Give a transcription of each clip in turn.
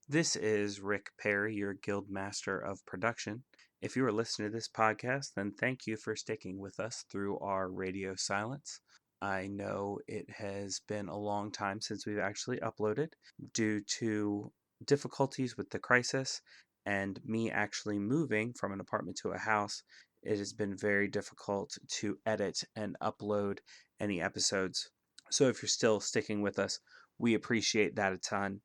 This is Rick Perry, your Guild Master of Production. If you are listening to this podcast, then thank you for sticking with us through our radio silence. I know it has been a long time since we've actually uploaded due to difficulties with the crisis and me actually moving from an apartment to a house. It has been very difficult to edit and upload any episodes. So if you're still sticking with us, we appreciate that a ton.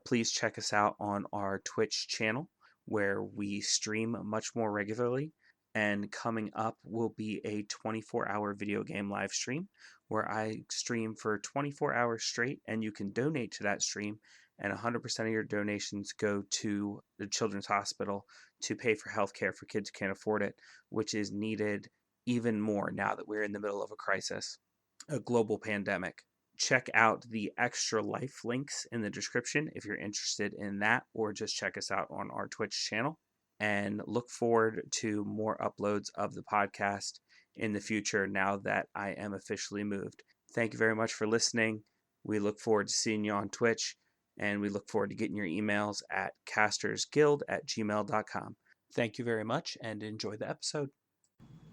Please check us out on our Twitch channel where we stream much more regularly. And coming up will be a 24-hour video game live stream where I stream for 24 hours straight, and you can donate to that stream. And 100% of your donations go to the Children's Hospital to pay for healthcare for kids who can't afford it, which is needed even more now that we're in the middle of a crisis, a global pandemic. Check out the extra life links in the description if you're interested in that, or just check us out on our Twitch channel. And look forward to more uploads of the podcast in the future now that I am officially moved. Thank you very much for listening. We look forward to seeing you on Twitch, and we look forward to getting your emails at castersguild@gmail.com. Thank you very much, and enjoy the episode.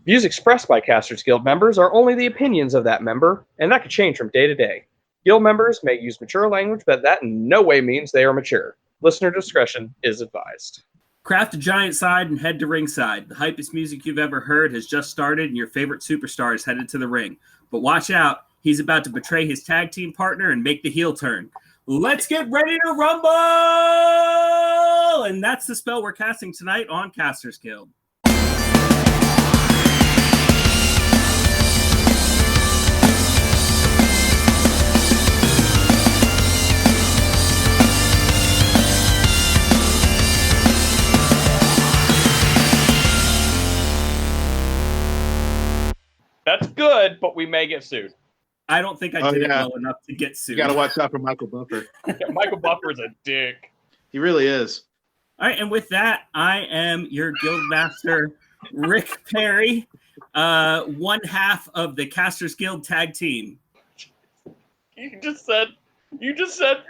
Views expressed by Casters Guild members are only the opinions of that member, and that could change from day to day. Guild members may use mature language, but that in no way means they are mature. Listener discretion is advised. Craft a giant side and head to ringside. The hypest music you've ever heard has just started, and your favorite superstar is headed to the ring. But watch out, he's about to betray his tag team partner and make the heel turn. Let's get ready to rumble! And that's the spell we're casting tonight on Casters Guild. That's good, but we may get sued. I don't think I did it well enough to get sued. You got to watch out for Michael Buffer. Yeah, Michael Buffer's a dick. He really is. All right, and with that, I am your guild master, Rick Perry, one half of the Casters Guild tag team. You just said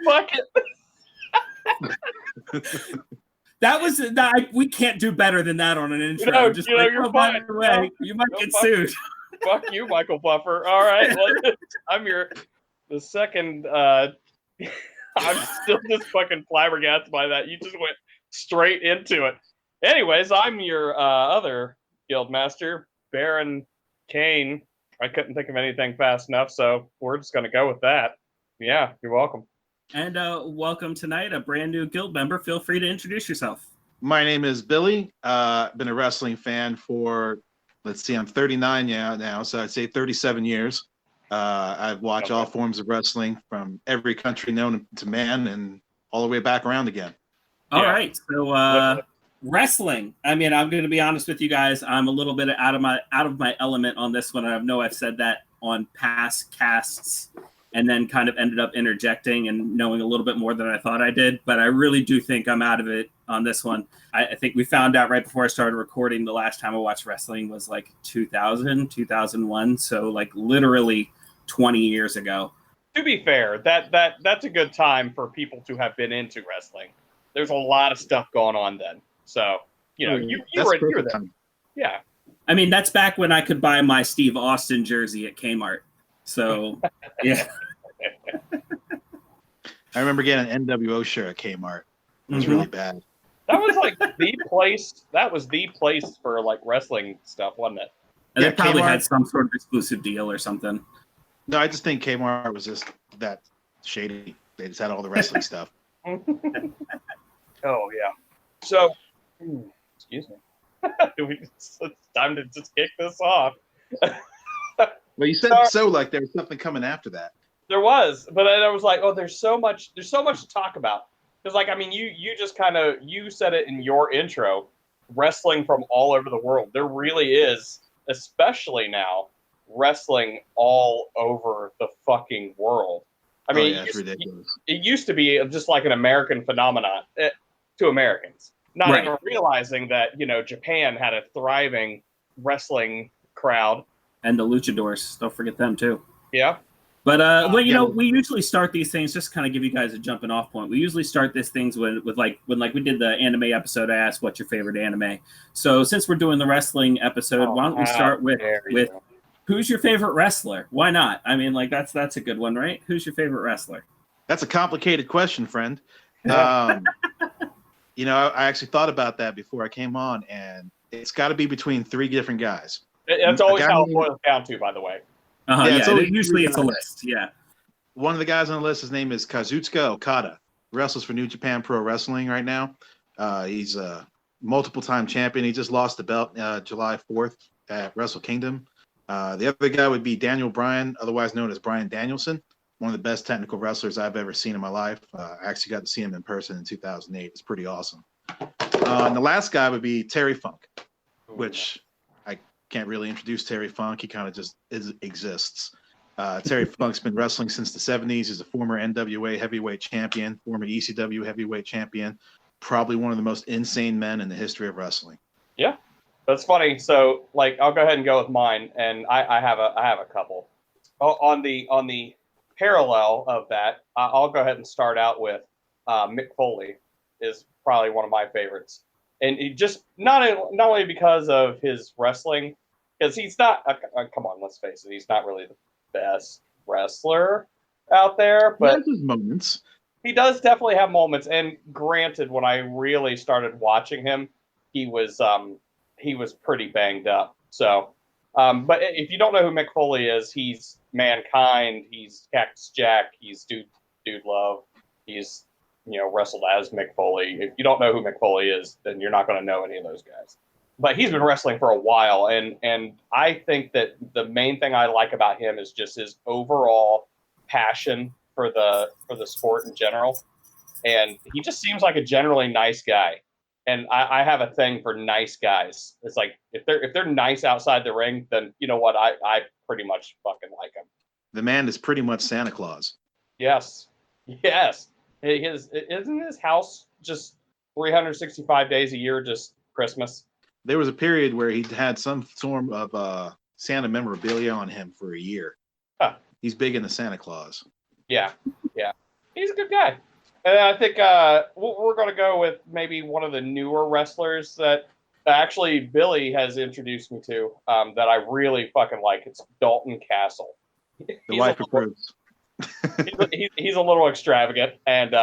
fuck it. We can't do better than that on an intro. You're fine. By the way, you might get sued. Fuck you, Michael Buffer. All right, I'm the second. I'm still just fucking flabbergasted by that. You just went straight into it. Anyways, I'm your other guild master, Baron Kane. I couldn't think of anything fast enough, so we're just gonna go with that. Yeah, you're welcome. And welcome tonight, a brand new guild member. Feel free to introduce yourself. My name is Billy. I've been a wrestling fan for, I'm 39 now, so I'd say 37 years. I've watched all forms of wrestling from every country known to man and all the way back around again. All right, so wrestling. I mean, I'm going to be honest with you guys. I'm a little bit out of my element on this one. I know I've said that on past casts, and then kind of ended up interjecting and knowing a little bit more than I thought I did. But I really do think I'm out of it on this one. I think we found out right before I started recording the last time I watched wrestling was like 2000, 2001. So like literally 20 years ago. To be fair, that's a good time for people to have been into wrestling. There's a lot of stuff going on then. So, you were there. Yeah. I mean, that's back when I could buy my Steve Austin jersey at Kmart. So, yeah. I remember getting an NWO shirt at Kmart. It was really bad. That was like the place. That was the place for like wrestling stuff, wasn't it? And they probably had some sort of exclusive deal or something. No, I just think Kmart was just that shady. They just had all the wrestling stuff. Oh yeah. So, excuse me. It's time to just kick this off. Well, you said so like there was something coming after that. There was, but I was like, oh, there's so much to talk about. Because like, I mean, you just kind of, you said it in your intro, wrestling from all over the world. There really is, especially now, wrestling all over the fucking world. I mean, it's ridiculous. It used to be just like an American phenomenon to Americans, not even realizing that, Japan had a thriving wrestling crowd. And the luchadors, don't forget them too. Yeah. But well, Yeah. we usually start these things just kind of give you guys a jumping off point. We usually start these things when we did the anime episode. I asked what's your favorite anime. So since we're doing the wrestling episode, why don't we start with who's your favorite wrestler? Why not? I mean, like that's a good one, right? Who's your favorite wrestler? That's a complicated question, friend. Yeah. I actually thought about that before I came on, and it's got to be between 3 different guys. That's always how it boils down to, by the way. Usually it's a list. Yeah. One of the guys on the list, his name is Kazuchika Okada. Wrestles for New Japan Pro Wrestling right now. He's a multiple-time champion. He just lost the belt July 4th at Wrestle Kingdom. The other guy would be Daniel Bryan, otherwise known as Bryan Danielson, one of the best technical wrestlers I've ever seen in my life. I actually got to see him in person in 2008. It's pretty awesome. And the last guy would be Terry Funk, which I can't really introduce Terry Funk. He kind of just exists. Terry Funk's been wrestling since the 70s. He's a former NWA heavyweight champion, former ECW heavyweight champion, probably one of the most insane men in the history of wrestling. Yeah, that's funny. So, I'll go ahead and go with mine, and I have a couple. On the parallel of that, I'll go ahead and start out with Mick Foley is probably one of my favorites, and he just not only because of his wrestling, because he's not. Come on, let's face it, he's not really the best wrestler out there, but he has his moments. He does definitely have moments. And granted, when I really started watching him, he was pretty banged up. So, but if you don't know who Mick Foley is, he's Mankind, he's Cactus Jack, he's Dude Love, he's wrestled as Mick Foley. If you don't know who Mick Foley is, then you're not going to know any of those guys. But he's been wrestling for a while, and I think that the main thing I like about him is just his overall passion for the sport in general, and he just seems like a generally nice guy. And I have a thing for nice guys. It's like if they're nice outside the ring, then you know what, I pretty much fucking like him. The man is pretty much Santa Claus. Yes. Isn't his house just 365 days a year just Christmas? There was a period where he had some form of Santa memorabilia on him for a year. Huh. He's big into Santa Claus. Yeah. He's a good guy. And I think we're going to go with maybe one of the newer wrestlers that actually Billy has introduced me to that I really fucking like. It's Dalton Castle. The wife approves. He's a little extravagant, and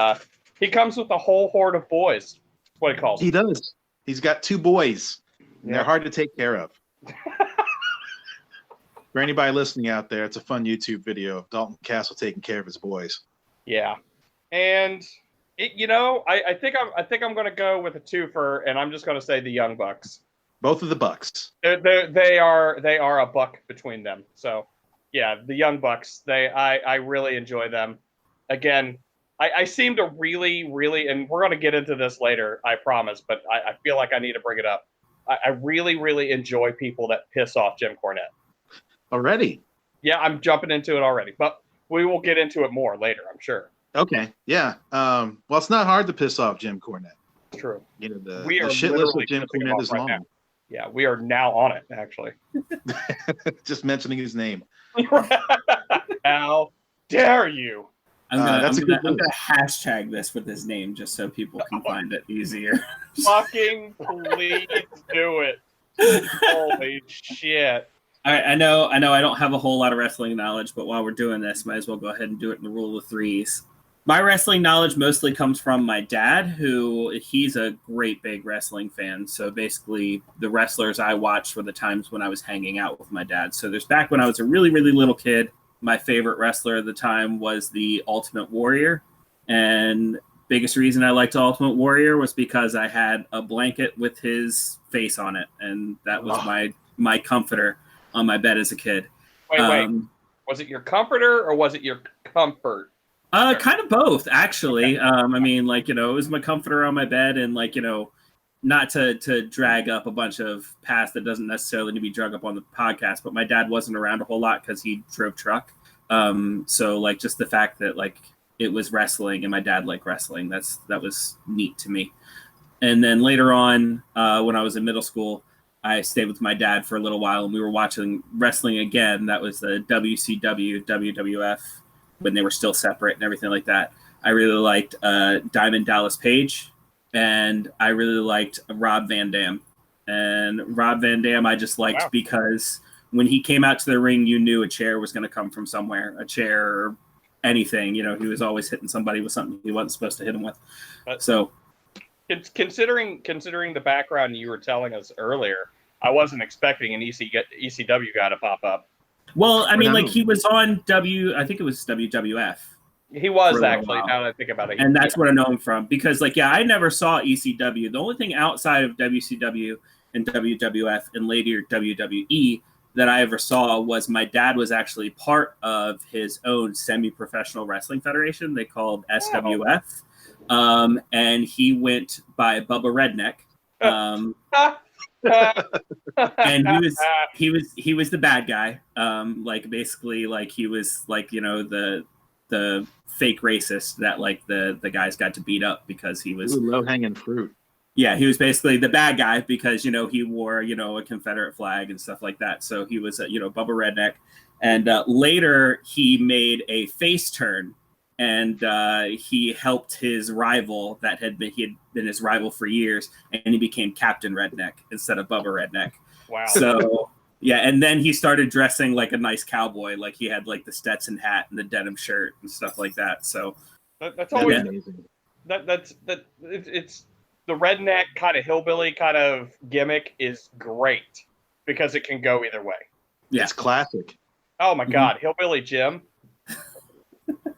he comes with a whole horde of boys. That's what he calls them. He does. He's got 2 boys. And Yeah. they're hard to take care of. For anybody listening out there, it's a fun YouTube video of Dalton Castle taking care of his boys. Yeah, and I think I'm going to go with a twofer, and I'm just going to say the Young Bucks. Both of the Bucks. They are a buck between them. So yeah, the Young Bucks. I really enjoy them. Again, I seem to really, and we're going to get into this later, I promise, but I feel like I need to bring it up. I really, really enjoy people that piss off Jim Cornette. Already? Yeah, I'm jumping into it already, but we will get into it more later, I'm sure. Okay, yeah. Well, it's not hard to piss off Jim Cornette. True. The shit list of Jim Cornette is long. Now. Yeah, we are now on it, actually. Just mentioning his name. How dare you? I'm gonna hashtag this with his name just so people can find it easier. Fucking please do it. Holy shit. All right, I know I don't have a whole lot of wrestling knowledge, but while we're doing this, might as well go ahead and do it in the rule of threes. My wrestling knowledge mostly comes from my dad, he's a great big wrestling fan. So basically the wrestlers I watched were the times when I was hanging out with my dad. So there's back when I was a really, really little kid, my favorite wrestler at the time was the Ultimate Warrior. And biggest reason I liked Ultimate Warrior was because I had a blanket with his face on it. And that was my comforter on my bed as a kid. Wait. Was it your comforter or was it your comfort? Kind of both, actually. Okay. It was my comforter on my bed, and not to drag up a bunch of past that doesn't necessarily need to be drug up on the podcast, but my dad wasn't around a whole lot because he drove truck. So just the fact that it was wrestling and my dad liked wrestling, that was neat to me. And then later on, when I was in middle school, I stayed with my dad for a little while, and we were watching wrestling again. That was the WCW, WWF, when they were still separate and everything like that. I really liked Diamond Dallas Page, and I really liked Rob Van Dam. And Rob Van Dam I just liked because when he came out to the ring, you knew a chair was going to come from somewhere, a chair or anything. You know, he was always hitting somebody with something he wasn't supposed to hit him with. So considering the background you were telling us earlier, I wasn't expecting an ECW guy to pop up. Well, I mean, like he was on I think it was WWF. He was actually, now that I think about it. And that's what I know him from. Because, like, yeah, I never saw ECW. The only thing outside of WCW and WWF and later WWE that I ever saw was my dad was actually part of his own semi-professional wrestling federation. They called SWF. And he went by Bubba Redneck. And he was the bad guy. Like, basically, like, he was, like, you know, the fake racist that, like, the guys got to beat up because he was low-hanging fruit. Yeah, he was basically the bad guy because, you know, he wore, you know, a Confederate flag and stuff like that. So he was, you know, Bubba Redneck. And later he made a face turn, and he helped his rival he had been his rival for years, and he became Captain Redneck instead of Bubba Redneck. Wow. So yeah, and then he started dressing like a nice cowboy, like he had like the Stetson hat and the denim shirt and stuff like that. So that's always amazing. It's the redneck kind of hillbilly kind of gimmick is great because it can go either way. Yeah, it's classic. Oh my God, Hillbilly Jim.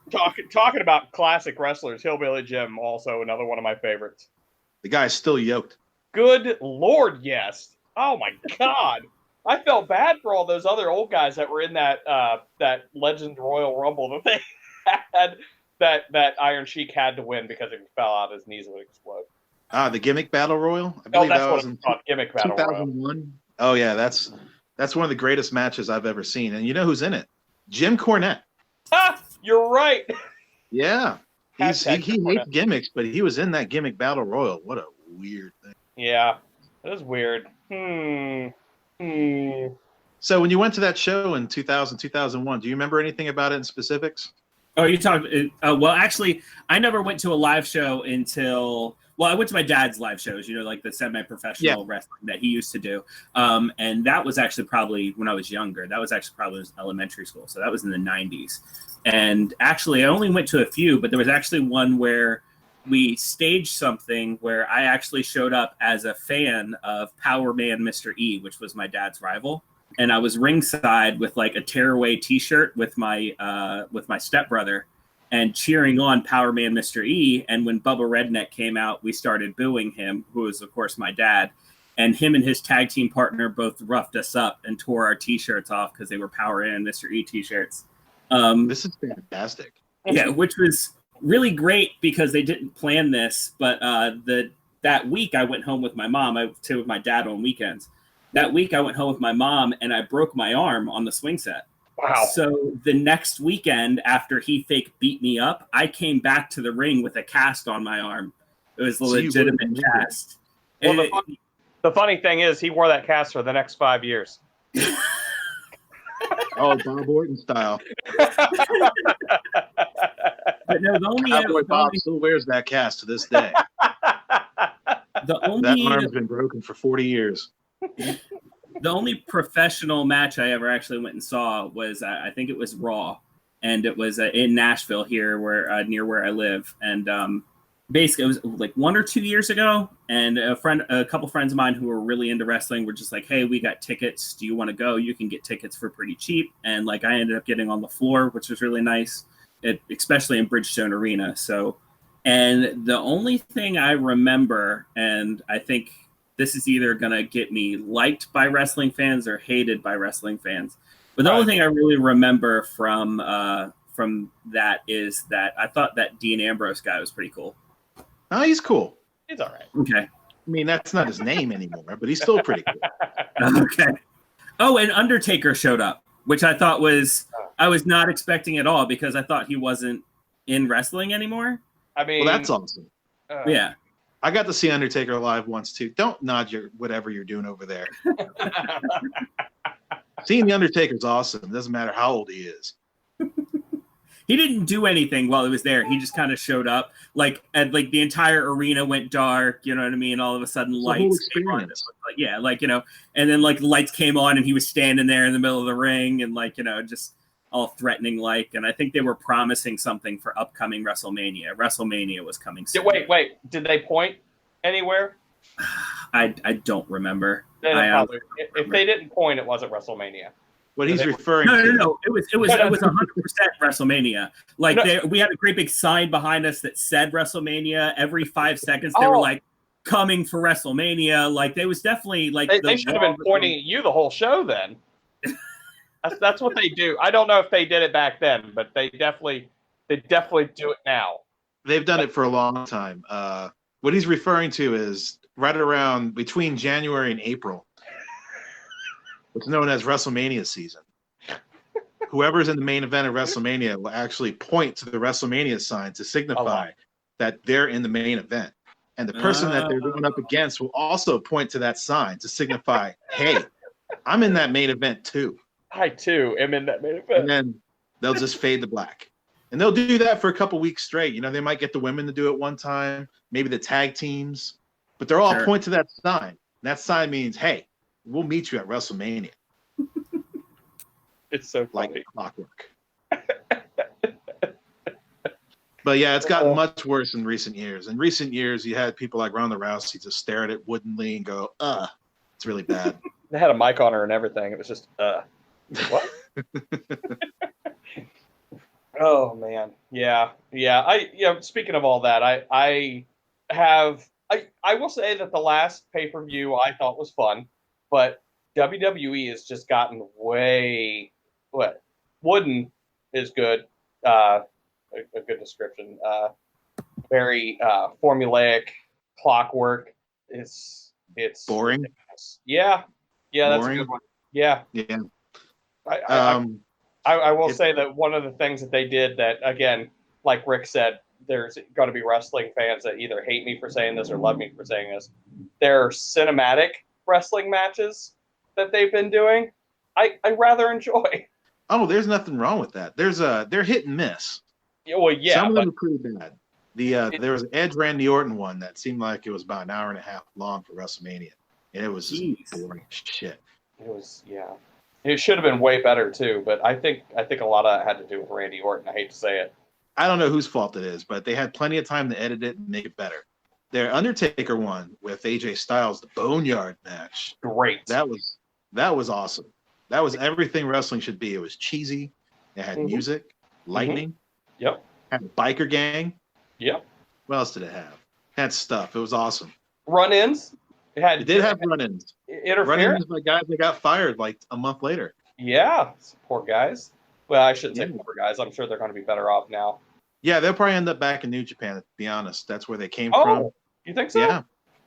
Talking about classic wrestlers, Hillbilly Jim, also another one of my favorites. The guy's still yoked. Good Lord, yes. Oh my God. I felt bad for all those other old guys that were in that Legend Royal Rumble that they had that Iron Sheik had to win because if he fell out, his knees would explode. The Gimmick Battle Royal? I believe that was in Gimmick Battle 2001. Royal. Oh yeah, that's one of the greatest matches I've ever seen. And you know who's in it? Jim Cornette. You're right. Yeah. He hates gimmicks, but he was in that Gimmick Battle Royal. What a weird thing. Yeah, it was weird. So when you went to that show in 2000, 2001, do you remember anything about it in specifics? Oh, you talked. Well, actually, I never went to a live show until. Well, I went to my dad's live shows, you know, like the semi-professional wrestling that he used to do. And that was actually probably when I was younger. That was actually probably in elementary school. So that was in the 90s. And actually, I only went to a few, but there was actually one where we staged something where I actually showed up as a fan of Power Man Mr. E, which was my dad's rival. And I was ringside with like a tearaway T-shirt with my stepbrother and cheering on Power Man Mr. E. And when Bubba Redneck came out, we started booing him, who was, of course, my dad. And him and his tag team partner both roughed us up and tore our T-shirts off because they were Power Man Mr. E T-shirts. This is fantastic. Yeah, which was really great because they didn't plan this. But that week I went home with my mom. I stayed with my dad on weekends. That week I went home with my mom and I broke my arm on the swing set. Wow. So the next weekend after he fake beat me up, I came back to the ring with a cast on my arm. It was a legitimate cast. Well, the funny thing is he wore that cast for the next 5 years. Oh, Bob Orton style. But no, Bob still wears that cast to this day. That arm's been broken for 40 years. The only professional match I ever actually went and saw was, I think it was Raw, and it was in Nashville here, where near where I live. And basically, it was like 1 or 2 years ago. And a couple friends of mine who were really into wrestling were just like, "Hey, we got tickets. Do you want to go? You can get tickets for pretty cheap." And like, I ended up getting on the floor, which was really nice, especially in Bridgestone Arena. So, and the only thing I remember, and I think this is either going to get me liked by wrestling fans or hated by wrestling fans. But the only thing I really remember from that is that I thought that Dean Ambrose guy was pretty cool. Oh, he's cool. He's all right. Okay. I mean, that's not his name anymore, but he's still pretty cool. Okay. Oh, and Undertaker showed up, which I thought I was not expecting at all, because I thought he wasn't in wrestling anymore. I mean, well, that's awesome. Yeah. I got to see Undertaker live once too. Don't nod your whatever you're doing over there. Seeing the Undertaker's awesome. It doesn't matter how old he is. He didn't do anything while he was there. He just kind of showed up. And the entire arena went dark. You know what I mean? All of a sudden, It's the whole lights came on. experience. And then lights came on, and he was standing there in the middle of the ring, and just all threatening And I think they were promising something for upcoming WrestleMania. WrestleMania was coming soon. Wait. Did they point anywhere? I don't remember. If they didn't point, it wasn't WrestleMania. What he's referring to. No. It was 100% WrestleMania. We had a great big sign behind us that said WrestleMania. Every 5 seconds they were like, coming for WrestleMania. They was definitely they should have been pointing at you the whole show then. That's what they do. I don't know if they did it back then, but they definitely do it now. They've done it for a long time. What he's referring to is right around between January and April. It's known as WrestleMania season. Whoever's in the main event of WrestleMania will actually point to the WrestleMania sign to signify that they're in the main event. And the person that they're going up against will also point to that sign to signify, hey, I'm in that main event too. I too am in that main event. And then they'll just fade to black. And they'll do that for a couple weeks straight. They might get the women to do it one time, maybe the tag teams, but they're all point to that sign. And that sign means, hey, we'll meet you at WrestleMania. It's so funny. Like clockwork. But yeah, it's gotten much worse in recent years. In recent years, you had people like Ronda Rousey just stare at it woodenly and go, it's really bad. They had a mic on her and everything. It was just, what? Oh man. Yeah. Speaking of all that, I will say that the last pay-per-view I thought was fun, but WWE has just gotten way wooden is good. A good description. Very formulaic, clockwork. It's boring. Ridiculous. Yeah, that's boring. A good one. Yeah. I will say that one of the things that they did that, again, like Rick said, there's going to be wrestling fans that either hate me for saying this or love me for saying this. Their cinematic wrestling matches that they've been doing, I rather enjoy. Oh, there's nothing wrong with that. They're hit and miss. Well, yeah. Some of them are pretty bad. There was an Edge Randy Orton one that seemed like it was about an hour and a half long for WrestleMania, and it was just boring shit. It was, yeah. It should have been way better too, but I think a lot of that had to do with Randy Orton. I hate to say it. I don't know whose fault it is, but they had plenty of time to edit it and make it better. Their Undertaker one with AJ Styles, the Boneyard match. Great. That was awesome. That was everything wrestling should be. It was cheesy. It had music, lightning. Yep. Had a biker gang. Yep. What else did it have? It had stuff. It was awesome. Run-ins. It did have run-ins. Interference. Run-ins by guys that got fired like a month later. Yeah. Poor guys. Well, I shouldn't say poor guys. I'm sure they're going to be better off now. Yeah, they'll probably end up back in New Japan, to be honest. That's where they came from. Oh, you think so? Yeah.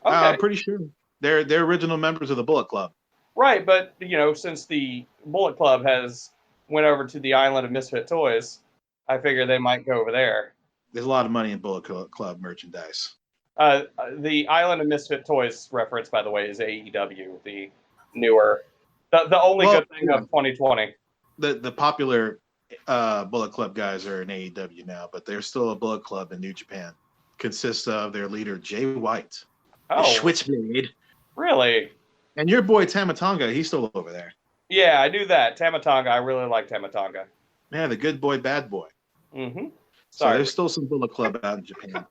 Okay. I'm pretty sure. They're original members of the Bullet Club. Right, but, since the Bullet Club has went over to the Island of Misfit Toys, I figure they might go over there. There's a lot of money in Bullet Club merchandise. The Island of Misfit Toys reference, by the way, is AEW, the newer, the only good thing of 2020. The popular Bullet Club guys are in AEW now, but there's still a Bullet Club in New Japan. Consists of their leader, Jay White, the Switchblade. Really? And your boy Tamatonga, he's still over there. Yeah, I knew that. Tamatonga, I really like Tamatonga. Yeah, the good boy, bad boy. Mm-hmm. So there's still some Bullet Club out in Japan.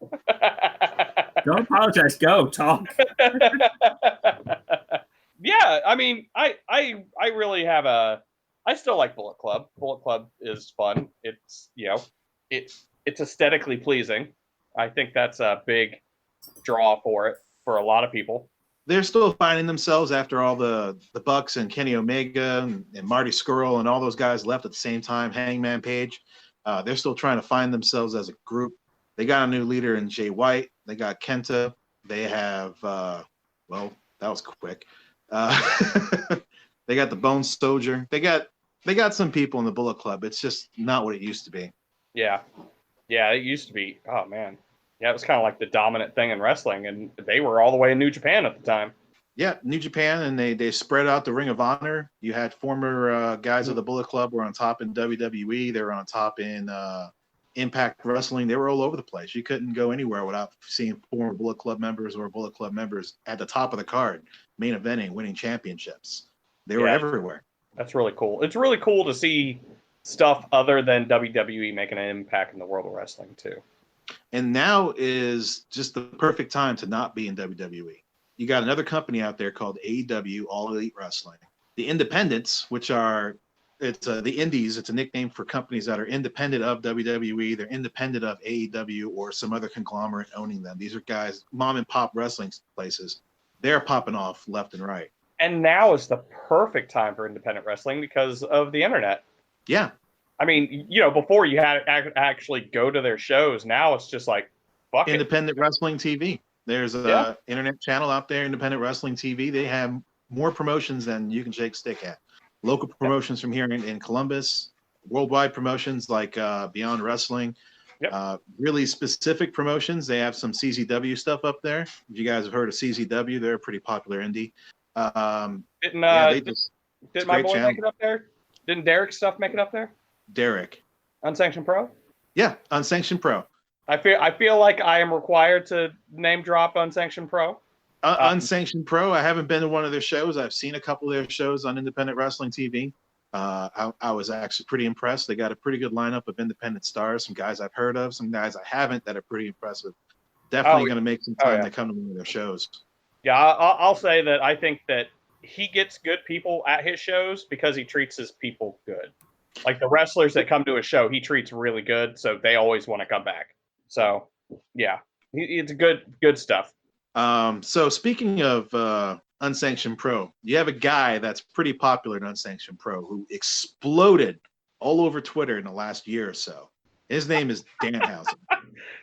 Don't apologize. Go talk. Yeah, I mean, I really have I still like Bullet Club. Bullet Club is fun. It's it's aesthetically pleasing. I think that's a big draw for it for a lot of people. They're still finding themselves after all the Bucks and Kenny Omega and Marty Scurll and all those guys left at the same time. Hangman Page. They're still trying to find themselves as a group. They got a new leader in Jay White. They got Kenta. They have, that was quick. They got the Bone Soldier. They got some people in the Bullet Club. It's just not what it used to be. Yeah. Yeah, it used to be. Oh, man. Yeah, it was kind of like the dominant thing in wrestling, and they were all the way in New Japan at the time. Yeah, New Japan, and they spread out the Ring of Honor. You had former guys of the Bullet Club were on top in WWE. They were on top in Impact Wrestling. They were all over the place. You couldn't go anywhere without seeing former Bullet Club members or Bullet Club members at the top of the card, main eventing, winning championships. They were everywhere. That's really cool. It's really cool to see stuff other than WWE making an impact in the world of wrestling too. And now is just the perfect time to not be in WWE. You got another company out there called AEW, All Elite Wrestling. The independents, which are the indies, it's a nickname for companies that are independent of WWE. They're independent of AEW or some other conglomerate owning them. These are guys, mom and pop wrestling places. They're popping off left and right. And now is the perfect time for independent wrestling because of the internet. Yeah. I mean, you know, before you had to actually go to their shows. Now it's just like, fuck Independent Wrestling TV. There's a internet channel out there, Independent Wrestling TV. They have more promotions than you can shake stick at. Local promotions from here in Columbus, worldwide promotions like Beyond Wrestling, really specific promotions. They have some CZW stuff up there. If you guys have heard of CZW, they're a pretty popular indie. Didn't my boy make it up there? Didn't Derek's stuff make it up there? Derek. Unsanctioned Pro? Yeah, Unsanctioned Pro. I feel like I am required to name drop Unsanctioned Pro. Unsanctioned Pro. I haven't been to one of their shows. I've seen a couple of their shows on Independent Wrestling TV. I was actually pretty impressed. They got a pretty good lineup of independent stars. Some guys I've heard of, some guys I haven't that are pretty impressive. Definitely going to make some time to come to one of their shows. Yeah, I'll say that I think that he gets good people at his shows because he treats his people good. Like the wrestlers that come to his show, he treats really good, so they always want to come back. So, yeah, it's good stuff. So speaking of Unsanctioned Pro, you have a guy that's pretty popular in Unsanctioned Pro who exploded all over Twitter in the last year or so. His name is Danhausen.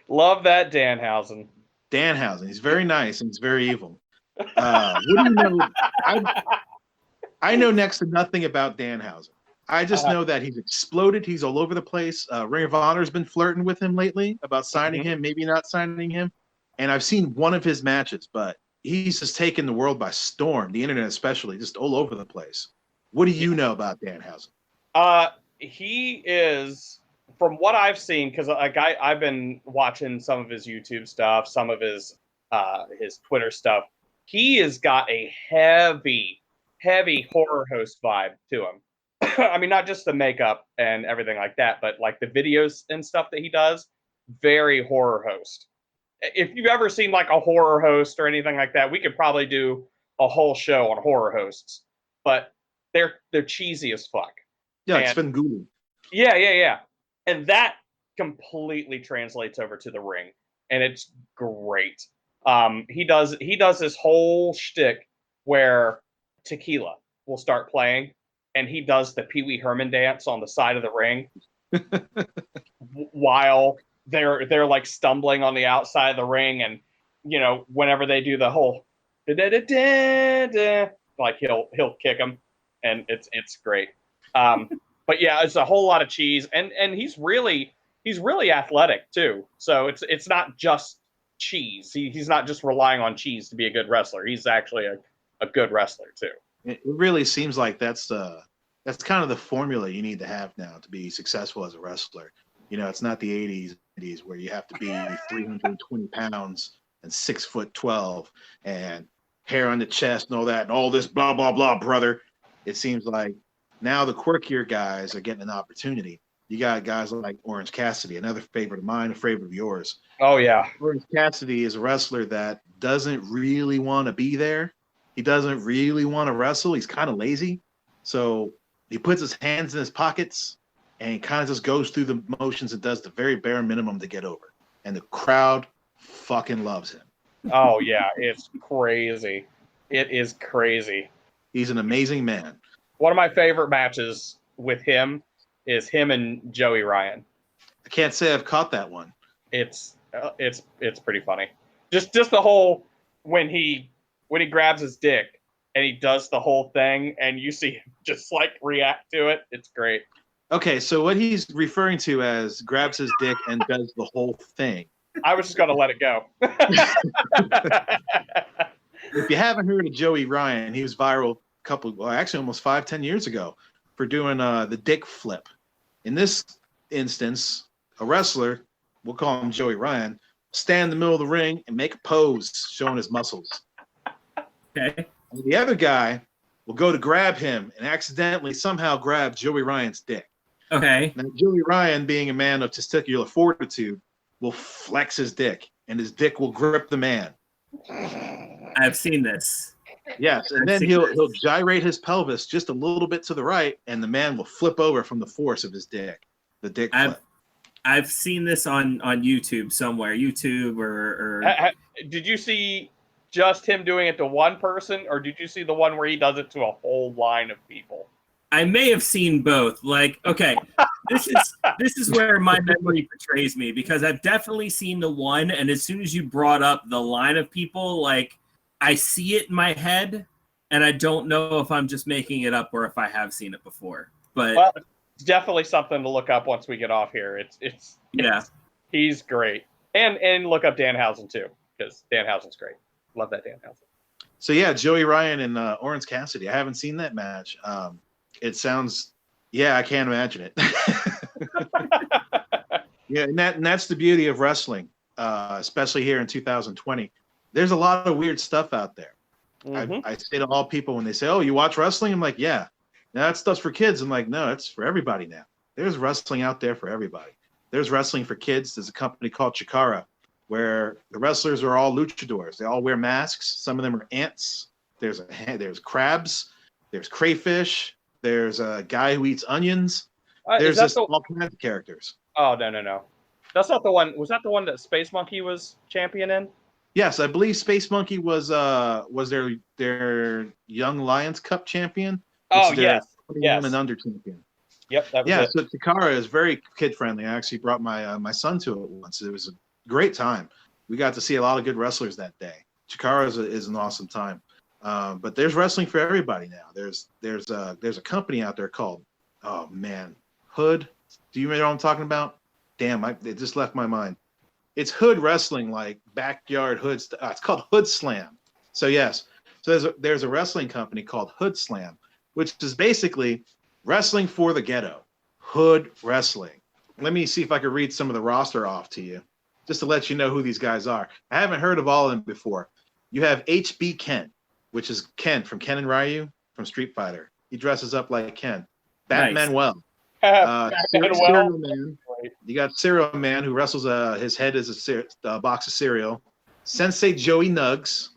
Love that Danhausen. Danhausen. He's very nice and he's very evil. What do you know? I know next to nothing about Danhausen. I just know that he's exploded. He's all over the place. Ring of Honor's been flirting with him lately about signing him, maybe not signing him. And I've seen one of his matches, but he's just taken the world by storm, the internet especially, just all over the place. What do you know about Danhausen? He is, from what I've seen, because I've been watching some of his YouTube stuff, some of his Twitter stuff. He has got a heavy horror host vibe to him. I mean, not just the makeup and everything like that, but like the videos and stuff that he does, very horror host. If you've ever seen like a horror host or anything like that, we could probably do a whole show on horror hosts, but they're cheesy as fuck. Yeah, it's been Svengoolie. Yeah. And that completely translates over to the ring, and it's great. He does this whole shtick where Tequila will start playing, and he does the Pee Wee Herman dance on the side of the ring while they're like stumbling on the outside of the ring, and you know, whenever they do the whole like he'll kick him, and it's great. But yeah, it's a whole lot of cheese, and he's really athletic too. So it's not just cheese. He's not just relying on cheese to be a good wrestler. He's actually a good wrestler too. It really seems like that's kind of the formula you need to have now to be successful as a wrestler. You know, it's not the 80s where you have to be 320 pounds and 6'12" and hair on the chest and all that and all this blah, blah, blah, brother. It seems like now the quirkier guys are getting an opportunity. You got guys like Orange Cassidy, another favorite of mine, a favorite of yours. Oh, yeah. Orange Cassidy is a wrestler that doesn't really want to be there. He doesn't really want to wrestle. He's kind of lazy. So he puts his hands in his pockets and he kind of just goes through the motions and does the very bare minimum to get over. And the crowd fucking loves him. Oh, yeah. It's crazy. It is crazy. He's an amazing man. One of my favorite matches with him is him and Joey Ryan. I can't say I've caught that one. It's pretty funny. Just the whole when he grabs his dick and he does the whole thing and you see him just like react to it. It's great. Okay, so what he's referring to as grabs his dick and does the whole thing I was just gonna let it go. If you haven't heard of Joey Ryan, he was viral actually almost 5-10 years ago for doing the dick flip. In this instance, a wrestler, we'll call him Joey Ryan, stand in the middle of the ring and make a pose showing his muscles. Okay. And the other guy will go to grab him and accidentally somehow grab Joey Ryan's dick. Okay. Now, Joey Ryan, being a man of testicular fortitude, will flex his dick, and his dick will grip the man. I've seen this. Yes, and then he'll gyrate his pelvis just a little bit to the right, and the man will flip over from the force of his dick. The dick flip. I've seen this on YouTube somewhere. YouTube or Did you see just him doing it to one person, or did you see the one where he does it to a whole line of people? I may have seen both. Like, okay, this is where my memory betrays me, because I've definitely seen the one, and as soon as you brought up the line of people, like, I see it in my head, and I don't know if I'm just making it up or if I have seen it before. But well, it's definitely something to look up once we get off here. It's he's great, and look up Danhausen too, because Danhausen's great. Love that Danhausen. So yeah, Joey Ryan and Orange Cassidy. I haven't seen that match. It sounds, I can't imagine it. Yeah, and that's the beauty of wrestling, especially here in 2020. There's a lot of weird stuff out there. Mm-hmm. I say to all people when they say, "Oh, you watch wrestling?" I'm like, "Yeah." Now that stuff's for kids. I'm like, "No, it's for everybody now." There's wrestling out there for everybody. There's wrestling for kids. There's a company called Chikara, where the wrestlers are all luchadors. They all wear masks. Some of them are ants. There's crabs. There's crayfish. There's a guy who eats onions. There's just all kinds of characters. Oh, no. That's not the one. Was that the one that Space Monkey was champion in? Yes, I believe Space Monkey was their Young Lions Cup champion. Oh, yes. And under champion. Yep, that was it. So Takara is very kid friendly. I actually brought my son to it once. It was a great time. We got to see a lot of good wrestlers that day. Chikara is an awesome time. But there's wrestling for everybody now. There's a company out there called, oh man, Hood. Do you know what I'm talking about? Damn, it just left my mind. It's Hood wrestling, like backyard Hood. It's called Hood Slam. So yes, there's a wrestling company called Hood Slam, which is basically wrestling for the ghetto. Hood wrestling. Let me see if I can read some of the roster off to you, just to let you know who these guys are. I haven't heard of all of them before. You have HB Ken, which is Ken from Ken and Ryu from Street Fighter. He dresses up like Ken. Batman Manuel. Cereal Man. You got Cereal Man, who wrestles his head is a box of cereal. Sensei Joey Nugs.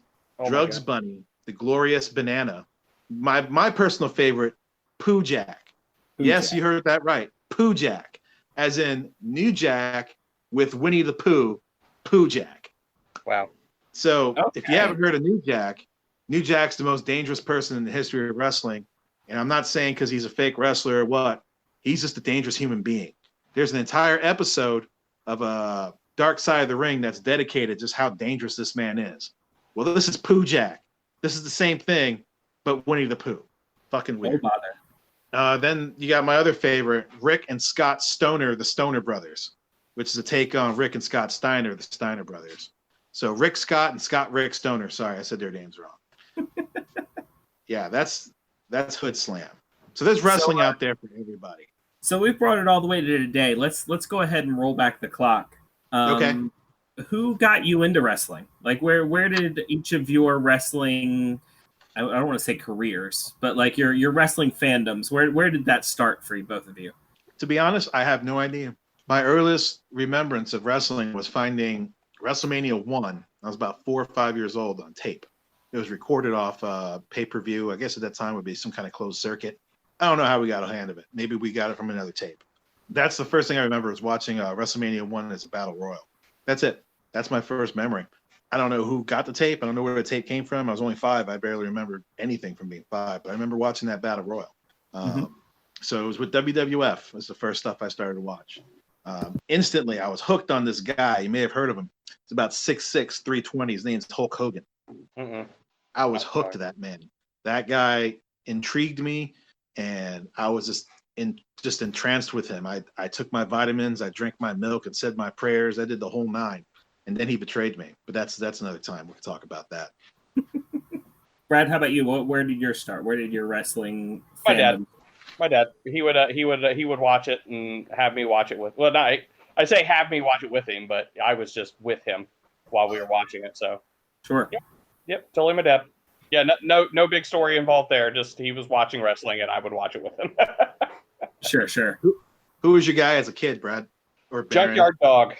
Drugs Bunny. The Glorious Banana. My personal favorite, Pooh Jack. Yes, you heard that right. Pooh Jack. As in New Jack with Winnie the Pooh, Pooh Jack. Wow. So if you haven't heard of New Jack's the most dangerous person in the history of wrestling. And I'm not saying because he's a fake wrestler or what. He's just a dangerous human being. There's an entire episode of Dark Side of the Ring that's dedicated just how dangerous this man is. Well, this is Pooh Jack. This is the same thing, but Winnie the Pooh. Fucking weird. No bother. Then you got my other favorite, Rick and Scott Stoner, the Stoner Brothers, which is a take on Rick and Scott Steiner, the Steiner Brothers. So Rick Scott and Scott Rick Stoner. Sorry, I said their names wrong. Yeah, that's Hood Slam. So there's wrestling out there for everybody. So we brought it all the way to today. Let's go ahead and roll back the clock. Okay. Who got you into wrestling? Like where did each of your wrestling, I don't want to say careers, but like your wrestling fandoms, where did that start for you, both of you? To be honest, I have no idea. My earliest remembrance of wrestling was finding WrestleMania 1. I was about 4 or 5 years old on tape. It was recorded off pay-per-view. I guess at that time would be some kind of closed circuit. I don't know how we got a hand of it. Maybe we got it from another tape. That's the first thing I remember was watching WrestleMania 1 as a battle royal. That's it. That's my first memory. I don't know who got the tape. I don't know where the tape came from. I was only 5. I barely remember anything from being 5. But I remember watching that battle royal. So it was with WWF. Was the first stuff I started to watch. Instantly, I was hooked on this guy. You may have heard of him. It's about 6'6", 320. His name's Hulk Hogan. I was hooked to that man. That guy intrigued me, and I was just entranced with him. I took my vitamins, I drank my milk and said my prayers. I did the whole 9. and then he betrayed me. But that's another time. We can talk about that. Brad, how about you? Where did yours start? Where did your wrestling My dad. fandom? My dad. He would watch it and have me watch it with. Well, not I say have me watch it with him, but I was just with him while we were watching it. So Sure. yep, totally my dad. Yeah, no big story involved there. Just he was watching wrestling and I would watch it with him. Sure. Who was your guy as a kid, Brad? Or Baron? Junkyard Dog.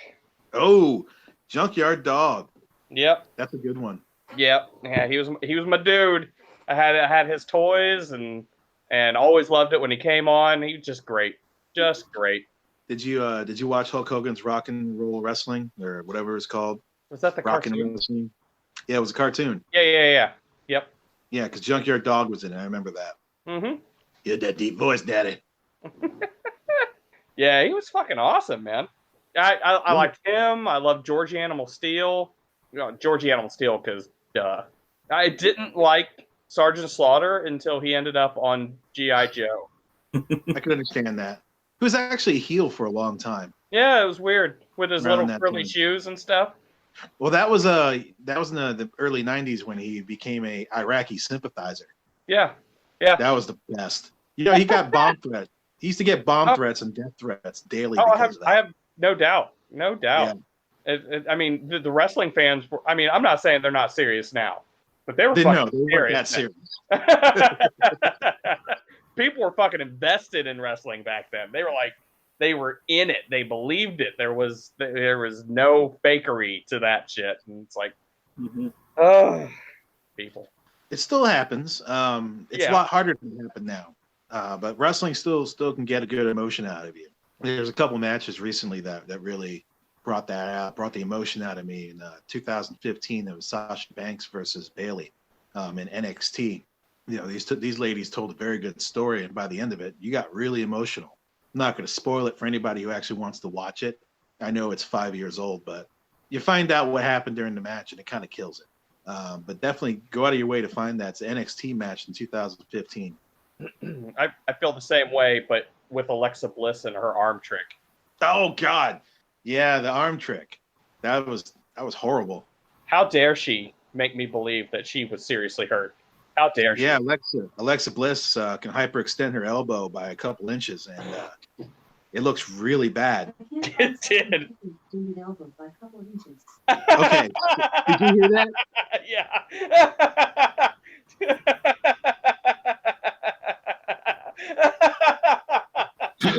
Oh, Junkyard Dog. Yep. That's a good one. Yep. Yeah, he was my dude. I had his toys and always loved it when he came on. He was just great. Just great. Did you watch Hulk Hogan's Rock and Roll Wrestling or whatever it's called? Was that the Rock and cartoon? Wrestling? Yeah, it was a cartoon. Yeah. Yep. Yeah, because Junkyard Dog was in it. I remember that. Mm-hmm. You had that deep voice, Daddy. Yeah, he was fucking awesome, man. I liked him. I loved Georgie Animal Steel. Georgie Animal Steel because I didn't like Sergeant Slaughter until he ended up on G.I. Joe. I could understand that. He was actually a heel for a long time. Yeah, it was weird with his Around little that frilly time. shoes and stuff. Well, that was in the early '90s when he became a Iraqi sympathizer. Yeah. That was the best. You know, he got bomb threats. He used to get bomb threats and death threats daily. Oh, because of that. I have no doubt. No doubt. I mean, the wrestling fans. I mean, I'm not saying they're not serious now, but they were fucking they weren't that serious. People were fucking invested in wrestling back then. They were in it. They believed it. There was no fakery to that shit. And it's like, people. It still happens. It's a lot harder to happen now. But wrestling still can get a good emotion out of you. There's a couple matches recently that really brought that out, brought the emotion out of me. In 2015, there was Sasha Banks versus Bayley in NXT. You know, these ladies told a very good story, and by the end of it, you got really emotional. I'm not going to spoil it for anybody who actually wants to watch it. I know it's 5 years old, but you find out what happened during the match, and it kind of kills it. But definitely go out of your way to find that. It's an NXT match in 2015. I feel the same way, but with Alexa Bliss and her arm trick. Oh God, yeah, the arm trick. That was horrible. How dare she make me believe that she was seriously hurt? How dare she? Yeah, Alexa Bliss can hyperextend her elbow by a couple inches, and it looks really bad. It did. Okay, did you hear that? Yeah. Do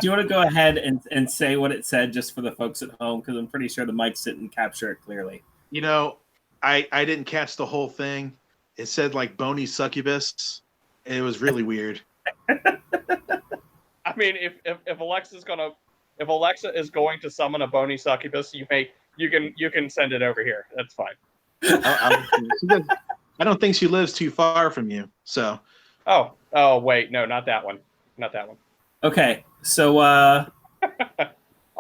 you want to go ahead and say what it said just for the folks at home? Because I'm pretty sure the mics didn't capture it clearly. You know, I didn't catch the whole thing. It said like bony succubus. It was really weird. I mean, if Alexa is going to summon a bony succubus, you can send it over here. That's fine. I don't think she lives too far from you. So. Oh wait, no, not that one. Not that one. Okay, so oh,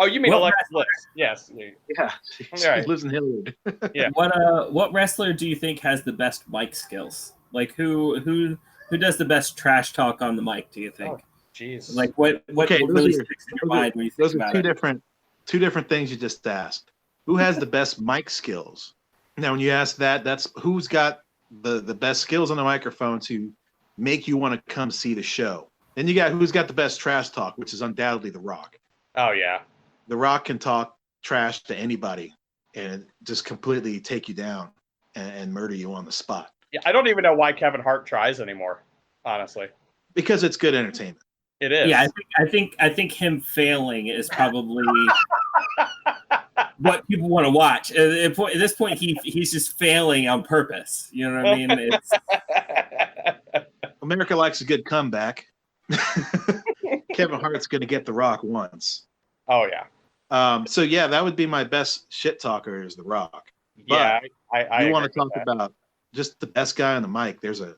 you mean Alexa Bliss? Yes. Yeah, she Right. lives in Hilliard. Yeah. What wrestler do you think has the best mic skills? Like who does the best trash talk on the mic? Do you think? Jeez. Like what really sticks in your mind when you think about it? Two different things you just asked. Who has the best mic skills? Now, when you ask that, that's who's got the best skills on the microphone to make you want to come see the show. Then you got who's got the best trash talk, which is undoubtedly The Rock. Oh yeah. The Rock can talk trash to anybody and just completely take you down and murder you on the spot. Yeah, I don't even know why Kevin Hart tries anymore, honestly. Because it's good entertainment. It is. Yeah, I think him failing is probably what people want to watch. At this point, he's just failing on purpose. You know what I mean? It's... America likes a good comeback. Kevin Hart's going to get The Rock once. Oh yeah. So yeah, that would be my best shit talker is The Rock. Yeah, but I you want to agree talk with that. about just the best guy on the mic. There's a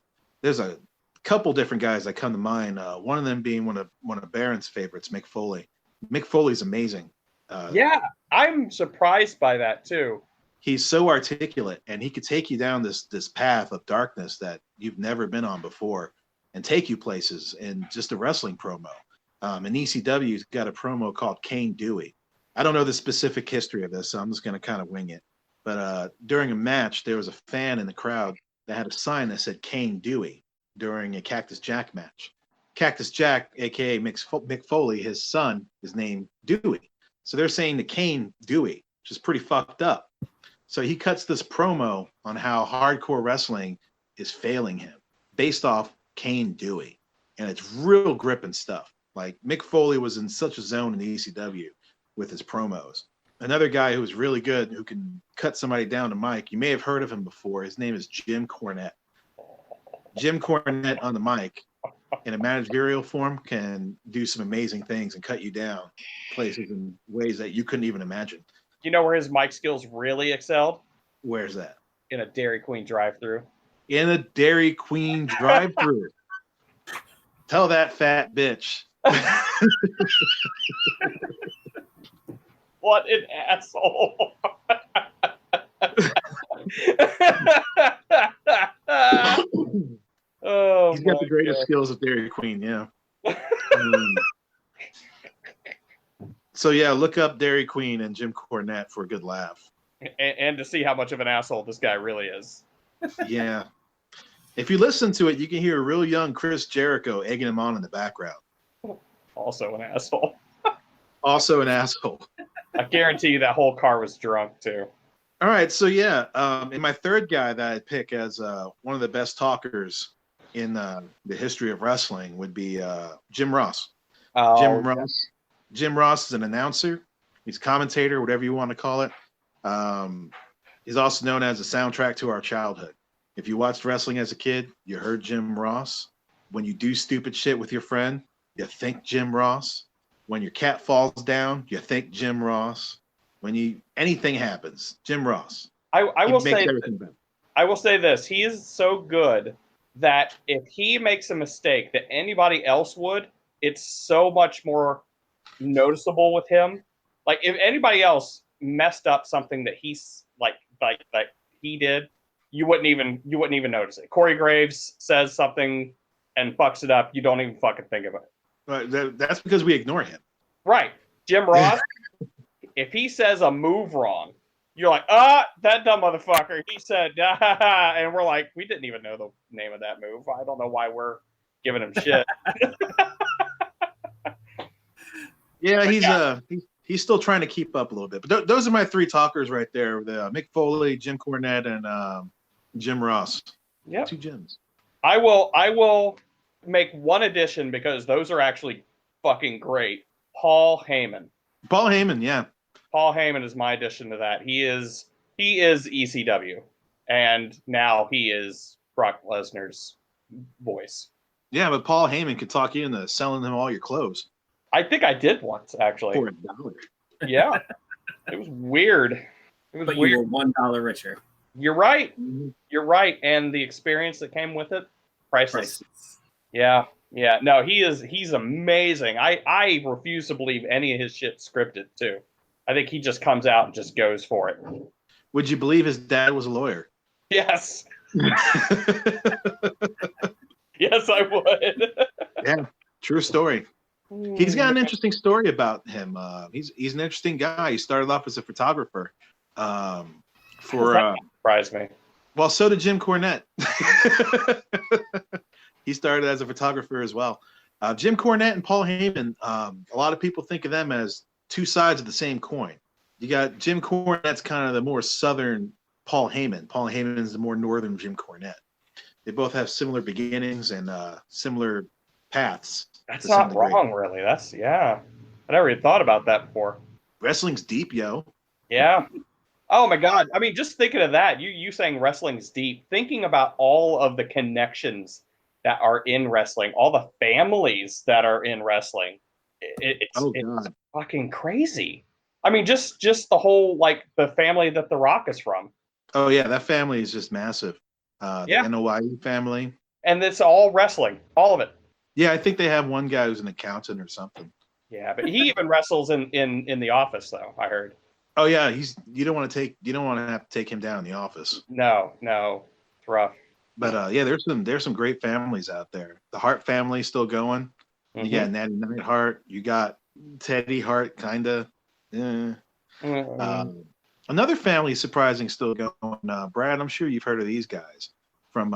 couple different guys that come to mind. One of them being one of Barron's favorites, Mick Foley. Mick Foley's amazing. Yeah, I'm surprised by that too. He's so articulate, and he could take you down this path of darkness that you've never been on before, and take you places in just a wrestling promo. And ECW's got a promo called Kane Dewey, I don't know the specific history of this, so I'm just going to kind of wing it. But during a match, there was a fan in the crowd that had a sign that said Kane Dewey during a Cactus Jack match. Cactus Jack, aka Mick Foley, his son, is named Dewey. So they're saying the Kane Dewey, which is pretty fucked up. So he cuts this promo on how hardcore wrestling is failing him based off Kane Dewey. And it's real gripping stuff. Like Mick Foley was in such a zone in the ECW with his promos. Another guy who was really good, who can cut somebody down to mic, you may have heard of him before. His name is Jim Cornette. Jim Cornette on the mic in a managerial form can do some amazing things and cut you down places in ways that you couldn't even imagine. You know where his mic skills really excelled? Where's that? In a Dairy Queen drive-thru. In a Dairy Queen drive-thru. Tell that fat bitch. What an asshole. Oh, he's got the greatest skills of Dairy Queen, yeah. So yeah, look up Dairy Queen and Jim Cornette for a good laugh. And to see how much of an asshole this guy really is. Yeah. If you listen to it, you can hear a real young Chris Jericho egging him on in the background. Also an asshole. Also an asshole. I guarantee you that whole car was drunk too. All right, so yeah, and my third guy that I'd pick as one of the best talkers in the history of wrestling would be Jim Ross. Jim Ross is an announcer. He's a commentator, whatever you want to call it. He's also known as a soundtrack to our childhood. If you watched wrestling as a kid, you heard Jim Ross. When you do stupid shit with your friend, you think Jim Ross. When your cat falls down, you think Jim Ross. When anything happens, Jim Ross. I will say this. He is so good that if he makes a mistake that anybody else would, it's so much more noticeable with him. Like if anybody else messed up something that he's like he did, you wouldn't even notice it. Corey Graves says something and fucks it up, you don't even fucking think of it. That's because we ignore him. Right. Jim Ross, if he says a move wrong, you're like, that dumb motherfucker. He said, and we're like, we didn't even know the name of that move. I don't know why we're giving him shit. Yeah, he's still trying to keep up a little bit. But those are my three talkers right there: the Mick Foley, Jim Cornette, and Jim Ross. Yeah, 2 Jims. I will make one addition because those are actually fucking great. Paul Heyman. Paul Heyman, yeah. Paul Heyman is my addition to that. He is ECW, and now he is Brock Lesnar's voice. Yeah, but Paul Heyman could talk you into selling him all your clothes. I think I did once, actually. For $1. Yeah. It was weird. But you were $1 richer. You're right. Mm-hmm. You're right. And the experience that came with it, priceless. Yeah. Yeah. No, he's amazing. I refuse to believe any of his shit scripted too. I think he just comes out and just goes for it. Would you believe his dad was a lawyer? Yes. Yes, I would. Yeah, true story. He's got an interesting story about him. He's an interesting guy. He started off as a photographer. Surprised me. Well, so did Jim Cornette. He started as a photographer as well. Jim Cornette and Paul Heyman, a lot of people think of them as two sides of the same coin. You got Jim Cornette's kind of the more southern Paul Heyman. Paul Heyman is the more northern Jim Cornette. They both have similar beginnings and similar paths. That's not wrong, really. I never even thought about that before. Wrestling's deep, yo. Yeah. Oh my God. I mean, just thinking of that, you saying wrestling's deep, thinking about all of the connections that are in wrestling, all the families that are in wrestling. It's fucking crazy. I mean, just the whole, like, the family that The Rock is from. Oh yeah, that family is just massive. The NOI family. And it's all wrestling, all of it. Yeah, I think they have one guy who's an accountant or something. Yeah, but he even wrestles in the office, though, I heard. Oh yeah, you don't want to have to take him down in the office. No, it's rough. But yeah, there's some great families out there. The Hart family still going. Mm-hmm. You got Natty Neidhart. You got Teddy Hart, kinda. Yeah. Mm-mm. Another family surprising still going. Brad, I'm sure you've heard of these guys from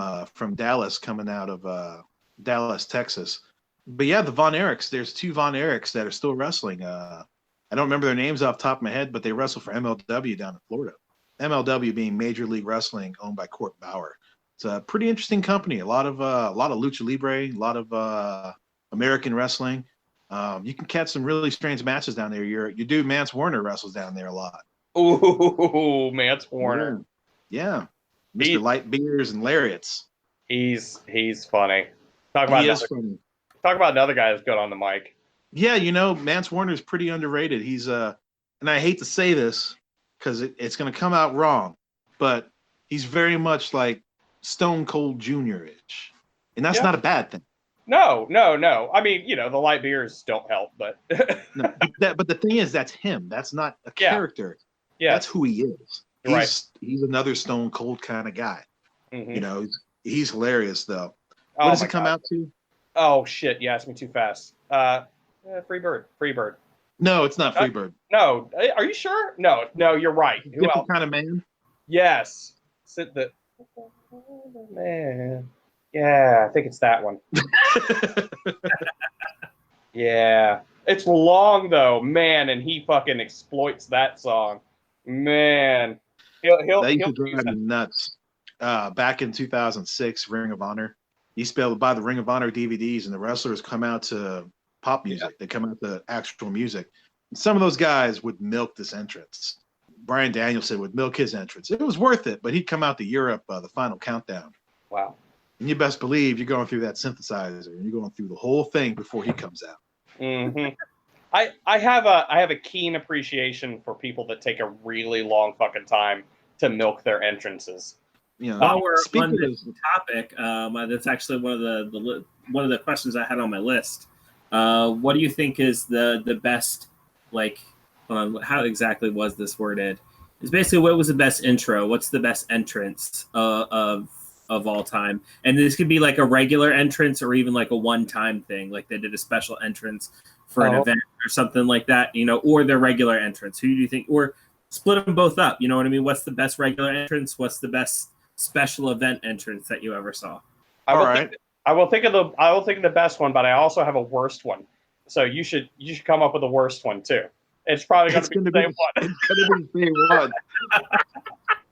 Dallas, coming out of Dallas, Texas. But yeah, the Von Erichs. There's two Von Erichs that are still wrestling. I don't remember their names off the top of my head, but they wrestle for MLW down in Florida. MLW being Major League Wrestling, owned by Court Bauer. It's a pretty interesting company. A lot of lucha libre, a lot of American wrestling. You can catch some really strange matches down there. Your dude Mance Warner wrestles down there a lot. Ooh, Mance Warner. Yeah. He- Mr. Light Beers and Lariats. He's funny. He is funny. Talk about another guy that's good on the mic. Yeah, Mance Warner is pretty underrated. He's and I hate to say this because it's going to come out wrong, but he's very much like Stone Cold Jr.-ish, and that's Yeah. not a bad thing. No. I mean, the light beers don't help, but No, but the thing is, that's him. That's not a Yeah. character. yeah. That's who he is. You're right. He's another Stone Cold kind of guy. Mhm. He's hilarious though. Oh What does my it come God. out to? Oh shit! You asked me too fast. Free bird. No, it's not Freebird. No, are you sure? No, you're right. Who Different else? kind of man. Yes. Sit the man. Yeah, I think it's that one. Yeah, it's long though, man, and he fucking exploits that song, man. He'll That used to use drive me that. nuts. Back in 2006, Ring of Honor. You used to be able to buy the Ring of Honor DVDs, and the wrestlers come out to pop music. They come out to actual music. And some of those guys would milk this entrance. Brian Danielson would milk his entrance. It was worth it, but he'd come out to Europe, the final countdown. Wow. And you best believe you're going through that synthesizer, and you're going through the whole thing before he comes out. hmm I have a keen appreciation for people that take a really long fucking time to milk their entrances. While we're speaking on this of- topic, that's actually one of the questions I had on my list. What do you think is the best, like, how exactly was this worded? It's basically, what was the best intro? What's the best entrance of all time? And this could be like a regular entrance or even like a one-time thing, like they did a special entrance for an event or something like that, or their regular entrance. Who do you think? Or split them both up. You know what I mean? What's the best regular entrance? What's the best special event entrance that you ever saw? I will think of the best one, but I also have a worst one. So you should come up with a worst one too. It's probably going to be the same one. It's going to be the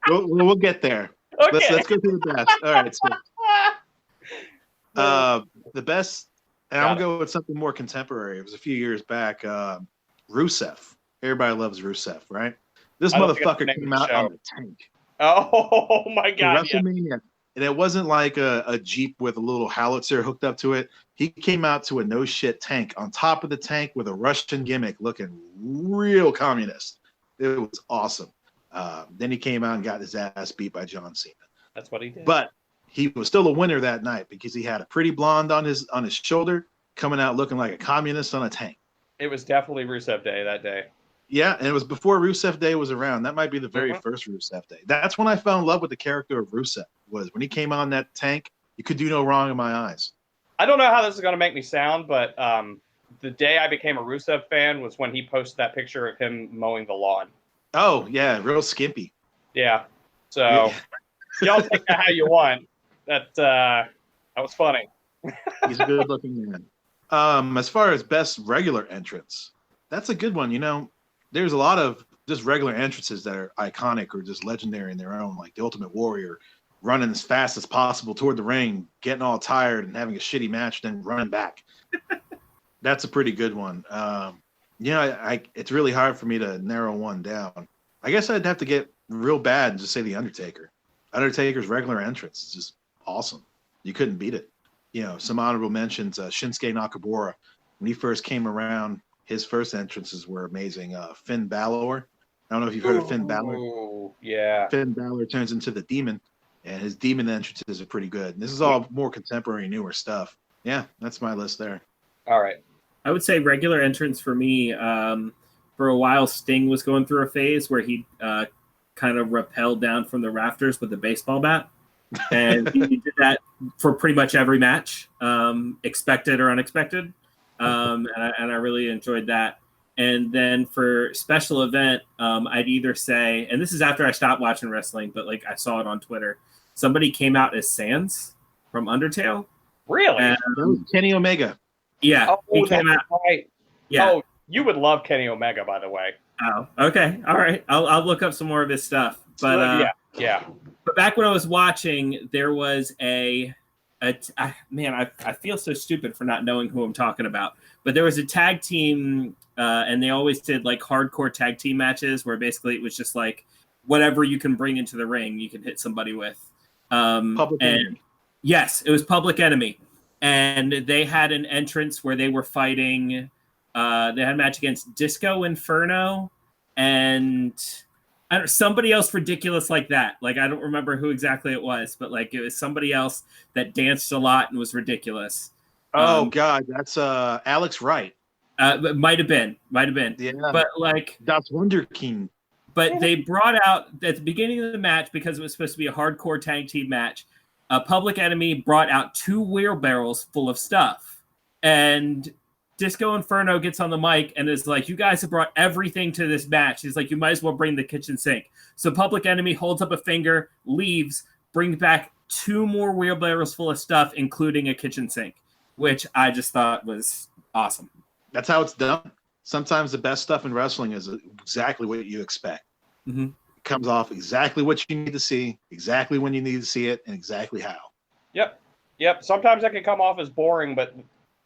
same one. We'll get there. Okay. Let's go through the best. All right. So, the best, and I'm going to go with something more contemporary. It was a few years back. Rusev. Everybody loves Rusev, right? This I don't think motherfucker it's the name came of the out show. on the tank. Oh my God! Yeah. WrestleMania. And it wasn't like a Jeep with a little howitzer hooked up to it. He came out to a no shit tank on top of the tank with a Russian gimmick looking real communist. It was awesome. Then he came out and got his ass beat by John Cena. That's what he did. But he was still a winner that night because he had a pretty blonde on his shoulder, coming out looking like a communist on a tank. It was definitely Rusev Day that day. Yeah, and it was before Rusev Day was around. That might be the very first Rusev Day. That's when I fell in love with the character of Rusev. Was when he came on that tank. You could do no wrong in my eyes. I don't know how this is going to make me sound, but the day I became a Rusev fan was when he posted that picture of him mowing the lawn. Oh yeah, real skimpy. Yeah. So y'all take that how you want. That was funny. He's a good-looking man. As far as best regular entrance, that's a good one. There's a lot of just regular entrances that are iconic or just legendary in their own, like the Ultimate Warrior running as fast as possible toward the ring, getting all tired and having a shitty match, then running back. That's a pretty good one. It's really hard for me to narrow one down. I guess I'd have to get real bad and just say The Undertaker. Undertaker's regular entrance is just awesome. You couldn't beat it. Some honorable mentions, Shinsuke Nakamura. When he first came around, his first entrances were amazing. Finn Balor. I don't know if you've heard of Finn Balor. Ooh, yeah. Finn Balor turns into the Demon, and his Demon entrances are pretty good. And this is all more contemporary, newer stuff. Yeah, that's my list there. All right. I would say regular entrance for me. For a while, Sting was going through a phase where he kind of rappelled down from the rafters with a baseball bat. And he did that for pretty much every match, expected or unexpected. And I really enjoyed that. And then for special event, I'd either say, and this is after I stopped watching wrestling, but like I saw it on Twitter, somebody came out as Sans from Undertale. Really? And, That was Kenny Omega. yeah, he Oh, that's came out. right. Yeah. Oh, you would love Kenny Omega, by the way. Oh, okay. All right. I'll look up some more of his stuff. But yeah. But back when I was watching, there was man, I feel so stupid for not knowing who I'm talking about. But there was a tag team, and they always did like hardcore tag team matches where basically it was just like whatever you can bring into the ring, you can hit somebody with. Public Enemy. Yes, it was Public Enemy, and they had an entrance where they were fighting. They had a match against Disco Inferno and somebody else ridiculous like that. Like I don't remember who exactly it was, but like it was somebody else that danced a lot and was ridiculous. Oh God, that's Alex Wright. Might have been. Yeah, But like that's Wonder King. But they brought out at the beginning of the match, because it was supposed to be a hardcore tag team match, Public Enemy brought out 2 wheelbarrows full of stuff. And Disco Inferno gets on the mic and is like, you guys have brought everything to this match. He's like, you might as well bring the kitchen sink. So Public Enemy holds up a finger, leaves, brings back 2 more wheelbarrows full of stuff, including a kitchen sink, which I just thought was awesome. That's how it's done. Sometimes the best stuff in wrestling is exactly what you expect. Mm-hmm. It comes off exactly what you need to see, exactly when you need to see it, and exactly how. Yep. Sometimes that can come off as boring, but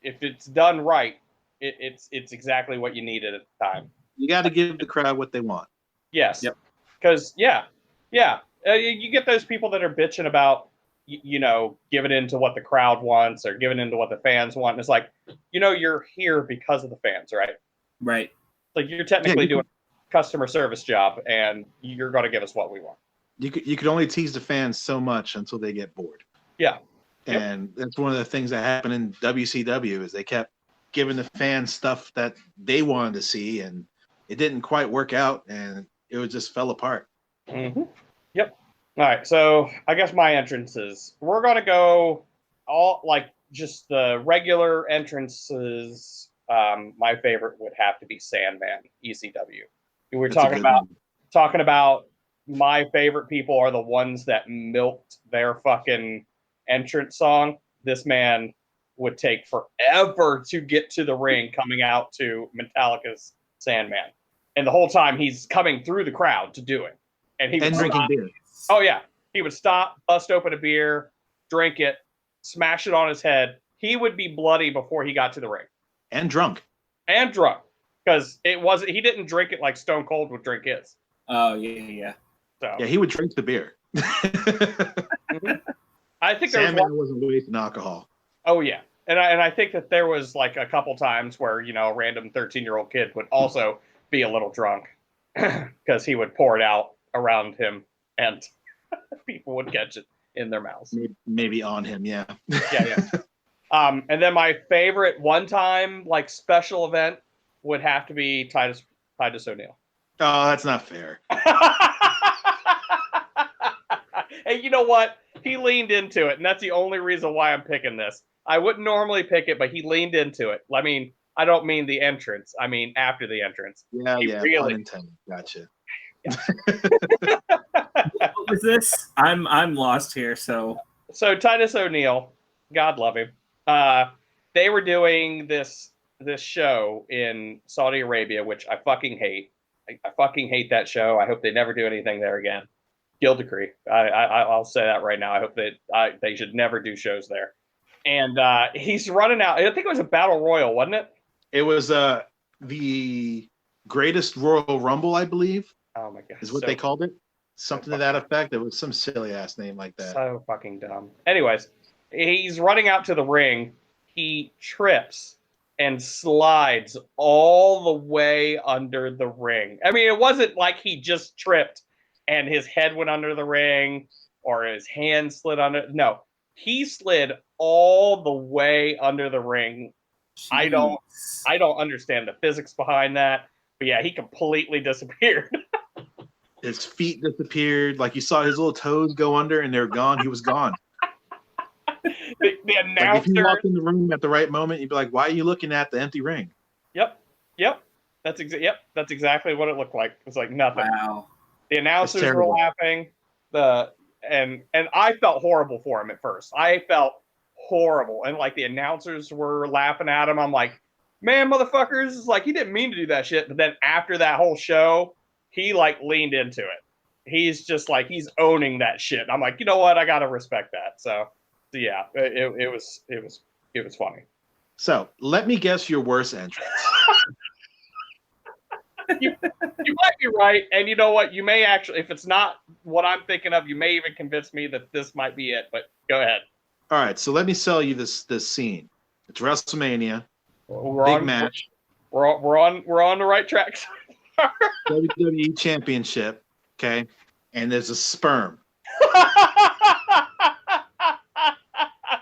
if it's done right, it's exactly what you needed at the time. You got to give the crowd what they want. Yes. Yep. Because you get those people that are bitching about giving in to what the crowd wants or giving in to what the fans want. And it's like, you're here because of the fans, right? Right. Like you're technically doing a customer service job, and you're going to give us what we want. You could only tease the fans so much until they get bored. Yeah. And that's one of the things that happened in WCW is they kept giving the fans stuff that they wanted to see, and it didn't quite work out, and it just fell apart. Mm-hmm. Yep. All right. So I guess my entrances. We're going to go all like just the regular entrances. My favorite would have to be Sandman, ECW. We're talking about my favorite people are the ones that milked their fucking entrance song. This man would take forever to get to the ring coming out to Metallica's Sandman. And the whole time he's coming through the crowd to do it. And drinking beer. Oh, yeah. He would stop, bust open a beer, drink it, smash it on his head. He would be bloody before he got to the ring. And drunk. Because he didn't drink it like Stone Cold would drink his. Oh, yeah. So. Yeah, he would drink the beer. Mm-hmm. I think Sandman wasn't wasting alcohol. Oh, yeah. And I think that there was like a couple times where, a random 13-year-old kid would also be a little drunk because he would pour it out around him and people would catch it in their mouths. Maybe on him, yeah. Yeah. And then my favorite one-time like special event would have to be Titus O'Neil. Oh, that's not fair. Hey, you know what? He leaned into it, and that's the only reason why I'm picking this. I wouldn't normally pick it, but he leaned into it. I mean, I don't mean the entrance. I mean after the entrance. Yeah, really unintended. Gotcha. Yeah. What was this? I'm lost here. So Titus O'Neil, God love him. They were doing this show in Saudi Arabia, which I fucking hate. I fucking hate that show. I hope they never do anything there again. Guild decree. I'll say that right now. I hope that they should never do shows there. And he's running out. I think it was a battle royal, wasn't it? It was the greatest Royal Rumble, I believe. Oh my god, is what they called it. Something to that effect. It was some silly ass name like that. So fucking dumb. Anyways, he's running out to the ring. He trips and slides all the way under the ring. I mean, it wasn't like he just tripped and his head went under the ring or his hand slid under. No, he slid all the way under the ring. Jeez. I don't understand the physics behind that. But yeah, he completely disappeared. His feet disappeared. Like you saw his little toes go under and they're gone. He was gone. The announcer. Like if you walked in the room at the right moment, you'd be like, why are you looking at the empty ring? Yep. That's exactly what it looked like. It's like nothing. Wow. The announcers were terrible. laughing. And I felt horrible for him at first. I felt horrible, and like the announcers were laughing at him. I'm like, man, motherfuckers, it's like he didn't mean to do that shit. But then after that whole show, he like leaned into it. He's just like he's owning that shit. I'm like, you know what? I gotta respect that. So yeah, it was funny. So let me guess your worst entrance. You might be right, and you know what? You may actually, if it's not what I'm thinking of, you may even convince me that this might be it. But go ahead. All right, so let me sell you this scene. It's WrestleMania, We're big on, match, we're on the right track. WWE Championship, okay, and there's a sperm,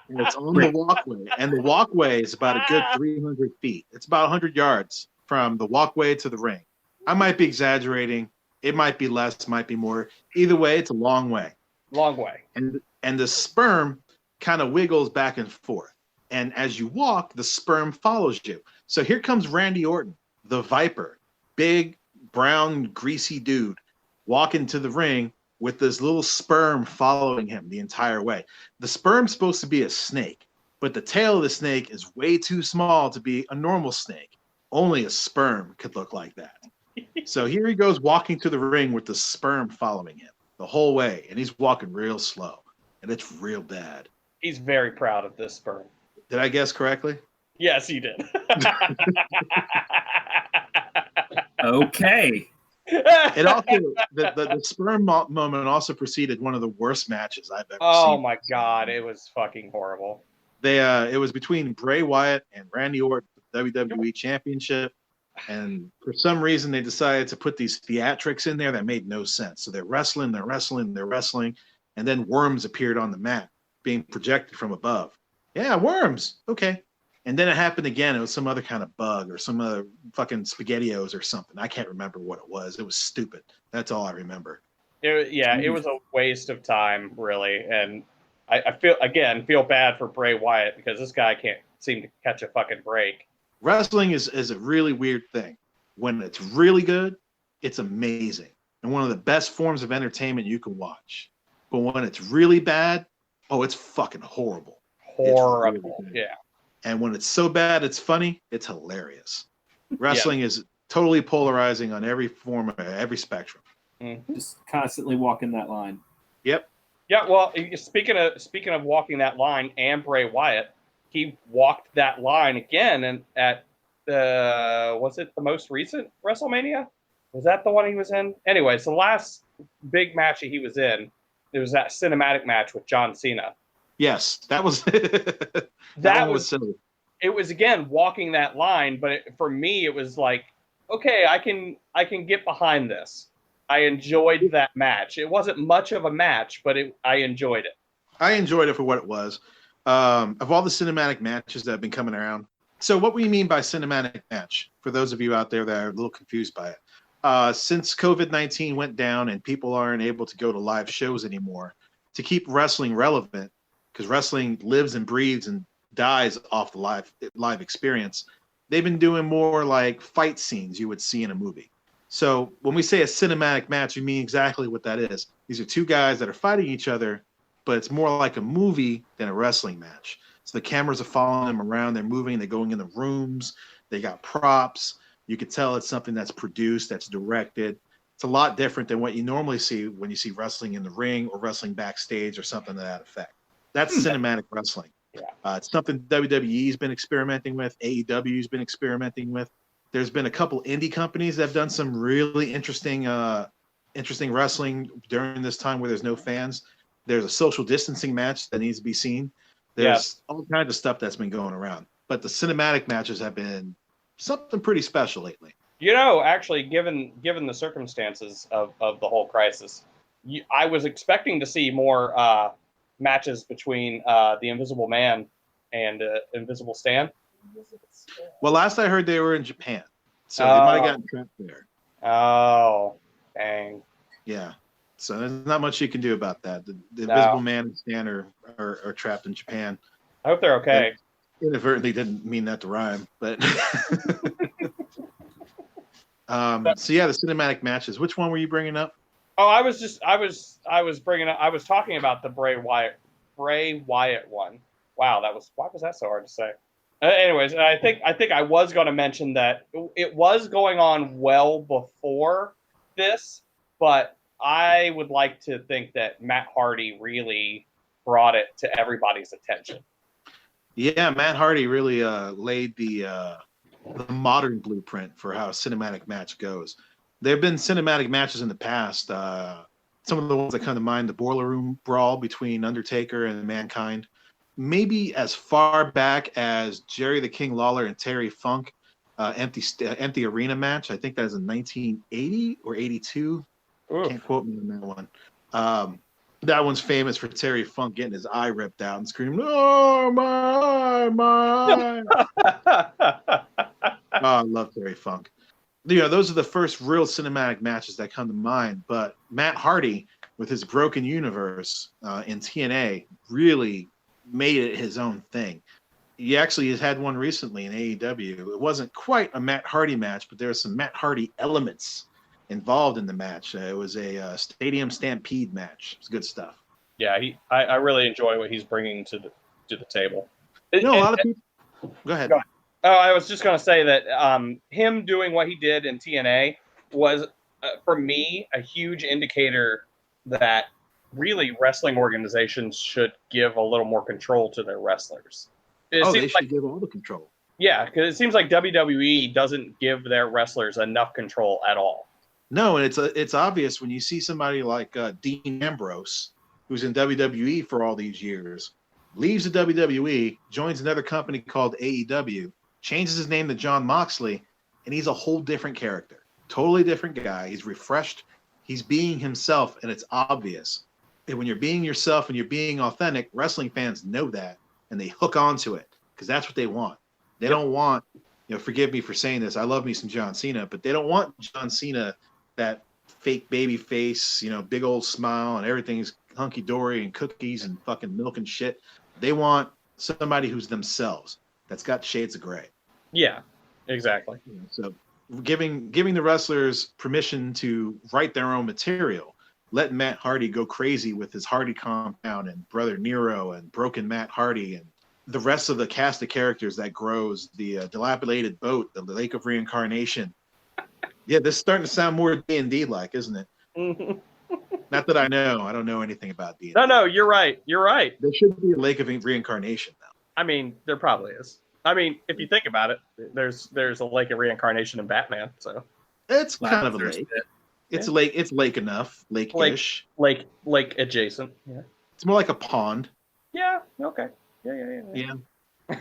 and it's on the walkway, and the walkway is about a good 300 feet. It's about 100 yards from the walkway to the ring. I might be exaggerating. It might be less, might be more. Either way, it's a long way. Long way. And the sperm kind of wiggles back and forth. And as you walk, the sperm follows you. So here comes Randy Orton, the Viper, big, brown, greasy dude, walking to the ring with this little sperm following him the entire way. The sperm's supposed to be a snake, but the tail of the snake is way too small to be a normal snake. Only a sperm could look like that. So here he goes walking to the ring with the sperm following him the whole way, and he's walking real slow, and it's real bad. He's very proud of this sperm. Did I guess correctly? Yes, he did. Okay. It also the sperm moment also preceded one of the worst matches I've ever seen. Oh my god, it was fucking horrible. It was between Bray Wyatt and Randy Orton, WWE Championship, and for some reason they decided to put these theatrics in there that made no sense. So they're wrestling, and then worms appeared on the mat, being projected from above. Yeah, worms. Okay. And then it happened again. It was some other kind of bug or some other fucking SpaghettiOs or something. I can't remember what it was. It was stupid. That's all I remember. It was a waste of time, really. And I feel bad for Bray Wyatt because this guy can't seem to catch a fucking break. Wrestling is a really weird thing. When it's really good, it's amazing and one of the best forms of entertainment you can watch. But when it's really bad, oh, it's fucking horrible. Horrible. Really, yeah. And when it's so bad it's funny, it's hilarious. Wrestling is totally polarizing on every form, every spectrum. Mm-hmm. Just constantly walking that line. Yep. Yeah, well, speaking of walking that line and Bray Wyatt, he walked that line again and at was it the most recent WrestleMania? Was that the one he was in? Anyways, the last big match he was in, it was that cinematic match with John Cena. Yes, that was that was silly. It was again walking that line, but for me it was like, okay, I can get behind this. I enjoyed that match. It wasn't much of a match, but I enjoyed it. I enjoyed it for what it was. Of all the cinematic matches that have been coming around. So what we mean by cinematic match, for those of you out there that are a little confused by it, since COVID-19 went down and people aren't able to go to live shows anymore, to keep wrestling relevant, because wrestling lives and breathes and dies off the live experience, they've been doing more like fight scenes you would see in a movie. So when we say a cinematic match, we mean exactly what that is. These are two guys that are fighting each other, but it's more like a movie than a wrestling match. So the cameras are following them around. They're moving. They're going in the rooms. They got props. You could tell it's something that's produced, that's directed. It's a lot different than what you normally see when you see wrestling in the ring or wrestling backstage or something to that effect. That's cinematic wrestling. Yeah. It's something WWE's been experimenting with. AEW's been experimenting with. There's been a couple indie companies that have done some really interesting wrestling during this time where there's no fans. There's a social distancing match that needs to be seen. There's all kinds of stuff that's been going around. But the cinematic matches have been something pretty special lately. You know, actually, given the circumstances of the whole crisis, I was expecting to see more matches between the Invisible Man and Invisible Stan. Well, last I heard they were in Japan. So they might have gotten trapped there. Oh, dang. Yeah. So there's not much you can do about that. The Invisible Man and Stan are trapped in Japan. I hope they're okay. Inadvertently didn't mean that to rhyme, but So yeah, the cinematic matches. Which one were you bringing up? Oh, I was bringing up. I was talking about the Bray Wyatt one. Wow, why was that so hard to say? Anyways, I think I was going to mention that it was going on well before this, but I would like to think that Matt Hardy really brought it to everybody's attention. Yeah, Matt Hardy really laid the modern blueprint for how a cinematic match goes. There have been cinematic matches in the past. Some of the ones that come to mind: the Boiler Room Brawl between Undertaker and Mankind. Maybe as far back as Jerry the King Lawler and Terry Funk, empty arena match. I think that was in 1980 or 82. Oof. Can't quote me on that one. That one's famous for Terry Funk getting his eye ripped out and screaming, "Oh my eye, my eye!" Oh, I love Terry Funk. Those are the first real cinematic matches that come to mind. But Matt Hardy, with his Broken Universe in TNA, really made it his own thing. He actually has had one recently in AEW. It wasn't quite a Matt Hardy match, but there were some Matt Hardy elements involved in the match. It was a stadium stampede match. It's good stuff. Yeah, I really enjoy what he's bringing to the table. A lot of people. Go ahead. Oh, I was just going to say that him doing what he did in TNA was, for me, a huge indicator that really wrestling organizations should give a little more control to their wrestlers. They should give all the control. Yeah, because it seems like WWE doesn't give their wrestlers enough control at all. No, and it's obvious when you see somebody like Dean Ambrose, who's in WWE for all these years, leaves the WWE, joins another company called AEW, changes his name to John Moxley, and he's a whole different character. Totally different guy. He's refreshed. He's being himself, and it's obvious. And when you're being yourself and you're being authentic, wrestling fans know that, and they hook onto it because that's what they want. They don't want, forgive me for saying this, I love me some John Cena, but they don't want John Cena, that fake baby face, big old smile and everything's hunky-dory and cookies and fucking milk and shit. They want somebody who's themselves, that's got shades of gray. Yeah, exactly. So giving the wrestlers permission to write their own material, letting Matt Hardy go crazy with his Hardy Compound and Brother Nero and Broken Matt Hardy and the rest of the cast of characters that grows, the Dilapidated Boat, the Lake of Reincarnation. Yeah, this is starting to sound more D&D like, isn't it? Mm-hmm. Not that I don't know anything about D&D. No, you're right. There should be a Lake of Reincarnation now. I mean, there probably is. I mean, if you think about it, there's a Lake of Reincarnation in Batman, so it's kind of a lake. It's a lake. It's lake enough, lake-ish. Lake adjacent. Yeah. It's more like a pond. Yeah. Okay. Yeah. a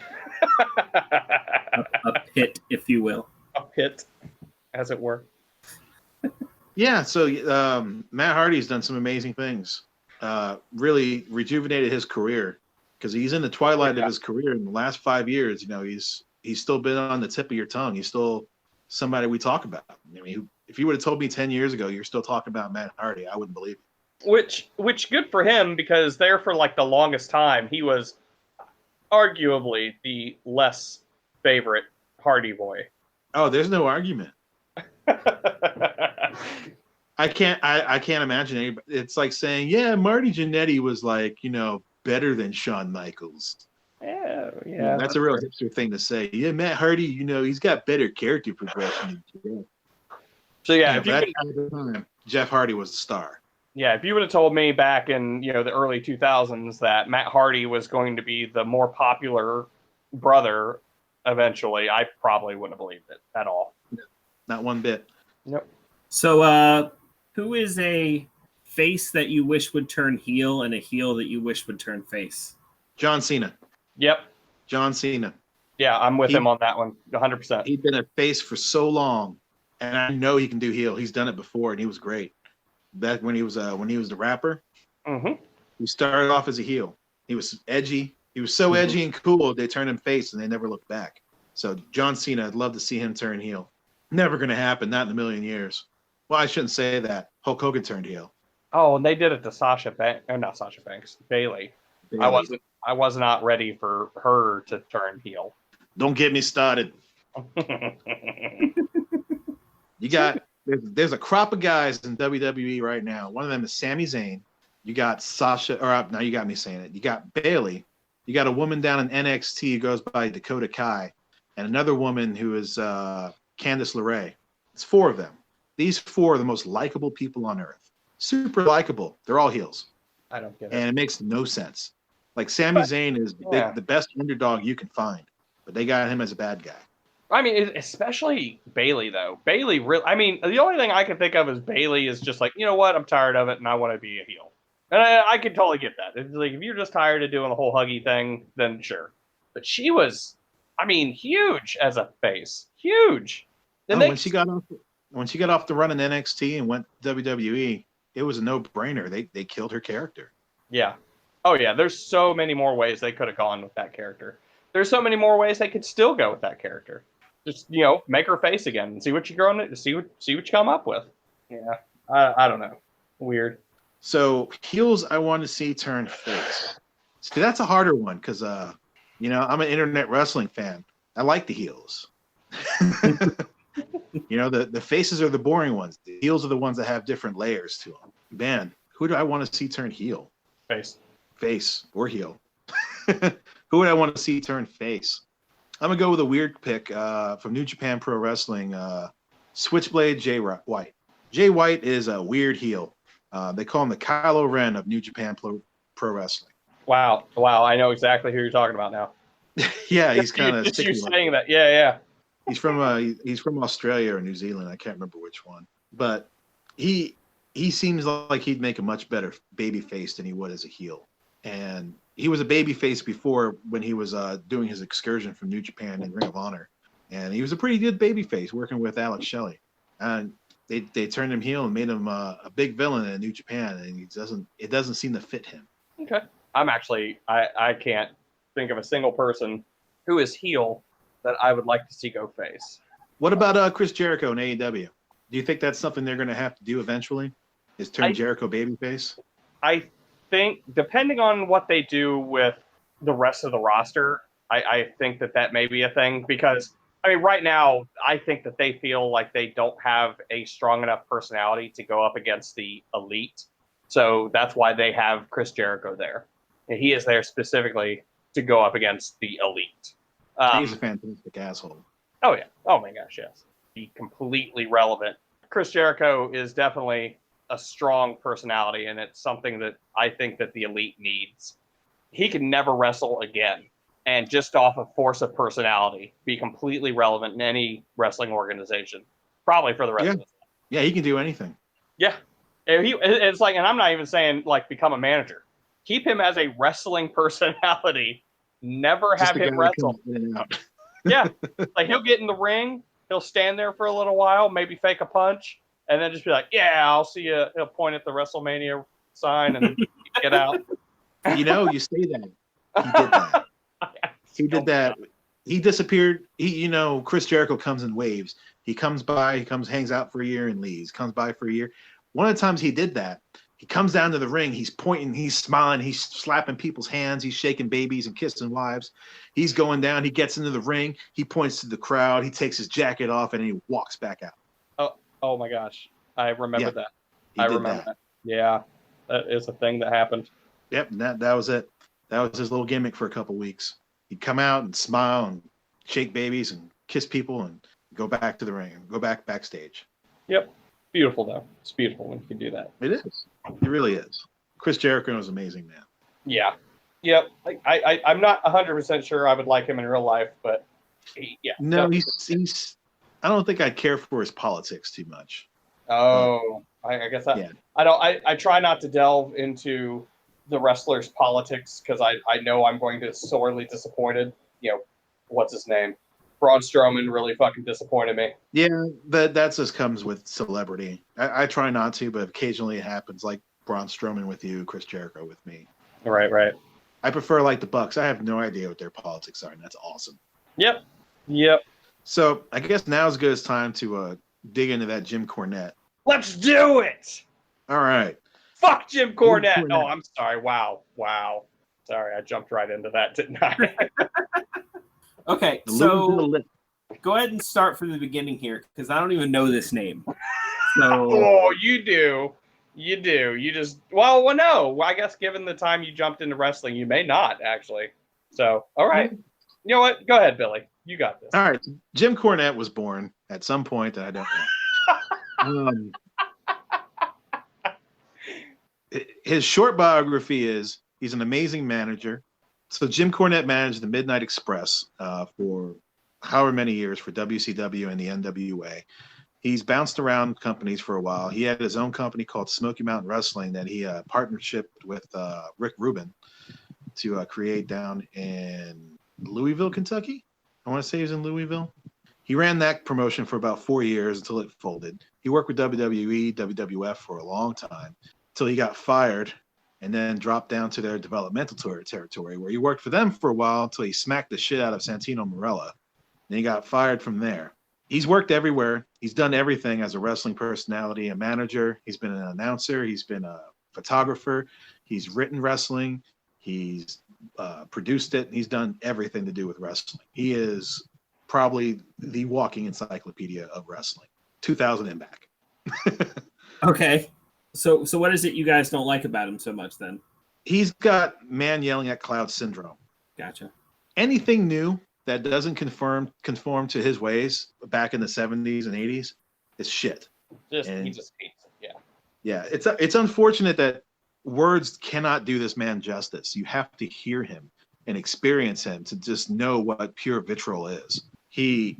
pit, if you will. A pit, as it were. Yeah. So Matt Hardy's done some amazing things. Really rejuvenated his career because he's in the twilight of his career. In the last 5 years, he's still been on the tip of your tongue. He's still somebody we talk about. I mean, if you would have told me 10 years ago you're still talking about Matt Hardy, I wouldn't believe it. Which good for him, because there for like the longest time he was arguably the less favorite Hardy boy. Oh, there's no argument. I can't imagine anybody. It's like saying, yeah, Marty Jannetty was like, better than Shawn Michaels. Yeah. That's a real hipster thing to say. Yeah, Matt Hardy, he's got better character progression than So at that time, Jeff Hardy was the star. Yeah, if you would have told me back in the early 2000s that Matt Hardy was going to be the more popular brother eventually, I probably wouldn't have believed it at all. No, not one bit. Nope. So, who is a face that you wish would turn heel and a heel that you wish would turn face? John Cena. Yep. John Cena. Yeah, I'm with him on that one, 100%. He'd been a face for so long, and I know he can do heel. He's done it before, and he was great. Back when he was the rapper, he started off as a heel. He was edgy. He was so edgy and cool, they turned him face, and they never looked back. So John Cena, I'd love to see him turn heel. Never going to happen, not in a million years. Well, I shouldn't say that. Hulk Hogan turned heel. Oh, and they did it to not Sasha Banks, Bailey. I was not ready for her to turn heel. Don't get me started. You got there's a crop of guys in WWE right now. One of them is Sami Zayn. You got Sasha, or now you got me saying it. You got Bailey. You got a woman down in NXT who goes by Dakota Kai, and another woman who is Candice LeRae. It's 4 of them. These 4 are the most likable people on earth. Super likable. They're all heels, I don't get it. and it makes no sense. Like Sami Zayn is the best underdog you can find, but they got him as a bad guy. I mean, especially Bailey, though. Bailey, really. I mean, the only thing I can think of is Bailey is just like, you know what? I'm tired of it, and I want to be a heel. And I can totally get that. It's like, if you're just tired of doing the whole huggy thing, then sure. But she was, I mean, huge as a face. Huge. And when she got off the run in NXT and went to WWE, it was a no-brainer. They killed her character. Yeah. Oh, yeah. There's so many more ways they could have gone with that character. There's so many more ways they could still go with that character. Just, make her face again and see what see what you come up with. Yeah. I don't know. Weird. So heels I want to see turn face. See, that's a harder one because I'm an internet wrestling fan. I like the heels. The faces are the boring ones. The heels are the ones that have different layers to them. Man, who do I want to see turn heel? Face or heel. Who would I want to see turn face? I'm gonna go with a weird pick from New Japan Pro Wrestling. Switchblade Jay White. Jay White is a weird heel. They call him the Kylo Ren of New Japan Pro Wrestling. Wow. I know exactly who you're talking about now. Yeah, he's kind of. Just you saying that. Yeah. He's from Australia or New Zealand. I can't remember which one, but he seems like he'd make a much better baby face than he would as a heel. And he was a baby face before when he was doing his excursion from New Japan and Ring of Honor, and he was a pretty good baby face working with Alex Shelley. And they turned him heel and made him a big villain in New Japan, and it doesn't seem to fit him. Okay. I can't think of a single person who is heel that I would like to see go face. What about Chris Jericho in AEW? Do you think that's something they're going to have to do eventually? Is turn Jericho babyface? I think, depending on what they do with the rest of the roster, I think that may be a thing because, I mean, right now, I think that they feel like they don't have a strong enough personality to go up against the elite. So that's why they have Chris Jericho there. And he is there specifically to go up against the elite. He's a fantastic asshole. Oh, yeah. Oh, my gosh, yes. Be completely relevant. Chris Jericho is definitely a strong personality, and it's something that I think that the elite needs. He can never wrestle again, and just off of force of personality, be completely relevant in any wrestling organization, probably for the rest of his life. Yeah, he can do anything. Yeah. It's like, and I'm not even saying, like, become a manager. Keep him as a wrestling personality. Never have him wrestle. Yeah. Like, he'll get in the ring, he'll stand there for a little while, maybe fake a punch, and then just be like, yeah, I'll see you. He'll point at the WrestleMania sign and get out. You say that. He did that. He did that. He disappeared. Chris Jericho comes in waves. He comes by, hangs out for a year and leaves. Comes by for a year. One of the times he did that, he comes down to the ring. He's pointing, he's smiling, he's slapping people's hands, he's shaking babies and kissing wives. He's going down. He gets into the ring. He points to the crowd. He takes his jacket off and he walks back out. Oh my gosh. I remember that. I remember that. Yeah. That is a thing that happened. Yep. And that was it. That was his little gimmick for a couple weeks. He'd come out and smile and shake babies and kiss people and go back to the ring and go backstage. Yep. Beautiful, though. It's beautiful when you can do that. It is. It really is. Chris Jericho is amazing, man. Yeah. Yep. I'm not 100% sure I would like him in real life, but yeah. No, he's I don't think I'd care for his politics too much. Oh, I guess I try not to delve into the wrestlers' politics because I know I'm going to be sorely disappointed. What's his name? Braun Strowman really fucking disappointed me. Yeah, that just comes with celebrity. I try not to, but occasionally it happens, like Braun Strowman with you, Chris Jericho with me. Right. I prefer like the Bucks. I have no idea what their politics are, and that's awesome. Yep. So I guess now is as good as time to dig into that Jim Cornette. Let's do it. All right. Fuck Jim Cornette. Oh, I'm sorry. Wow. Sorry, I jumped right into that, didn't I? Okay, so go ahead and start from the beginning here because I don't even know this name. So Oh, you do. You do. You just well, no. I guess given the time you jumped into wrestling, you may not actually. So, all right. You know what? Go ahead, Billy. You got this. All right. Jim Cornette was born at some point that I don't know. His short biography is he's an amazing manager. So Jim Cornette managed the Midnight Express for however many years for WCW and the NWA. He's bounced around companies for a while. He had his own company called Smoky Mountain Wrestling that he partnership with Rick Rubin to create down in Louisville, Kentucky. I want to say he was in Louisville. He ran that promotion for about 4 years until it folded. He worked with WWE, WWF for a long time until he got fired and then dropped down to their developmental territory where he worked for them for a while until he smacked the shit out of Santino Marella. Then he got fired from there. He's worked everywhere. He's done everything as a wrestling personality, a manager. He's been an announcer. He's been a photographer. He's written wrestling. He's produced it. He's done everything to do with wrestling. He is probably the walking encyclopedia of wrestling, 2000 and back. okay. So what is it you guys don't like about him so much then? He's got man yelling at cloud syndrome. Gotcha. Anything new that doesn't conform to his ways back in the 70s and 80s is shit. He just hates it. Yeah. Yeah, it's unfortunate that words cannot do this man justice. You have to hear him and experience him to just know what pure vitriol is. He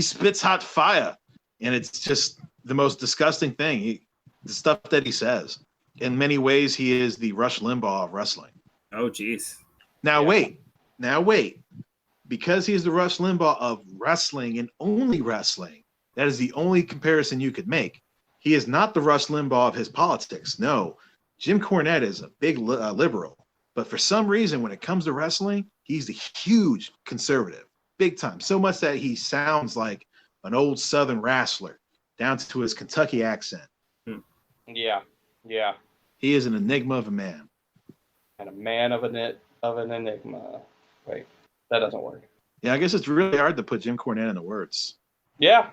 spits hot fire, and it's just the most disgusting thing. The stuff that he says. In many ways, he is the Rush Limbaugh of wrestling. Oh, geez. Now wait. Because he is the Rush Limbaugh of wrestling and only wrestling, that is the only comparison you could make. He is not the Rush Limbaugh of his politics. No, Jim Cornette is a big liberal. But for some reason, when it comes to wrestling, he's a huge conservative, big time. So much that he sounds like an old Southern wrestler down to his Kentucky accent. Yeah. He is an enigma of a man. And a man of an enigma. Wait, that doesn't work. Yeah, I guess it's really hard to put Jim Cornette into words. Yeah.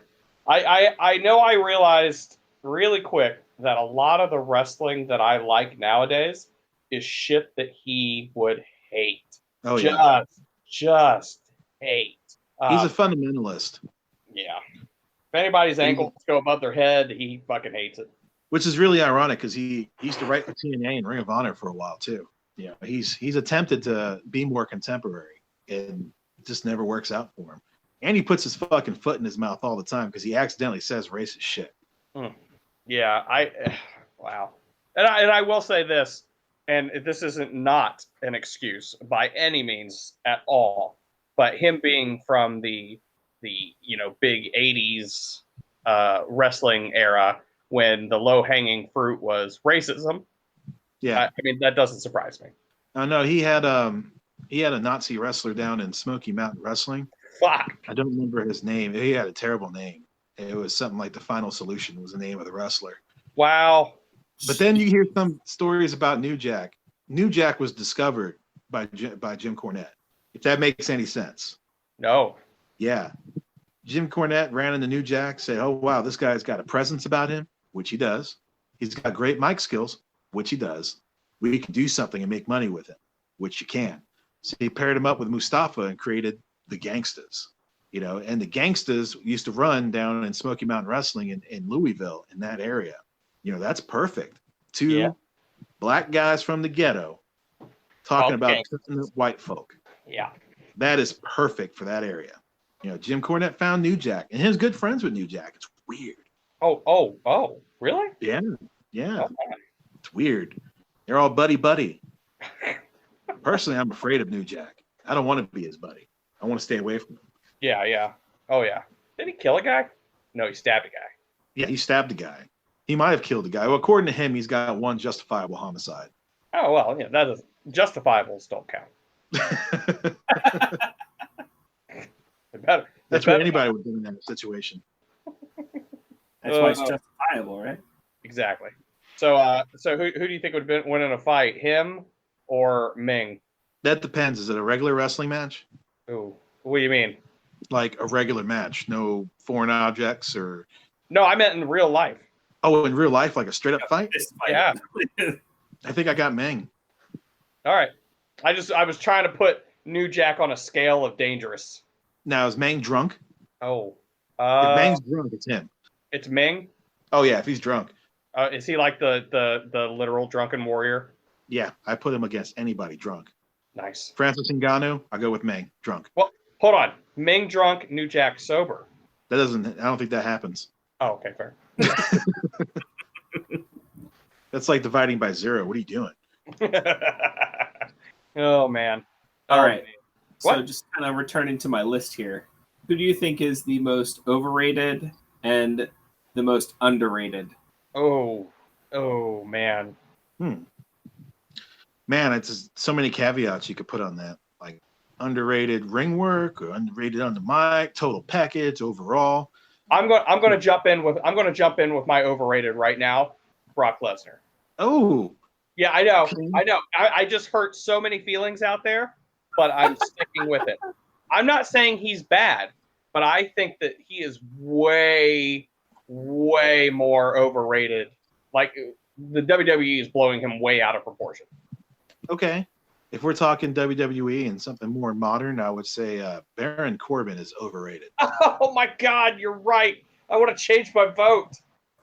I know I realized really quick that a lot of the wrestling that I like nowadays is shit that he would hate. Oh, yeah. Just hate. He's a fundamentalist. Yeah. If anybody's ankles go above their head, he fucking hates it. Which is really ironic because he used to write for TNA and Ring of Honor for a while too. Yeah, he's attempted to be more contemporary and it just never works out for him. And he puts his fucking foot in his mouth all the time because he accidentally says racist shit. Yeah, wow. And I will say this, and this isn't not an excuse by any means at all, but him being from the big 80s wrestling era when the low-hanging fruit was racism. Yeah. I mean, that doesn't surprise me. Oh no, he had a Nazi wrestler down in Smoky Mountain Wrestling. Fuck. I don't remember his name. He had a terrible name. It was something like The Final Solution was the name of the wrestler. Wow. But then you hear some stories about New Jack. New Jack was discovered by Jim Cornette, if that makes any sense. No. Yeah. Jim Cornette ran into New Jack, said, oh, wow, this guy's got a presence about him, which he does. He's got great mic skills, which he does. We can do something and make money with him, which you can. So he paired him up with Mustafa and created the Gangstas. And the Gangstas used to run down in Smoky Mountain Wrestling in Louisville, in that area. That's perfect. Two black guys from the ghetto talking about white folk. Yeah. That is perfect for that area. Jim Cornette found New Jack, and he was good friends with New Jack. It's weird. Oh, really? Yeah. Okay. It's weird. They're all buddy. Personally, I'm afraid of New Jack. I don't want to be his buddy. I want to stay away from him. Yeah. Oh, yeah. Did he kill a guy? No, he stabbed a guy. Yeah, he stabbed a guy. He might have killed a guy. Well, according to him, he's got one justifiable homicide. Oh, well, yeah, that is justifiables don't count. That's what anybody would do in that situation. That's why it's justifiable, right? Exactly. So who do you think would win in a fight, him or Ming? That depends. Is it a regular wrestling match? Ooh, what do you mean? like a regular match, no foreign objects or. No, I meant in real life. Oh, in real life, like a straight up fight. Fist fight. Yeah. I think I got Meng. All right. I was trying to put New Jack on a scale of dangerous. Now is Meng drunk? Oh. If Meng's drunk, it's him. It's Ming. Oh yeah, if he's drunk. Is he like the literal drunken warrior? Yeah, I put him against anybody drunk. Nice. Francis Ngannou, I go with Meng drunk. Well, hold on. Ming drunk, New Jack sober. That doesn't. I don't think that happens. Oh, okay, fair. That's like dividing by zero. What are you doing? Oh man. All right. So What? just kind of returning to my list here. Who do you think is the most overrated and the most underrated? Oh man. Man, it's just so many caveats you could put on that. Like underrated ring work or underrated on the mic, total package overall. I'm going to jump in with my overrated right now. Brock Lesnar. Oh, Yeah, I know. Okay. I know. I just hurt so many feelings out there, but I'm sticking with it. I'm not saying he's bad, but I think that he is way, way more overrated. Like the WWE is blowing him way out of proportion. okay. If we're talking WWE and something more modern, I would say Baron Corbin is overrated. Oh my God, you're right. I want to change my vote.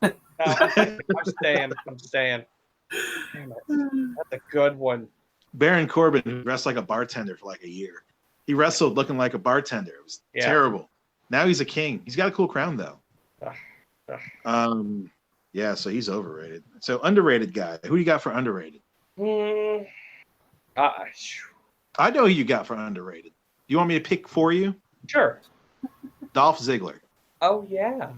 No, I'm staying. I'm staying. Damn it. That's a good one. Baron Corbin wrestled like a bartender for like a year. He wrestled looking like a bartender. It was Yeah. terrible. Now he's a king. He's got a cool crown though. Ugh. Yeah, so he's overrated. So underrated guy. Who you got for underrated? I know who you got for underrated. You want me to pick for you? Sure. Dolph Ziggler. Oh yeah.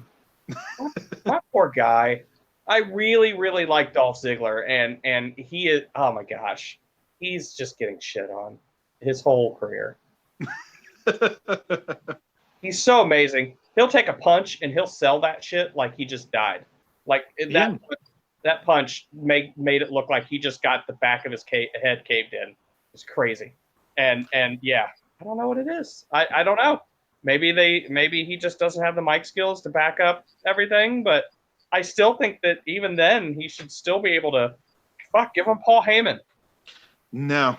That poor guy. I really, really like Dolph Ziggler, and he is. Oh my gosh, he's just getting shit on his whole career. He's so amazing. He'll take a punch and he'll sell that shit like he just died. Like Yeah. that punch made it look like he just got the back of his head caved in. It's crazy. And yeah, I don't know what it is. I don't know. Maybe he just doesn't have the mic skills to back up everything, but I still think that even then he should still be able to give him Paul Heyman. No.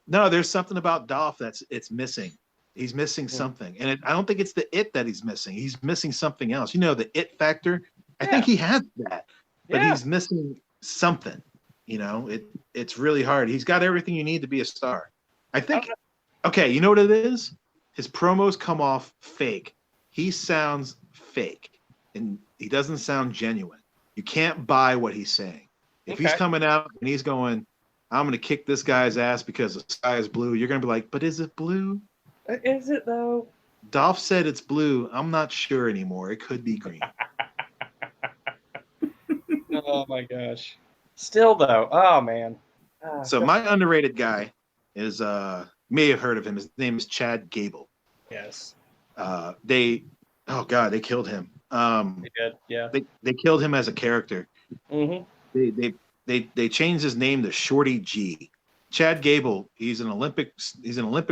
No, there's something about Dolph it's missing. He's missing something. And I don't think it's the it that he's missing. He's missing something else. You know, the it factor. I think he has that, but he's missing something. You know, it's really hard. He's got everything you need to be a star. I think, okay, you know what it is? His promos come off fake. He sounds fake, and he doesn't sound genuine. You can't buy what he's saying. If he's coming out and he's going, I'm going to kick this guy's ass because the sky is blue, you're going to be like, but is it blue? Is it though? Dolph said it's blue. I'm not sure anymore. It could be green. Oh my gosh. Still though, oh man. So my underrated guy is may have heard of him. His name is Chad Gable. Yes. They killed him. They did, yeah. They killed him as a character. Mm-hmm. They changed his name to Shorty G. Chad Gable, he's an Olympic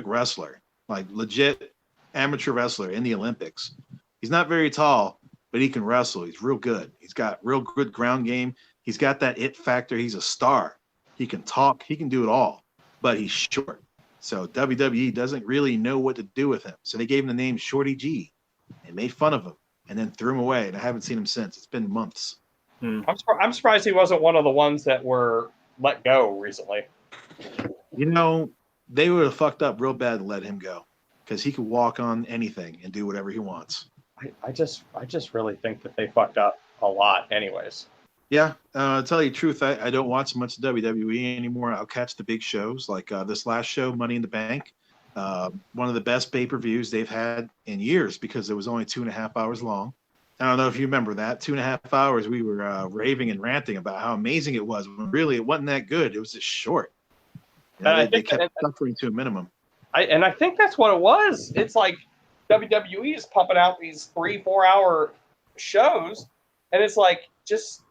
wrestler, like legit amateur wrestler in the Olympics. He's not very tall, but he can wrestle. He's real good. He's got real good ground game. He's got that it factor. He's a star. He can talk. He can do it all, but he's short. So WWE doesn't really know what to do with him. So they gave him the name Shorty G and made fun of him and then threw him away. And I haven't seen him since. It's been months. I'm surprised he wasn't one of the ones that were let go recently. You know, they would have fucked up real bad to let him go because he could walk on anything and do whatever he wants. I just really think that they fucked up a lot anyways. Yeah, to tell you the truth, I don't watch much WWE anymore. I'll catch the big shows like this last show, Money in the Bank. One of the best pay-per-views they've had in years because it was only 2.5 hours long. I don't know if you remember that. 2.5 hours, we were raving and ranting about how amazing it was. When really, it wasn't that good. It was just short. You know, they kept suffering to a minimum. I think that's what it was. It's like WWE is pumping out these 3-4 hour shows, and it's like just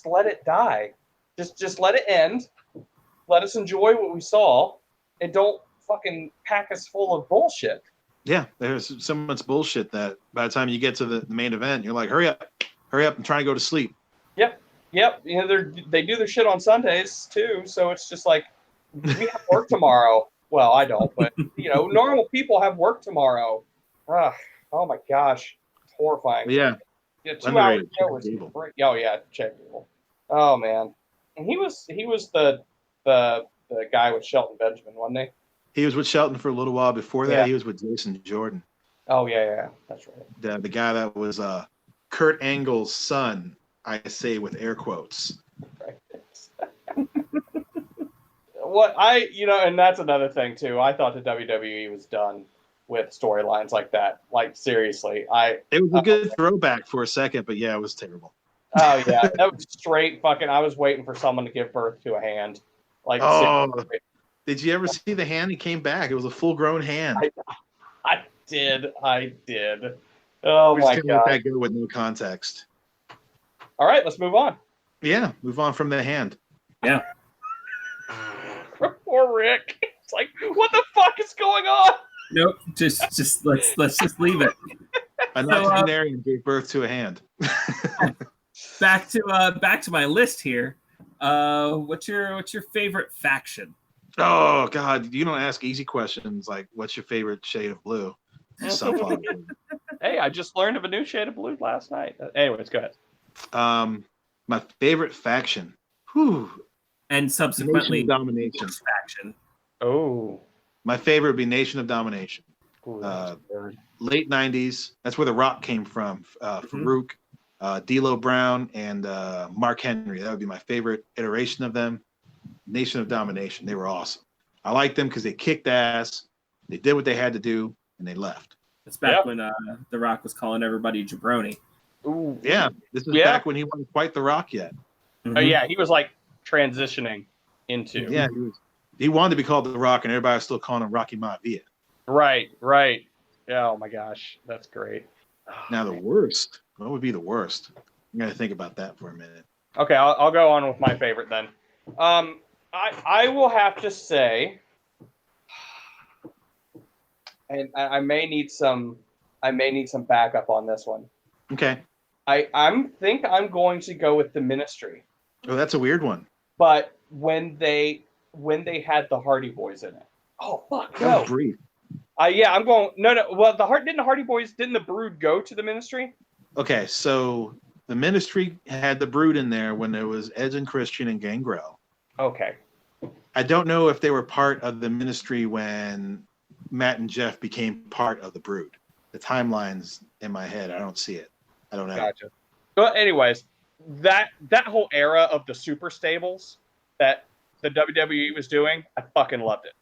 let it die. Just let it end. Let us enjoy what we saw, and don't fucking pack is full of bullshit. Yeah, there's so much bullshit that by the time you get to the main event, you're like, hurry up, I'm trying to go to sleep. Yep. You know, they do their shit on Sundays too, so it's just like we have work tomorrow. Well, I don't, but you know, normal people have work tomorrow. Oh my gosh, it's horrifying. But yeah, 2 hours underrated. show was great. Oh yeah, check people. Oh man, and he was the guy with Shelton Benjamin, wasn't he? He was with Shelton for a little while. Before that, Yeah. he was with Jason Jordan. Oh yeah, that's right. The guy that was Kurt Angle's son, I say with air quotes. And that's another thing too. I thought the WWE was done with storylines like that. Like seriously, it was a good throwback for a second, but yeah, it was terrible. Oh yeah, that was straight fucking. I was waiting for someone to give birth to a hand. Like, seriously. Did you ever see the hand? He came back. It was a full-grown hand. I did. Oh we my just god! Let that go with no context. All right, let's move on. Yeah, move on from the hand. Yeah. Poor Rick. It's like, what the fuck is going on? Nope. Just let's just leave it. An octogenarian gave birth to a hand. Back to my list here. What's your favorite faction? Oh God, you don't ask easy questions like what's your favorite shade of blue? Hey, I just learned of a new shade of blue last night. Anyways, go ahead. My favorite faction. Whew. And subsequently Nation of Domination faction. Oh. My favorite would be Nation of Domination. Ooh, Late 90s. That's where The Rock came from. Farouk, D'Lo Brown, and Mark Henry. That would be my favorite iteration of them. Nation of Domination. They were awesome. I liked them because they kicked ass. They did what they had to do, and they left. It's back when The Rock was calling everybody jabroni. Ooh. Yeah, this is back when he wasn't quite The Rock yet. Oh yeah, he was like transitioning into. Yeah, he wanted to be called The Rock, and everybody was still calling him Rocky Maivia. Right. Yeah, oh my gosh, that's great. Now the worst. What would be the worst? I'm gonna think about that for a minute. Okay, I'll go on with my favorite then. I will have to say, and I may need some backup on this one. Okay. I think I'm going to go with the Ministry. Oh, that's a weird one. But when they had the Hardy Boys in it. Oh fuck That no. was brief. Yeah, I'm going. No. Well, didn't the Brood go to the Ministry? Okay, so the Ministry had the Brood in there when there was Edge and Christian and Gangrel. Okay. I don't know if they were part of the Ministry when Matt and Jeff became part of the Brood. The timeline's in my head. I don't see it. I don't know. Gotcha. But anyways, that whole era of the super stables that the WWE was doing, I fucking loved it.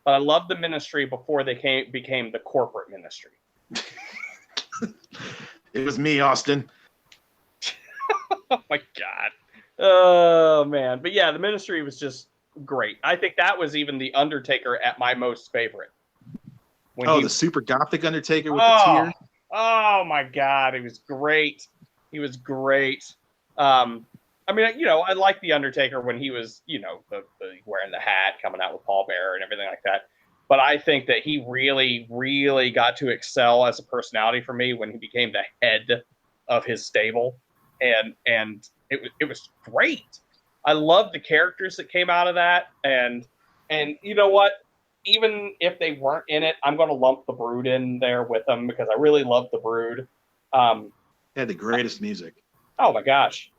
But I loved the Ministry before they became the corporate Ministry. It was me, Austin. Oh my god. Oh man. But yeah, the Ministry was just great. I think that was even the Undertaker at my most favorite. The super gothic Undertaker with the tears. Oh my god, he was great. I mean, I like the Undertaker when he was, the wearing the hat, coming out with Paul Bearer and everything like that. But I think that he really, really got to excel as a personality for me when he became the head of his stable, and it was great. I love the characters that came out of that, and you know what? Even if they weren't in it, I'm going to lump the Brood in there with them because I really love the Brood. They had the greatest music. Oh my gosh.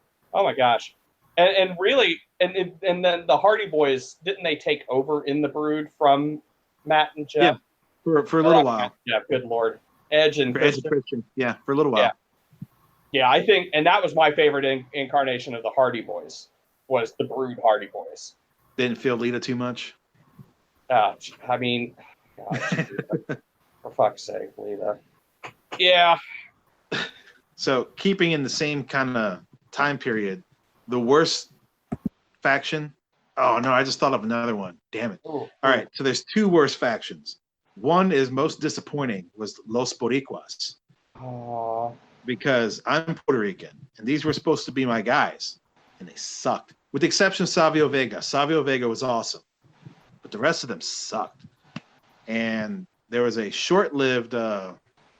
And really, and then the Hardy Boys, didn't they take over in the Brood from Matt and Jeff? Yeah, for a little while. Yeah, good Lord. Edge and Christian. Yeah, for a little while. Yeah, I think, and that was my favorite incarnation of the Hardy Boys, was the Brood Hardy Boys. Didn't feel Lita too much? I mean, gosh, for fuck's sake, Lita. Yeah. So, keeping in the same kind of time period, the worst faction. Oh no, I just thought of another one. Damn it! All right, so there's two worst factions. One is most disappointing was Los Boricuas. Aww. Because I'm Puerto Rican and these were supposed to be my guys, and they sucked. With the exception of Savio Vega. Savio Vega was awesome, but the rest of them sucked. And there was a short-lived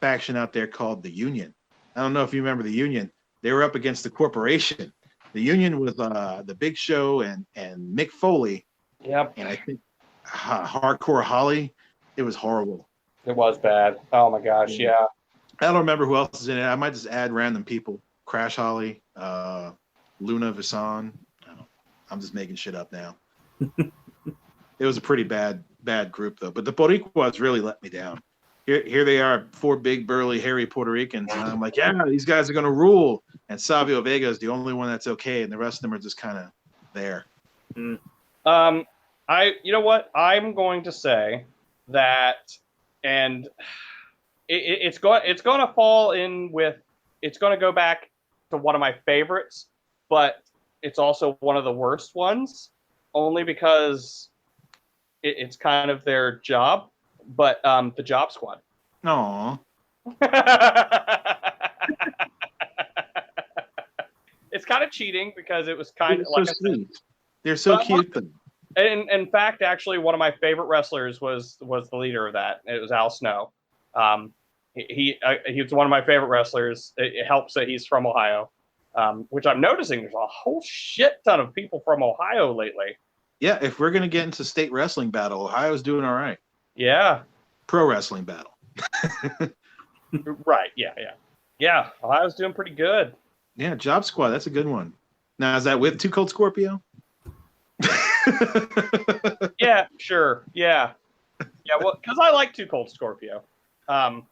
faction out there called the Union. I don't know if you remember the Union. They were up against the Corporation. The Union was the Big Show and Mick Foley. Yep. And I think Hardcore Holly. It was horrible. It was bad. Oh my gosh, yeah. I don't remember who else is in it. I might just add random people. Crash Holly, Luna Vasan. I'm just making shit up now. It was a pretty bad group though. But the Boricuas really let me down. Here they are, 4 big, burly, hairy Puerto Ricans, and I'm like, yeah, these guys are gonna rule. And Savio Vega is the only one that's okay, and the rest of them are just kind of there. You know what? I'm going to say that, and it's going to fall in with, it's going to go back to one of my favorites, but it's also one of the worst ones, only because it's kind of their job. But the Job Squad. Aww. It's kind of cheating because it was kind of so like I sweet. said, They're so But cute. Though. And in fact, actually, one of my favorite wrestlers was the leader of that. It was Al Snow. He was one of my favorite wrestlers. It helps that he's from Ohio, which I'm noticing there's a whole shit ton of people from Ohio lately. Yeah, if we're gonna get into state wrestling battle, Ohio's doing all right. Yeah. Pro wrestling battle. Right. Yeah. Ohio's doing pretty good. Yeah, Job Squad. That's a good one. Now, is that with Too Cold Scorpio? Yeah, sure. Yeah. Well, because I like Too Cold Scorpio. And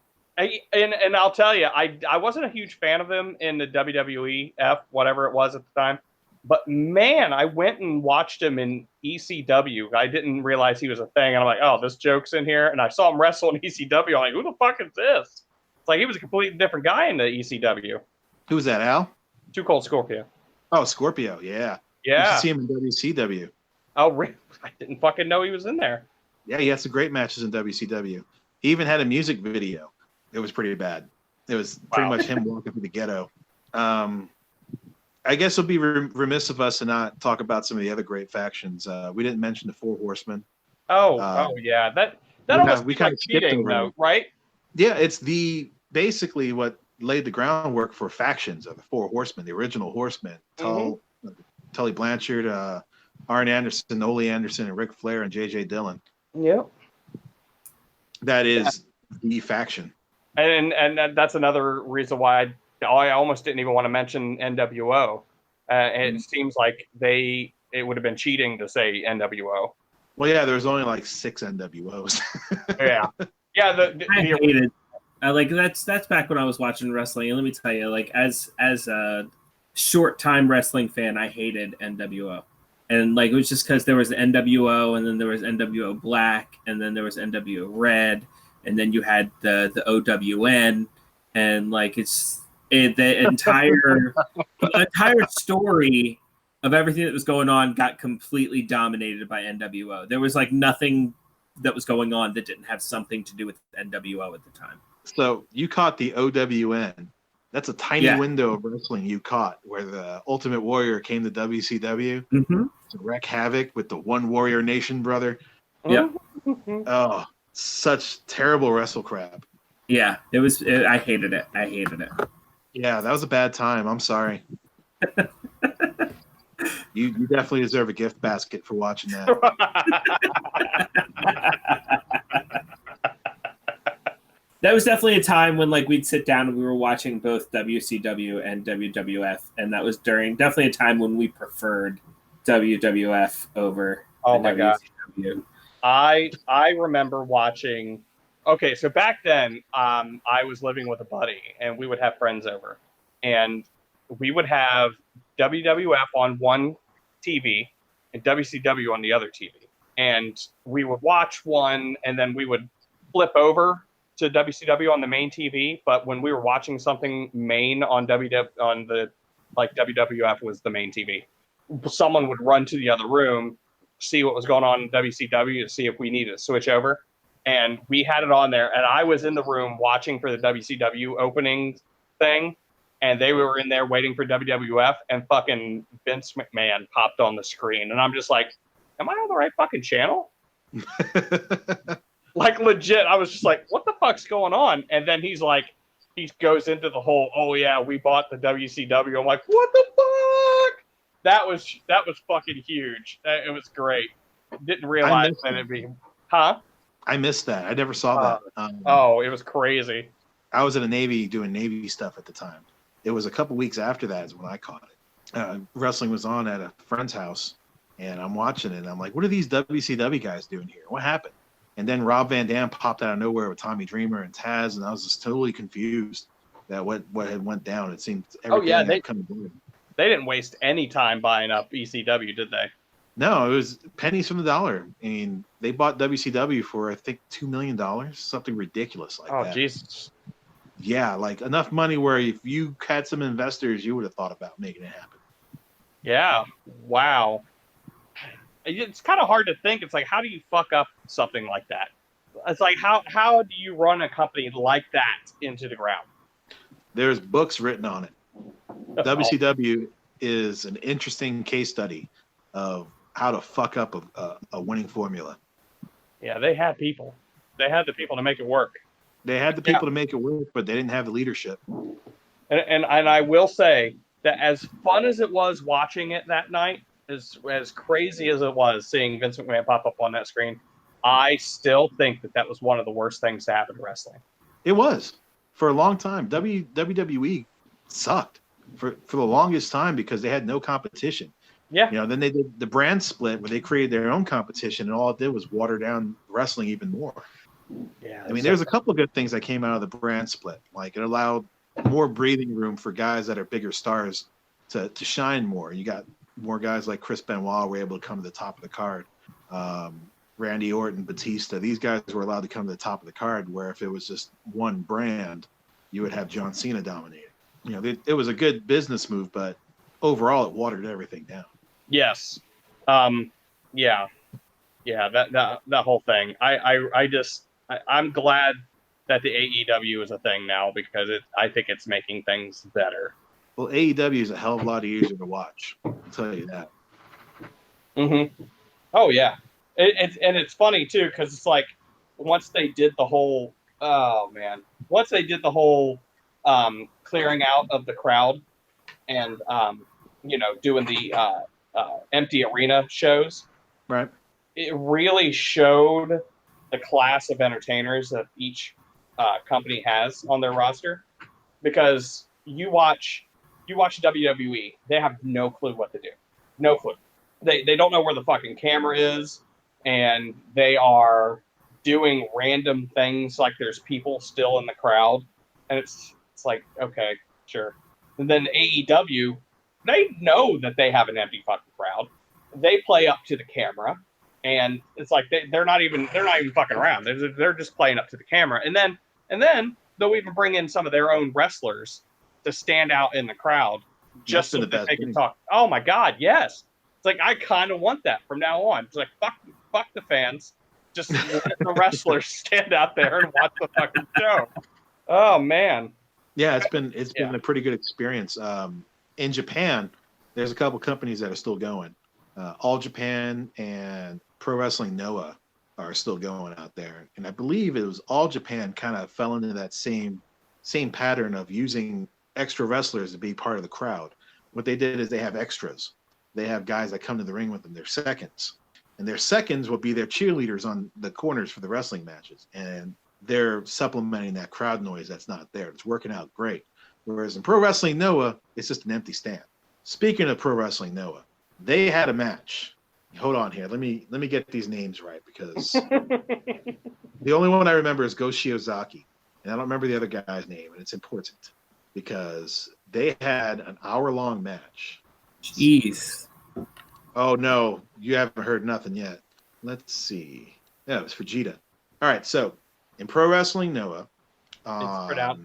I'll tell you, I wasn't a huge fan of him in the WWEF, whatever it was at the time. But man, I went and watched him in ECW. I didn't realize he was a thing. And I'm like, oh, this joke's in here. And I saw him wrestle in ECW. I'm like, who the fuck is this? It's like he was a completely different guy in the ECW. Who was that, Al? Too Cold Scorpio. Oh, Scorpio. Yeah. You Yeah. should see him in WCW. Oh, really? I didn't fucking know he was in there. Yeah, he had some great matches in WCW. He even had a music video. It was pretty bad. It was pretty much him walking through the ghetto. I guess it'll be remiss of us to not talk about some of the other great factions. We didn't mention the Four Horsemen. Oh yeah. That almost we seems kinda like skipped cheating, over though, it. right? Yeah, it's basically what laid the groundwork for factions of the Four Horsemen, the original Horsemen. Tully Blanchard, Arn Anderson, Ole Anderson, and Ric Flair, and J.J. Dillon. Yep. That is the faction. And that's another reason why I almost didn't even want to mention NWO. It seems like it would have been cheating to say NWO. Well, yeah, there was only like 6 NWOs. Yeah. I hated. That's back when I was watching wrestling. And let me tell you, like as a short time wrestling fan, I hated NWO. And like it was just because there was the NWO, and then there was NWO Black, and then there was NWO Red, and then you had the OWN, and like the entire story of everything that was going on got completely dominated by NWO. There was like nothing that was going on that didn't have something to do with NWO at the time. So you caught the OWN. That's a tiny window of wrestling you caught, where the Ultimate Warrior came to WCW to wreak havoc with the One Warrior Nation brother. Yeah. Oh, such terrible wrestle crap. Yeah, it was. I hated it. Yeah, that was a bad time. I'm sorry. You definitely deserve a gift basket for watching that. That was definitely a time when like we'd sit down and we were watching both WCW and WWF, and that was definitely a time when we preferred WWF over WCW. I remember watching. Okay, so back then, I was living with a buddy, and we would have friends over, and we would have WWF on one TV and WCW on the other TV, and we would watch one, and then we would flip over to WCW on the main TV. But when we were watching something main on WWF was the main TV. Someone would run to the other room, see what was going on in WCW to see if we needed to switch over. And we had it on there, and I was in the room watching for the WCW opening thing, and they were in there waiting for WWF, and fucking Vince McMahon popped on the screen, and I'm just like, am I on the right fucking channel? Like legit, I was just like, what the fuck's going on? And then he goes into the whole, oh yeah, we bought the WCW. I'm like, what the fuck? That was fucking huge. It was great. Didn't realize that it'd be, huh? I missed that. I never saw that. Oh, it was crazy. I was in the Navy doing Navy stuff at the time. It was a couple weeks after that is when I caught it. Wrestling was on at a friend's house, and I'm watching it, and I'm like, what are these WCW guys doing here? What happened? And then Rob Van Dam popped out of nowhere with Tommy Dreamer and Taz, and I was just totally confused that what had went down. It seemed everything had come together. They didn't waste any time buying up ECW, did they? No, it was pennies from the dollar. I mean, they bought WCW for, I think, $2 million, something ridiculous like that. Oh, Jesus. Yeah, like enough money where if you had some investors, you would have thought about making it happen. Yeah. Wow. It's kind of hard to think. It's like, how do you fuck up something like that? It's like, how do you run a company like that into the ground? There's books written on it. WCW is an interesting case study of how to fuck up a winning formula. Yeah, they had people. They had the people to make it work. They had the people to make it work, but they didn't have the leadership. And I will say that as fun as it was watching it that night, as crazy as it was seeing Vince McMahon pop up on that screen, I still think that was one of the worst things to happen to wrestling. It was. For a long time, WWE sucked for the longest time because they had no competition. Yeah. You know, then they did the brand split where they created their own competition, and all it did was water down wrestling even more. Yeah. I mean, there's a couple of good things that came out of the brand split. Like it allowed more breathing room for guys that are bigger stars to shine more. You got more guys like Chris Benoit were able to come to the top of the card. Randy Orton, Batista, these guys were allowed to come to the top of the card, where if it was just one brand, you would have John Cena dominating. You know, it was a good business move, but overall it watered everything down. Yes. Yeah. That whole thing. I'm glad that the AEW is a thing now because I think it's making things better. Well, AEW is a hell of a lot easier to watch. I'll tell you that. Mm-hmm. Oh yeah. It's funny too because it's like once they did the whole clearing out of the crowd and doing the empty arena shows, right? It really showed the class of entertainers that each company has on their roster. Because you watch WWE, they have no clue what to do, no clue. They don't know where the fucking camera is, and they are doing random things like there's people still in the crowd, and it's like, okay, sure. And then AEW, they know that they have an empty fucking crowd. They play up to the camera, and it's like they're not even fucking around. They're just playing up to the camera, and then they'll even bring in some of their own wrestlers to stand out in the crowd just so that they can talk. Oh my God, yes. It's like I kind of want that from now on. It's like fuck the fans, just let the wrestlers stand out there and watch the fucking show. Oh man. Yeah, it's been a pretty good experience. In Japan, there's a couple companies that are still going. All Japan and Pro Wrestling Noah are still going out there, and I believe it was All Japan kind of fell into that same pattern of using extra wrestlers to be part of the crowd. What they did is they have extras. They have guys that come to the ring with them. They're seconds, and their seconds will be their cheerleaders on the corners for the wrestling matches, and they're supplementing that crowd noise that's not there. It's working out great. Whereas in Pro Wrestling Noah, it's just an empty stand. Speaking of Pro Wrestling Noah, they had a match. Hold on here. Let me get these names right because the only one I remember is Go Shiozaki, and I don't remember the other guy's name, and it's important because they had an hour-long match. Jeez. Oh no, you haven't heard nothing yet. Let's see. Yeah, it was Vegeta. All right, so in Pro Wrestling Noah,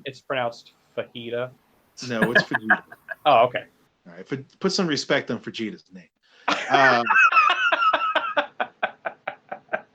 it's pronounced fajita. No, it's Vegeta. Oh, okay. All right, put some respect on Vegeta's name.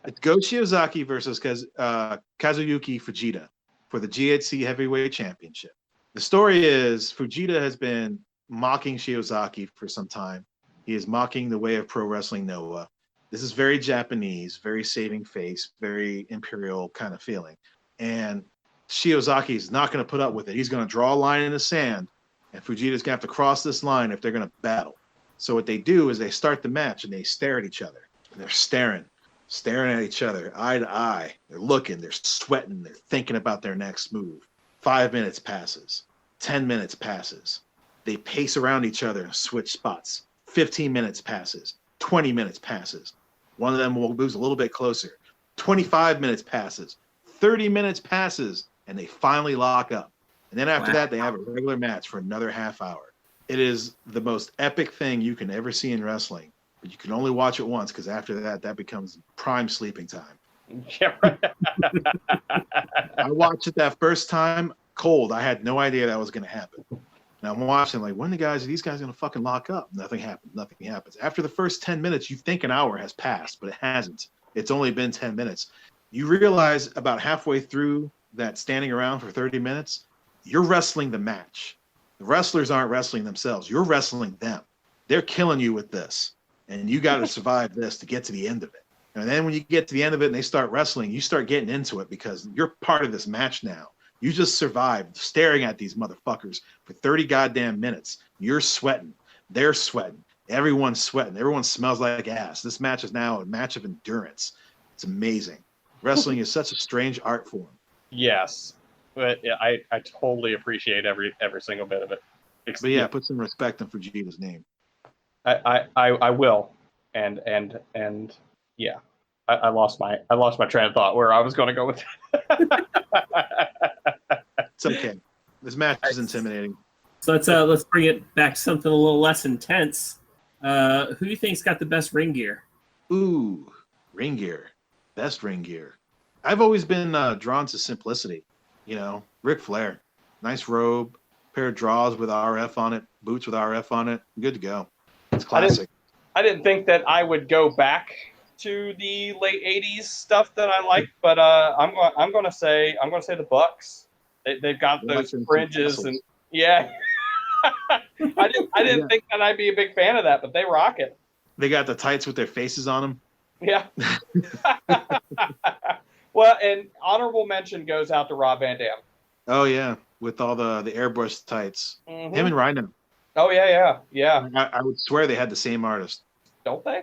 It's Go Shiozaki versus Kazuyuki Fujita for the GHC Heavyweight Championship. The story is Fujita has been mocking Shiozaki for some time. He is mocking the way of Pro Wrestling Noah. This is very Japanese, very saving face, very imperial kind of feeling. And Shiozaki is not going to put up with it. He's going to draw a line in the sand, and Fujita's going to have to cross this line if they're going to battle. So what they do is they start the match and they stare at each other. And they're staring at each other, eye to eye. They're looking, they're sweating, they're thinking about their next move. 5 minutes passes, 10 minutes passes. They pace around each other and switch spots. 15 minutes passes, 20 minutes passes. One of them moves a little bit closer. 25 minutes passes, 30 minutes passes, and they finally lock up. And then after that, they have a regular match for another half hour. It is the most epic thing you can ever see in wrestling. But you can only watch it once, because after that, that becomes prime sleeping time. Yeah, right. I watched it that first time cold. I had no idea that was going to happen. And I'm watching like, when are these guys going to fucking lock up? Nothing happens. Nothing happens. After the first 10 minutes, you think an hour has passed, but it hasn't. It's only been 10 minutes. You realize about halfway through that standing around for 30 minutes, you're wrestling the match. The wrestlers aren't wrestling themselves. You're wrestling them. They're killing you with this. And you got to survive this to get to the end of it. And then when you get to the end of it and they start wrestling, you start getting into it because you're part of this match now. You just survived staring at these motherfuckers for 30 goddamn minutes. You're sweating. They're sweating. Everyone's sweating. Everyone smells like ass. This match is now a match of endurance. It's amazing. Wrestling is such a strange art form. Yes, but yeah, I totally appreciate every single bit of it. But yeah, put some respect on Fujita's name. I will, and yeah, I lost my train of thought where I was going to go with that. It's okay. This match is intimidating. So let's bring it back to something a little less intense. Who do you think's got the best ring gear? Ooh, ring gear. Best ring gear. I've always been drawn to simplicity. You know, Ric Flair. Nice robe, pair of drawers with RF on it, boots with RF on it. Good to go. It's classic. I didn't think that I would go back to the late '80s stuff that I liked, but I'm gonna say the Bucks. They've got those fringes and yeah. I didn't think that I'd be a big fan of that, but they rock it. They got the tights with their faces on them. Yeah. Well, and honorable mention goes out to Rob Van Dam. Oh yeah, with all the airbrush tights. Mm-hmm. Him and Rhino. Oh yeah. I would swear they had the same artist. Don't they?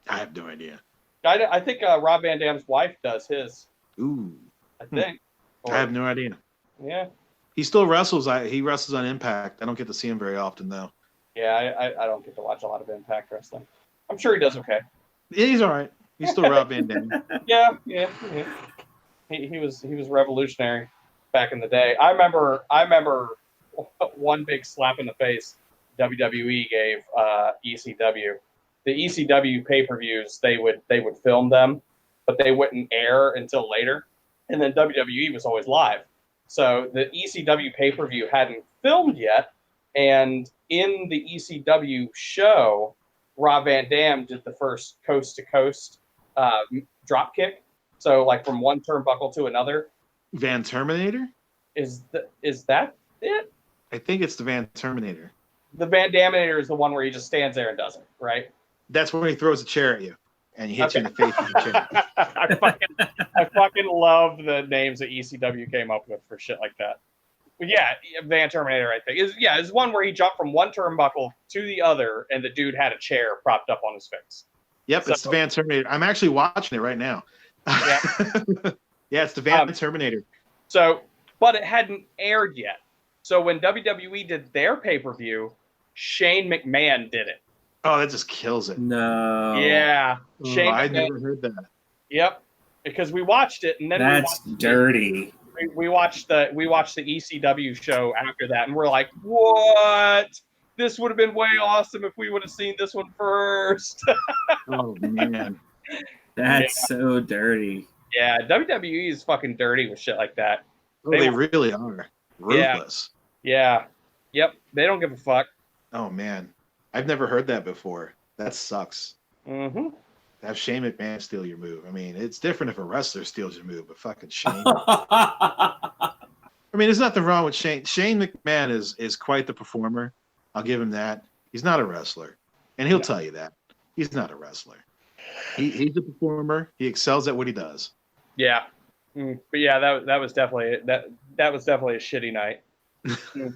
I have no idea. I think Rob Van Dam's wife does his. Ooh. I think. I have no idea. Yeah. He still wrestles. He wrestles on Impact. I don't get to see him very often though. Yeah, I don't get to watch a lot of Impact wrestling. I'm sure he does okay. Yeah, he's all right. He's still Rob Van Dam. Yeah. He was revolutionary back in the day. I remember one big slap in the face WWE gave ECW. The ECW pay-per-views, they would film them, but they wouldn't air until later. And then WWE was always live. So the ECW pay-per-view hadn't filmed yet, and in the ECW show, Rob Van Dam did the first coast-to-coast drop kick. So like from one turnbuckle to another. Van Terminator? Is that it? I think it's the Van Terminator. The Van Daminator is the one where he just stands there and does it, right? That's when he throws a chair at you and he hits you in the face with the chair. I fucking love the names that ECW came up with for shit like that. But yeah, Van Terminator, I think. Is one where he jumped from one turnbuckle to the other and the dude had a chair propped up on his face. Yep, so, it's the Van Terminator. I'm actually watching it right now. Yeah. Yeah, it's the Van Terminator. So, but it hadn't aired yet. So when WWE did their pay-per-view, Shane McMahon did it. Oh, that just kills it. No. Yeah. Shane I McMahon. never heard that. Yep. Because we watched it and then that's dirty. We watched the ECW show after that and we're like, what? This would have been way awesome if we would have seen this one first. Oh man. That's so dirty. Yeah, WWE is fucking dirty with shit like that. Oh, they really are. Ruthless. Yeah. Yep. They don't give a fuck. Oh man. I've never heard that before. That sucks. Mm-hmm. Have Shane McMahon steal your move. I mean, it's different if a wrestler steals your move, but fucking Shane. I mean, there's nothing wrong with Shane. Shane McMahon is quite the performer. I'll give him that. He's not a wrestler. And he'll tell you that. He's not a wrestler. He's a performer. He excels at what he does. Yeah. But yeah, that was definitely that was definitely a shitty night.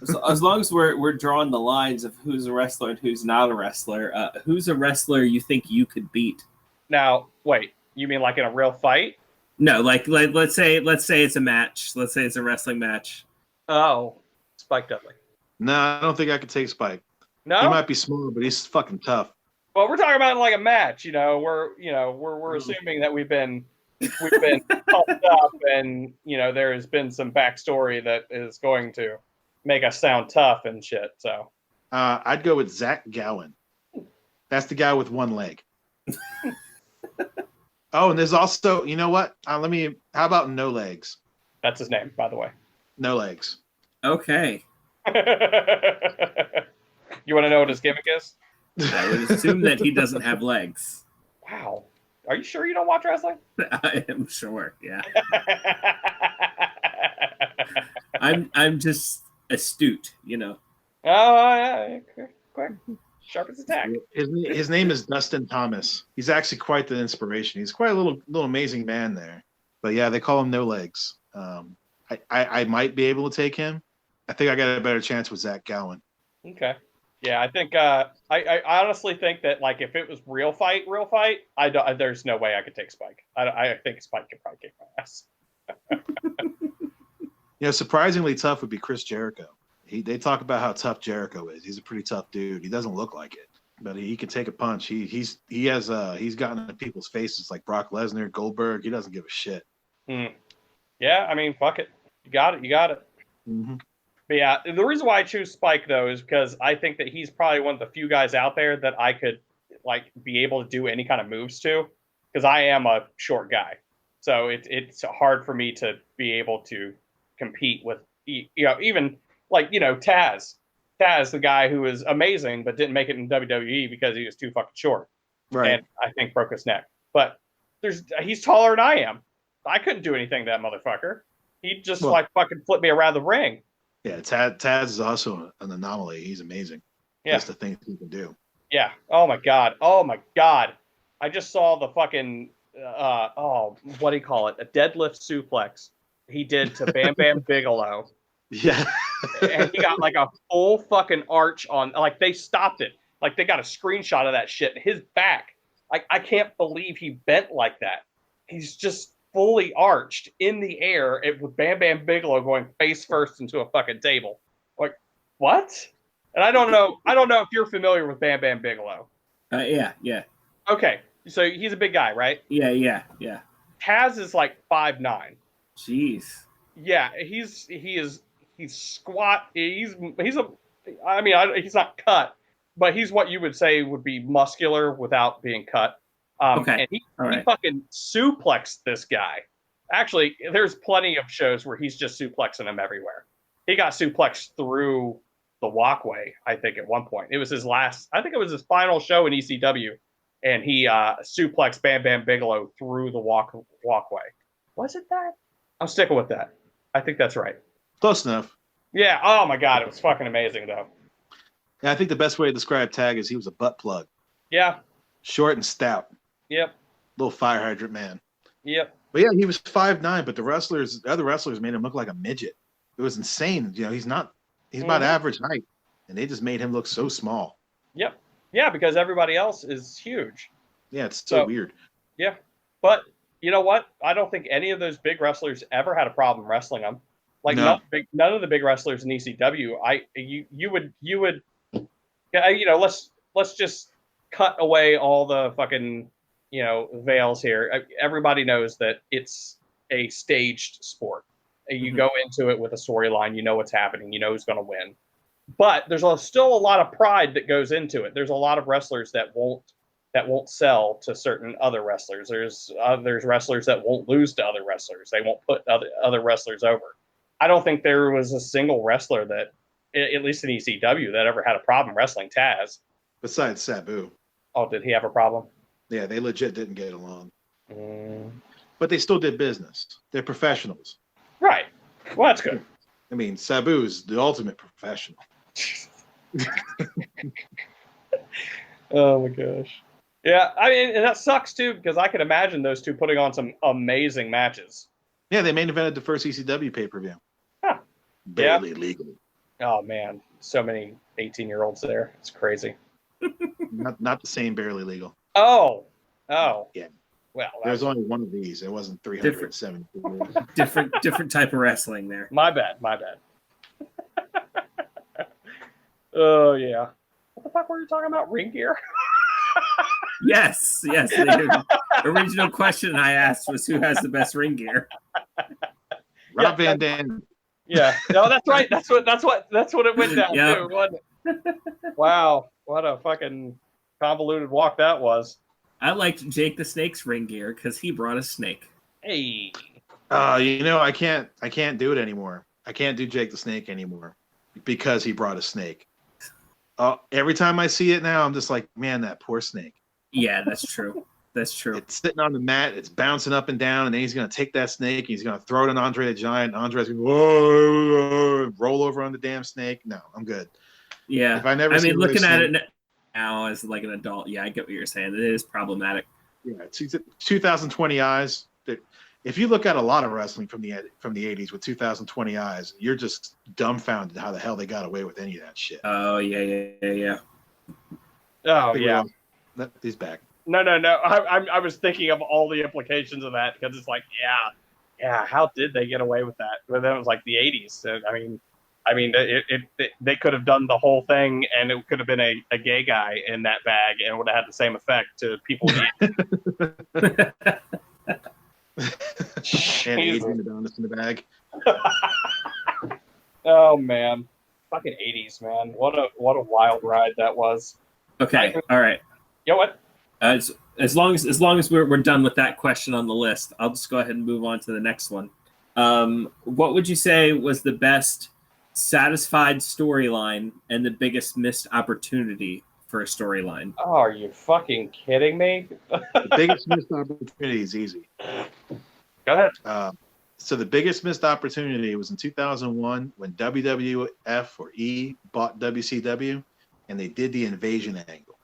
So as long as we're drawing the lines of who's a wrestler and who's not a wrestler, who's a wrestler you think you could beat? Now, wait, you mean like in a real fight? No, like let's say it's a match. Let's say it's a wrestling match. Oh, Spike Dudley. No, I don't think I could take Spike. No, He might be small, but he's fucking tough. well, we're talking about like a match. We're assuming that we've been pumped up, and there has been some backstory that is going to make us sound tough and shit. So I'd go with Zach Gowen. That's the guy with one leg. Oh, and there's also, you know what? How about No Legs? that's his name, by the way. No Legs. Okay. You want to know what his gimmick is? I would assume that he doesn't have legs. Wow. Are you sure you don't watch wrestling? I am sure. Yeah. I'm just astute, Oh, yeah. Quick. Sharp as a tack. His name is Dustin Thomas. He's actually quite the inspiration. He's quite a little amazing man there. But yeah, they call him No Legs. I might be able to take him. I think I got a better chance with Zach Gowen. Okay. Yeah, I think I honestly think that like if it was real fight, there's no way I could take Spike. I think Spike could probably kick my ass. Surprisingly tough would be Chris Jericho. They talk about how tough Jericho is. He's a pretty tough dude. He doesn't look like it, but he can take a punch. He's gotten in people's faces like Brock Lesnar, Goldberg. He doesn't give a shit. Yeah, I mean, fuck it. You got it. Mm-hmm. But yeah, the reason why I choose Spike though is because I think that he's probably one of the few guys out there that I could like be able to do any kind of moves to, because I am a short guy, so it's hard for me to be able to compete with even like Taz, the guy who is amazing but didn't make it in WWE because he was too fucking short, Right. and I think broke his neck. But he's taller than I am. I couldn't do anything to that motherfucker. He'd just fucking flip me around the ring. Yeah, Taz is also an anomaly. He's amazing. Yeah. That's the thing he can do. Yeah. Oh my god. I just saw the fucking what do you call it? A deadlift suplex he did to Bam Bam Bigelow. Yeah. And he got like a full fucking arch on. Like they stopped it. Like they got a screenshot of that shit. His back. Like I can't believe he bent like that. He's just fully arched in the air with Bam Bam Bigelow going face first into a fucking table. Like, what? And I don't know if you're familiar with Bam Bam Bigelow. Yeah. Okay, so he's a big guy, right? Yeah. Taz is like 5'9". Jeez. Yeah, he's squat. He's not cut, but he's what you would say would be muscular without being cut. Okay. And he fucking suplexed this guy. Actually, there's plenty of shows where he's just suplexing him everywhere. He got suplexed through the walkway, I think, at one point. It was his final show in ECW, and he suplexed Bam Bam Bigelow through the walkway. Was it that? I'm sticking with that. I think that's right. Close enough. Yeah. Oh, my God. It was fucking amazing, though. Yeah, I think the best way to describe Tag is he was a butt plug. Yeah. Short and stout. Yep. Little fire hydrant man. Yep. But yeah, he was 5'9", but the other wrestlers made him look like a midget. It was insane. He's about average height, and they just made him look so small. Yep. Yeah, because everybody else is huge. Yeah, it's so weird. Yeah. But you know what? I don't think any of those big wrestlers ever had a problem wrestling them. Like No. none of the big wrestlers in ECW. You would let's just cut away all the fucking veils here. Everybody knows that it's a staged sport. You go into it with a storyline. You know what's happening. You know who's going to win. But there's still a lot of pride that goes into it. There's a lot of wrestlers that won't sell to certain other wrestlers. There's wrestlers that won't lose to other wrestlers. They won't put other wrestlers over. I don't think there was a single wrestler that, at least in ECW, that ever had a problem wrestling Taz. Besides Sabu. Oh, did he have a problem? Yeah, they legit didn't get along. But they still did business. They're professionals. Right. Well, that's good. I mean, Sabu's the ultimate professional. Oh my gosh. Yeah, I mean, and that sucks too because I can imagine those two putting on some amazing matches. Yeah, they main evented the first ECW pay-per-view. Huh. Barely legal. Oh man, so many 18-year-olds there. It's crazy. Not the same barely legal. Oh. Yeah. Well, There's only one of these. There wasn't 370. Different type of wrestling there. my bad. Oh yeah. What the fuck were you talking about? Ring gear? Yes. The original question I asked was who has the best ring gear. Rob Van Dam. Yeah. No, that's right. That's what it went down Yep. to, wasn't it? Wow, what a fucking convoluted walk that was. I liked Jake the Snake's ring gear because he brought a snake. Hey. I can't do it anymore. I can't do Jake the Snake anymore because he brought a snake. Every time I see it now, I'm just like, man, that poor snake. Yeah, that's true. That's true. It's sitting on the mat, it's bouncing up and down, and then he's going to take that snake, he's going to throw it on Andre the Giant. Andre's going to whoa, roll over on the damn snake. No, I'm good. Yeah. If I never see looking snake, at it now as like an adult, yeah, I get what you're saying. It is problematic. Yeah, 2020 eyes. If you look at a lot of wrestling from the 80s with 2020 eyes, you're just dumbfounded how the hell they got away with any of that shit. Oh yeah. Oh yeah. He's back. No. I was thinking of all the implications of that because it's like, yeah. How did they get away with that? But then it was like the '80s. I mean, they could have done the whole thing, and it could have been a gay guy in that bag, and it would have had the same effect to people. And Adrian Adonis in the bag. Oh man, fucking '80s, man! What a wild ride that was. Okay, all right. You know what? As long as we're done with that question on the list, I'll just go ahead and move on to the next one. What would you say was the best satisfied storyline and the biggest missed opportunity for a storyline? Oh, are you fucking kidding me? The biggest missed opportunity is easy. Go ahead. So the biggest missed opportunity was in 2001 when WWF or E bought WCW, and they did the invasion angle.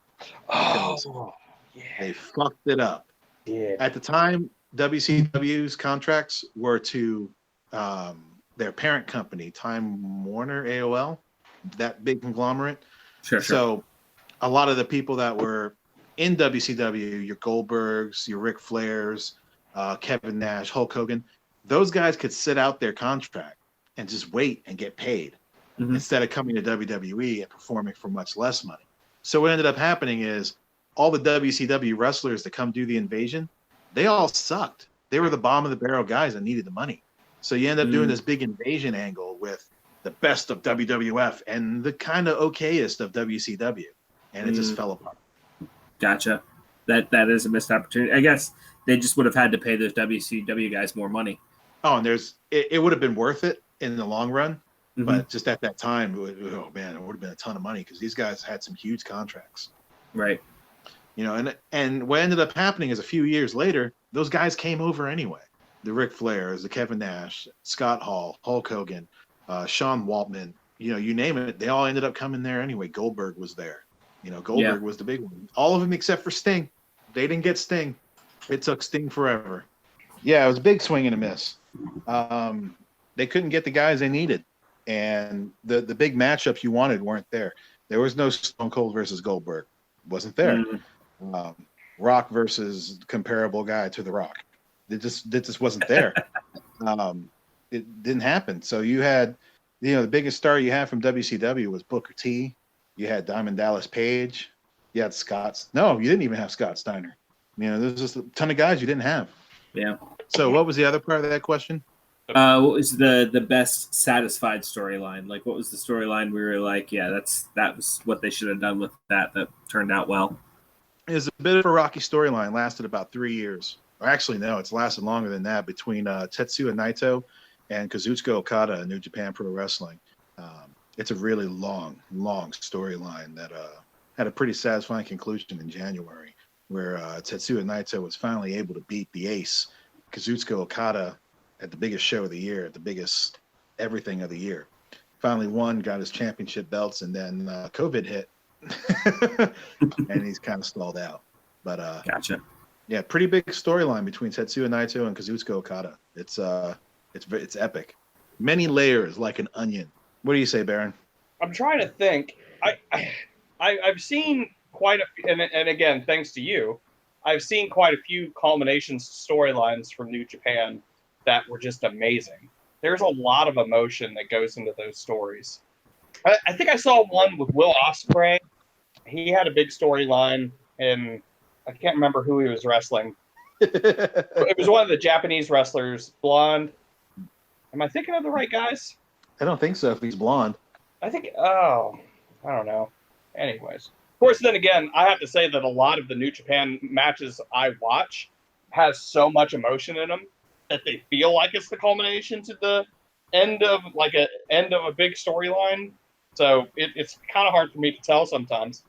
Oh, yeah. They fucked it up. Yeah. At the time, WCW's contracts were to their parent company, Time Warner, AOL, that big conglomerate. Sure. So a lot of the people that were in WCW, your Goldbergs, your Ric Flairs, Kevin Nash, Hulk Hogan, those guys could sit out their contract and just wait and get paid instead of coming to WWE and performing for much less money. So what ended up happening is all the WCW wrestlers that come do the invasion, they all sucked. They were the bottom of the barrel guys that needed the money. So you end up doing this big invasion angle with the best of WWF and the kind of okayest of WCW, and it just fell apart. Gotcha. That is a missed opportunity. I guess they just would have had to pay those WCW guys more money. Oh, and it would have been worth it in the long run, but just at that time, it would have been a ton of money because these guys had some huge contracts. Right. And what ended up happening is a few years later, those guys came over anyway. The Ric Flairs, the Kevin Nash, Scott Hall, Hulk Hogan, Sean Waltman, you name it, they all ended up coming there anyway. Goldberg was there. Goldberg was the big one. All of them except for Sting. They didn't get Sting. It took Sting forever. Yeah, it was a big swing and a miss. They couldn't get the guys they needed. And the big matchups you wanted weren't there. There was no Stone Cold versus Goldberg. Wasn't there. Rock versus comparable guy to The Rock. It just wasn't there. It didn't happen. So you had, the biggest star you had from WCW was Booker T. You had Diamond Dallas Page. You had No, you didn't even have Scott Steiner. There's just a ton of guys you didn't have. Yeah. So what was the other part of that question? What was the best satisfied storyline? Like, what was the storyline we were like, yeah, that was what they should have done with that turned out well? It was a bit of a rocky storyline. Lasted about 3 years. Or actually, no, it's lasted longer than that between Tetsuya Naito and Kazuchika Okada in New Japan Pro Wrestling. It's a really long storyline that had a pretty satisfying conclusion in January, where Tetsuya Naito was finally able to beat the ace, Kazuchika Okada, at the biggest show of the year, at the biggest everything of the year. Finally won, got his championship belts, and then COVID hit, and he's kind of stalled out. But Gotcha. yeah, pretty big storyline between Tetsuya Naito and Kazuchika Okada. It's epic. Many layers like an onion. What do you say, Baron? I'm trying to think. I've seen quite a few, and again, thanks to you, I've seen quite a few culmination storylines from New Japan that were just amazing. There's a lot of emotion that goes into those stories. I think I saw one with Will Ospreay. He had a big storyline, and I can't remember who he was wrestling. It was one of the Japanese wrestlers, blonde. Am I thinking of the right guys? I don't think so if he's blonde. I think, oh, I don't know. Anyways. Of course, then again, I have to say that a lot of the New Japan matches I watch has so much emotion in them that they feel like it's the culmination to the end of a big storyline. So it's kind of hard for me to tell sometimes.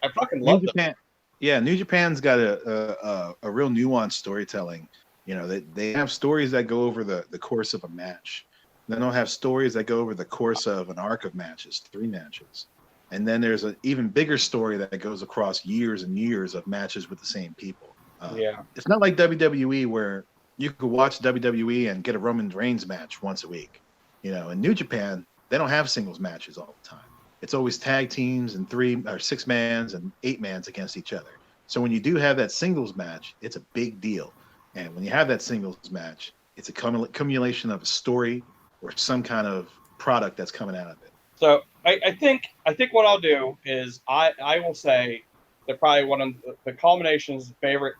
I fucking New love them. Japan, yeah, New Japan's got a real nuanced storytelling. You know, they have stories that go over the course of a match. Then they'll have stories that go over the course of an arc of matches, 3 matches. And then there's an even bigger story that goes across years and years of matches with the same people. Yeah. It's not like WWE where you could watch WWE and get a Roman Reigns match once a week. You know, in New Japan, they don't have singles matches all the time. It's always tag teams and 3 or 6 mans and 8 mans against each other. So when you do have that singles match, it's a big deal. And when you have that singles match, it's a cumulation of a story or some kind of product that's coming out of it. So I think what I'll do is I will say that probably one of the culminations, favorite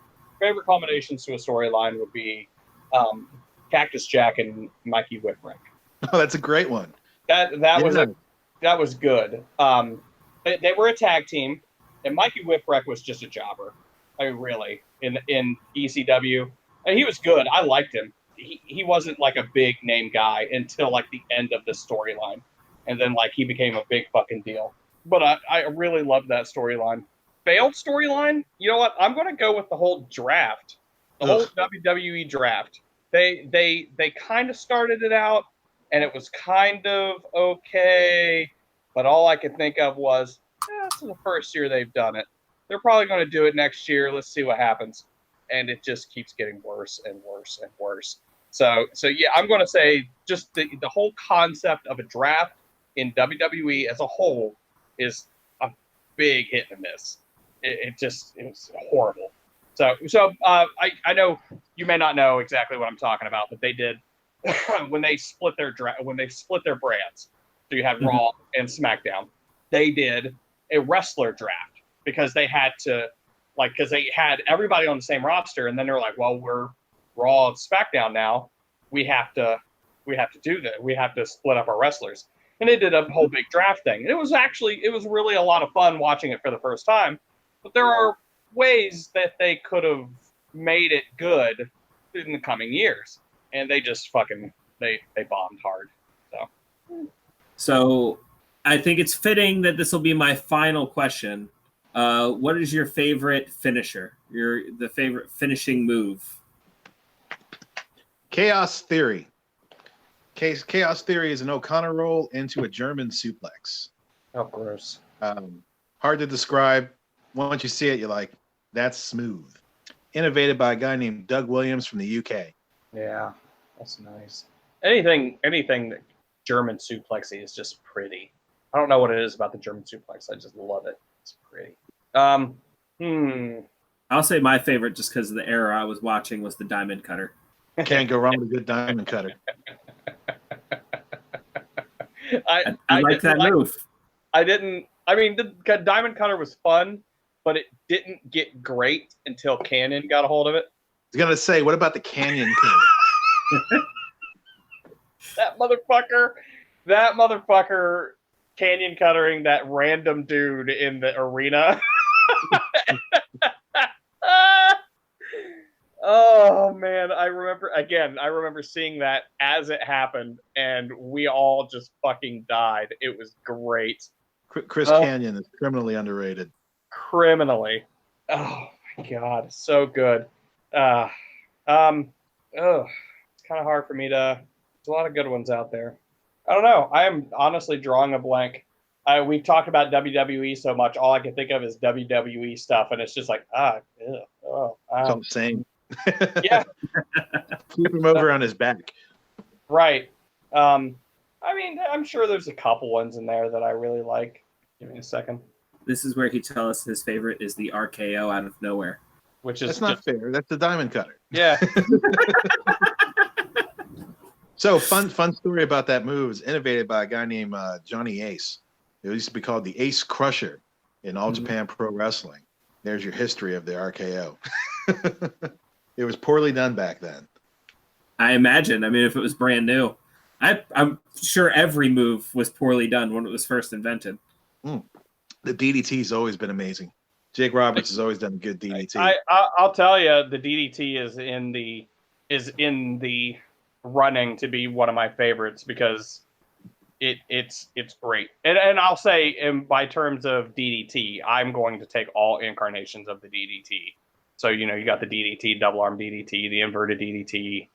culminations to a storyline would be Cactus Jack and Mikey Whipwreck. Oh, that's a great one. That was good. They were a tag team, and Mikey Whipwreck was just a jobber. I mean, really, in ECW, and he was good. I liked him. He wasn't like a big name guy until like the end of the storyline, and then like he became a big fucking deal. But I really loved that storyline. Failed storyline. You know what? I'm going to go with the whole draft, the whole WWE draft. They kind of started it out, and it was kind of okay, but all I could think of was, this is the first year they've done it. They're probably going to do it next year. Let's see what happens. And it just keeps getting worse and worse and worse. So yeah, I'm going to say just the whole concept of a draft in WWE as a whole is a big hit and miss. It was horrible. So I know you may not know exactly what I'm talking about, but they did when they split their brands. So you had Raw and SmackDown. They did a wrestler draft because they had to, because they had everybody on the same roster, and then they're like, well, we're Raw and SmackDown now. We have to do that. We have to split up our wrestlers. And they did a whole big draft thing. And it was really a lot of fun watching it for the first time. But there are ways that they could have made it good in the coming years. And they just they bombed hard. So I think it's fitting that this will be my final question. What is your favorite finisher? The favorite finishing move? Chaos Theory. Chaos Theory is an O'Connor roll into a German suplex. Oh, gross. Hard to describe. Once you see it, you're like, that's smooth. Innovated by a guy named Doug Williams from the UK. Yeah, that's nice. Anything that German suplexy is just pretty. I don't know what it is about the German suplex. I just love it. It's pretty. I'll say my favorite, just because of the era I was watching, was the Diamond Cutter. Can't go wrong with a good Diamond Cutter. I like that move. The Diamond Cutter was fun, but it didn't get great until Canyon got a hold of it. I was going to say, what about the Canyon Cutter? That motherfucker Canyon cuttering that random dude in the arena. Oh man, I remember seeing that as it happened, and we all just fucking died. It was great. Chris Canyon is criminally underrated. Criminally. Oh my god, so good. It's kind of hard for me to. There's a lot of good ones out there. I don't know. I am honestly drawing a blank. we've talked about WWE so much. All I can think of is WWE stuff, and it's just like ew, oh, It's all the same. yeah, Flip him over on his back. right. I mean, I'm sure there's a couple ones in there that I really like. Give me a second. This is where he tells us his favorite is the RKO out of nowhere. Which is That's not fair. That's the diamond cutter. Yeah. So fun story about that move is innovated by a guy named Johnny Ace. It used to be called the Ace Crusher in All Japan Pro Wrestling. There's your history of the RKO. It was poorly done back then. I imagine. I mean, if it was brand new, I'm sure every move was poorly done when it was first invented. The DDT's always been amazing. Jake Roberts has always done a good DDT. I'll tell you, the DDT is in the running to be one of my favorites because it's great. And I'll say, by terms of DDT, I'm going to take all incarnations of the DDT. So you got the DDT, double arm DDT, the inverted DDT.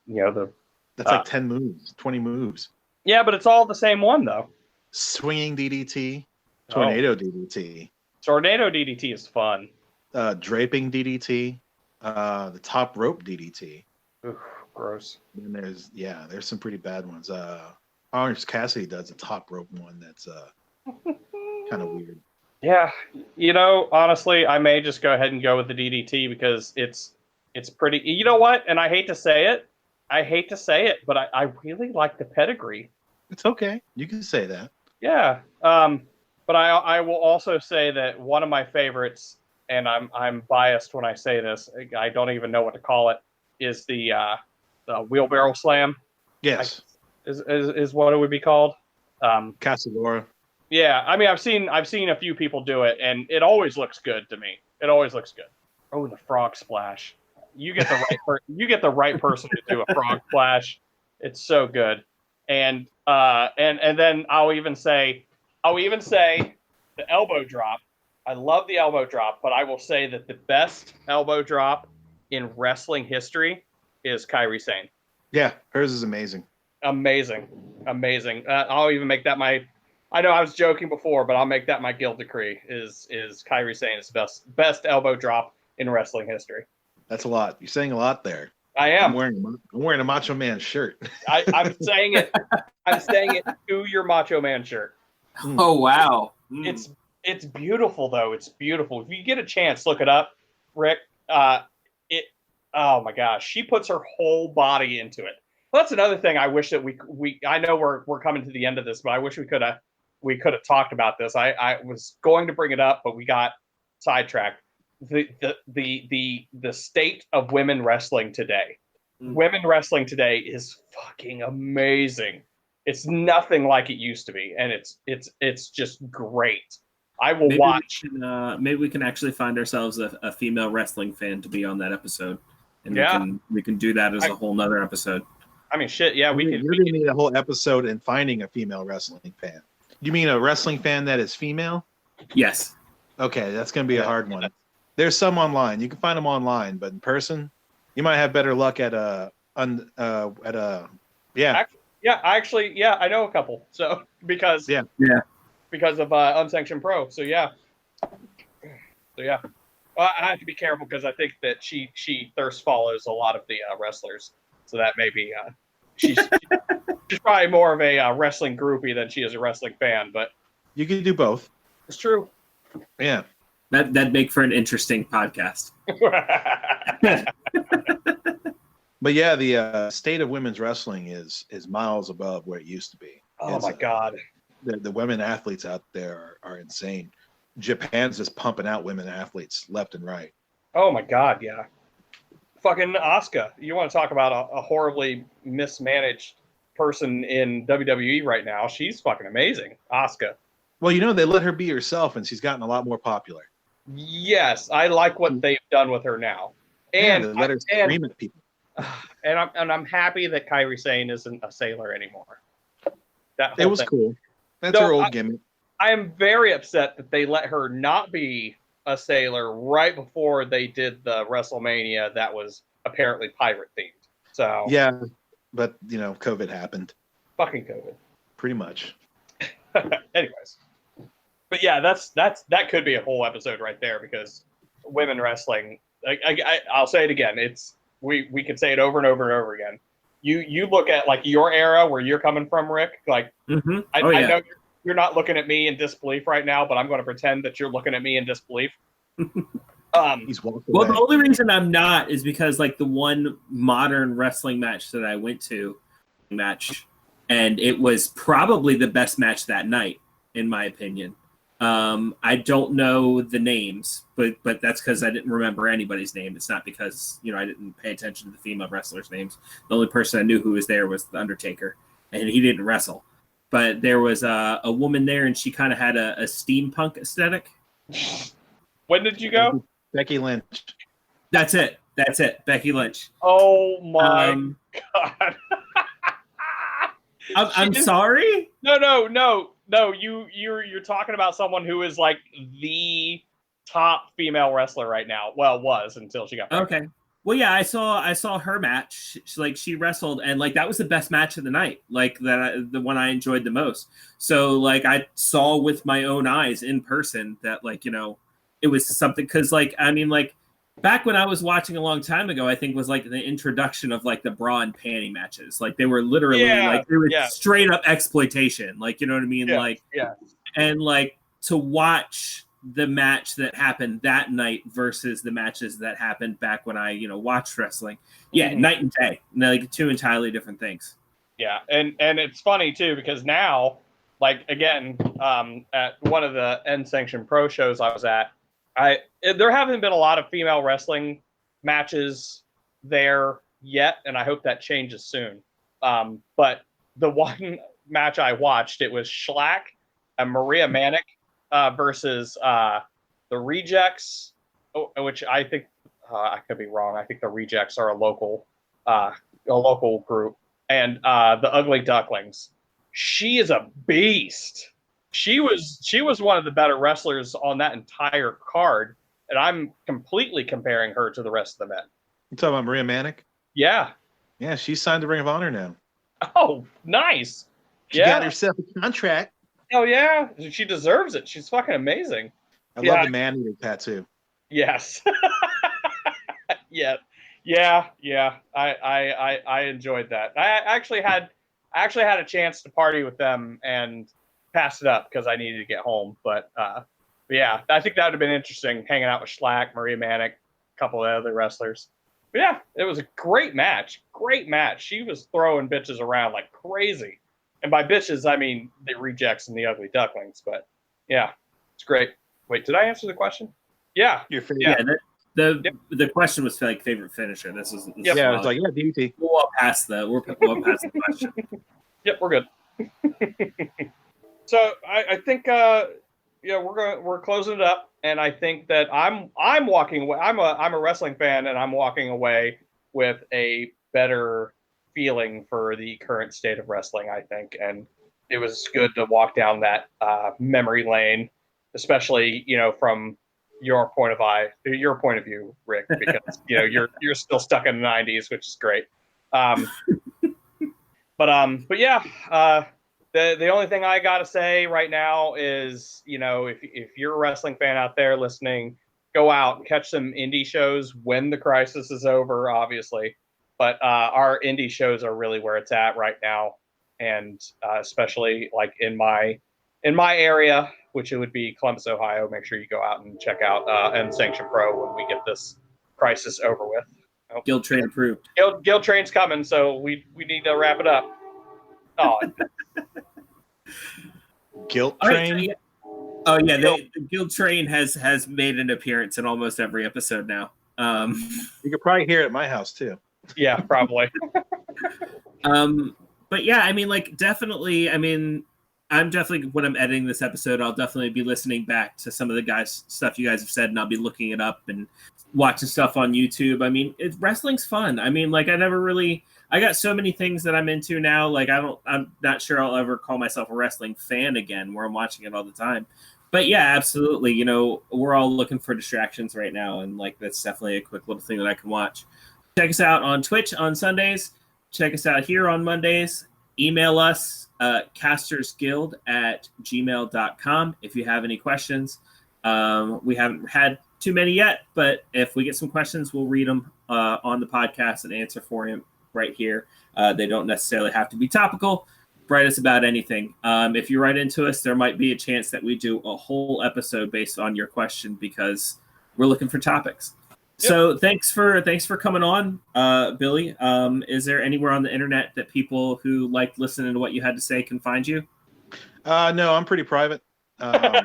That's like 10 moves, 20 moves. Yeah, but it's all the same one though. Swinging DDT, tornado DDT. Tornado DDT is fun. Draping DDT, the top rope DDT. Oof, gross. And there's some pretty bad ones. Orange Cassidy does a top rope one that's kind of weird. Yeah, honestly, I may just go ahead and go with the DDT because it's pretty. You know what? And I hate to say it, but I really like the pedigree. It's okay. You can say that. Yeah. But I will also say that one of my favorites, and I'm biased when I say this, I don't even know what to call it, is the wheelbarrow slam. Yes. Is what it would be called. Casadora. Yeah, I mean, I've seen a few people do it, and it always looks good to me. It always looks good. Oh, the frog splash! You get the right person to do a frog splash. It's so good. And then I'll even say the elbow drop. I love the elbow drop, but I will say that the best elbow drop in wrestling history is Kairi Sane. Yeah, hers is amazing. Amazing. I'll even make that my. I know I was joking before, but I'll make that my guild decree. Is Kairi Sane's best elbow drop in wrestling history? That's a lot. You're saying a lot there. I am. I'm wearing a Macho Man shirt. I'm saying it. I'm saying it to your Macho Man shirt. Oh wow! It's beautiful though. It's beautiful. If you get a chance, look it up, Rick. Oh my gosh, she puts her whole body into it. Well, that's another thing I wish that we I know we're coming to the end of this, but I wish we could have talked about this. I was going to bring it up, but we got sidetracked. The state of women wrestling today. Women wrestling today is fucking amazing. It's nothing like it used to be, and it's just great. I will watch. Maybe we can actually find ourselves a female wrestling fan to be on that episode, and we can do that as a whole nother episode. I mean, shit, yeah, we could. You're gonna need a whole episode in finding a female wrestling fan. You mean a wrestling fan that is female? Yes. Okay, that's gonna be a hard one. There's some online. You can find them online, but in person, you might have better luck at a. I know a couple. So because of Unsanctioned Pro. So yeah. Well, I have to be careful because I think that she thirst follows a lot of the wrestlers. So that may be she's probably more of a wrestling groupie than she is a wrestling fan. But you can do both. It's true. Yeah. That'd make for an interesting podcast. But yeah, the state of women's wrestling is miles above where it used to be. Oh my God. The women athletes out there are insane. Japan's just pumping out women athletes left and right. Oh my God, yeah. Fucking Asuka. You want to talk about a horribly mismanaged person in WWE right now? She's fucking amazing, Asuka. Well, they let her be herself, and she's gotten a lot more popular. Yes, I like what they've done with her now, and they let her scream at people. And I'm happy that Kairi Sane isn't a sailor anymore. It was cool. That's her old gimmick. I am very upset that they let her not be a sailor right before they did the WrestleMania that was apparently pirate themed. So yeah, but COVID happened. Fucking COVID. Pretty much. Anyways, But yeah, that could be a whole episode right there because women wrestling. I'll say it again. We could say it over and over and over again. You look at like your era where you're coming from, Rick. Like Mm-hmm. I know you're not looking at me in disbelief right now, but I'm going to pretend that you're looking at me in disbelief. He's walking Well, away. the only reason I'm not is because like the one modern wrestling match that I went to, and it was probably the best match that night, in my opinion. I don't know the names, but that's because I didn't remember anybody's name. It's not because I didn't pay attention to the female wrestlers' names. The only person I knew who was there was the Undertaker, and he didn't wrestle. But there was a woman there, and she kind of had a steampunk aesthetic. When did you go? Becky Lynch. That's it. Becky Lynch. Oh my god! I'm sorry. No. You're talking about someone who is like the top female wrestler right now. Well, was until she got pregnant. Okay. Well, yeah, I saw her match. She wrestled, and like that was the best match of the night. Like the one I enjoyed the most. So like I saw with my own eyes in person that it was something because back when I was watching a long time ago, I think was like the introduction of like the bra and panty matches. Like they were literally straight up exploitation. Like, you know what I mean? Yeah. And like to watch the match that happened that night versus the matches that happened back when I, watched wrestling. Yeah. Mm-hmm. Night and day, like two entirely different things. Yeah. And it's funny too, because now, like, again, at one of the N-Sanctioned Pro shows I was at, there haven't been a lot of female wrestling matches there yet, and I hope that changes soon. But the one match I watched, it was Schlack and Maria Manic versus the Rejects, which I think I could be wrong. I think the Rejects are a local group, and the Ugly Ducklings. She is a beast. She was one of the better wrestlers on that entire card, and I'm completely comparing her to the rest of the men. You talking about Maria Manic? Yeah. Yeah, she's signed to Ring of Honor now. Oh, nice. She got herself a contract. Oh yeah, she deserves it. She's fucking amazing. I love the man-eater tattoo. Yes. Yeah. I enjoyed that. I actually had a chance to party with them and passed it up because I needed to get home. But yeah, I think that would have been interesting, hanging out with Schlack, Maria Manic, a couple of other wrestlers. But yeah, it was a great match. She was throwing bitches around like crazy. And by bitches, I mean the Rejects and the Ugly Ducklings. But yeah, it's great. Wait, did I answer the question? Yeah. Your favorite. Yeah, the question was like favorite finisher. This was yeah, it's like DDT. We'll pass the question. Yep, we're good. So I think we're closing it up, and I think that I'm walking away. I'm a wrestling fan, and I'm walking away with a better feeling for the current state of wrestling, I think, and it was good to walk down that memory lane, especially from your point of view, Rick, because you're still stuck in the 90s, which is great. But yeah, the only thing I gotta say right now is, if you're a wrestling fan out there listening, go out and catch some indie shows when the crisis is over, obviously. But our indie shows are really where it's at right now, and especially like in my area, which it would be Columbus, Ohio. Make sure you go out and check out N-Sanctioned Pro when we get this crisis over with. Guild Train approved. Guild Train's coming, so we need to wrap it up. Oh, Guild Train. Right, oh yeah, the Guild Train has made an appearance in almost every episode now. You could probably hear it at my house too. Yeah, probably. But yeah, I mean, definitely. I mean, I'm definitely, when I'm editing this episode, I'll definitely be listening back to some of the stuff you guys have said, and I'll be looking it up and watching stuff on YouTube. I mean, wrestling's fun. I mean, I got so many things that I'm into now. I'm not sure I'll ever call myself a wrestling fan again, where I'm watching it all the time. But yeah, absolutely. We're all looking for distractions right now, and that's definitely a quick little thing that I can watch. Check us out on Twitch on Sundays. Check us out here on Mondays. email us castersguild@gmail.com if you have any questions. We haven't had too many yet, but if we get some questions, we'll read them on the podcast and answer for him right here. They don't necessarily have to be topical. Write us about anything. If you write into us, there might be a chance that we do a whole episode based on your question because we're looking for topics. Yep. So thanks for coming on, Billy. Is there anywhere on the internet that people who like listening to what you had to say can find you? No, I'm pretty private. That's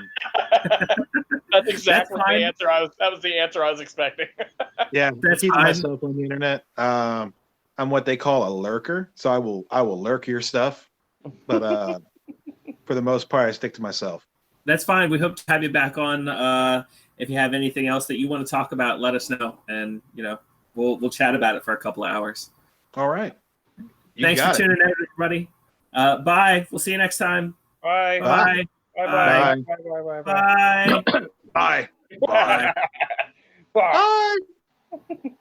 exactly the answer. That was the answer I was expecting. Yeah, I keep myself on the internet. I'm what they call a lurker, so I will lurk your stuff. But for the most part, I stick to myself. That's fine. We hope to have you back on. If you have anything else that you want to talk about, let us know, and we'll chat about it for a couple of hours. All right. Thanks for tuning in, everybody. Bye. We'll see you next time. Bye. Bye. Bye. Bye. Bye. Bye. Bye. Bye. Bye. Bye. Bye.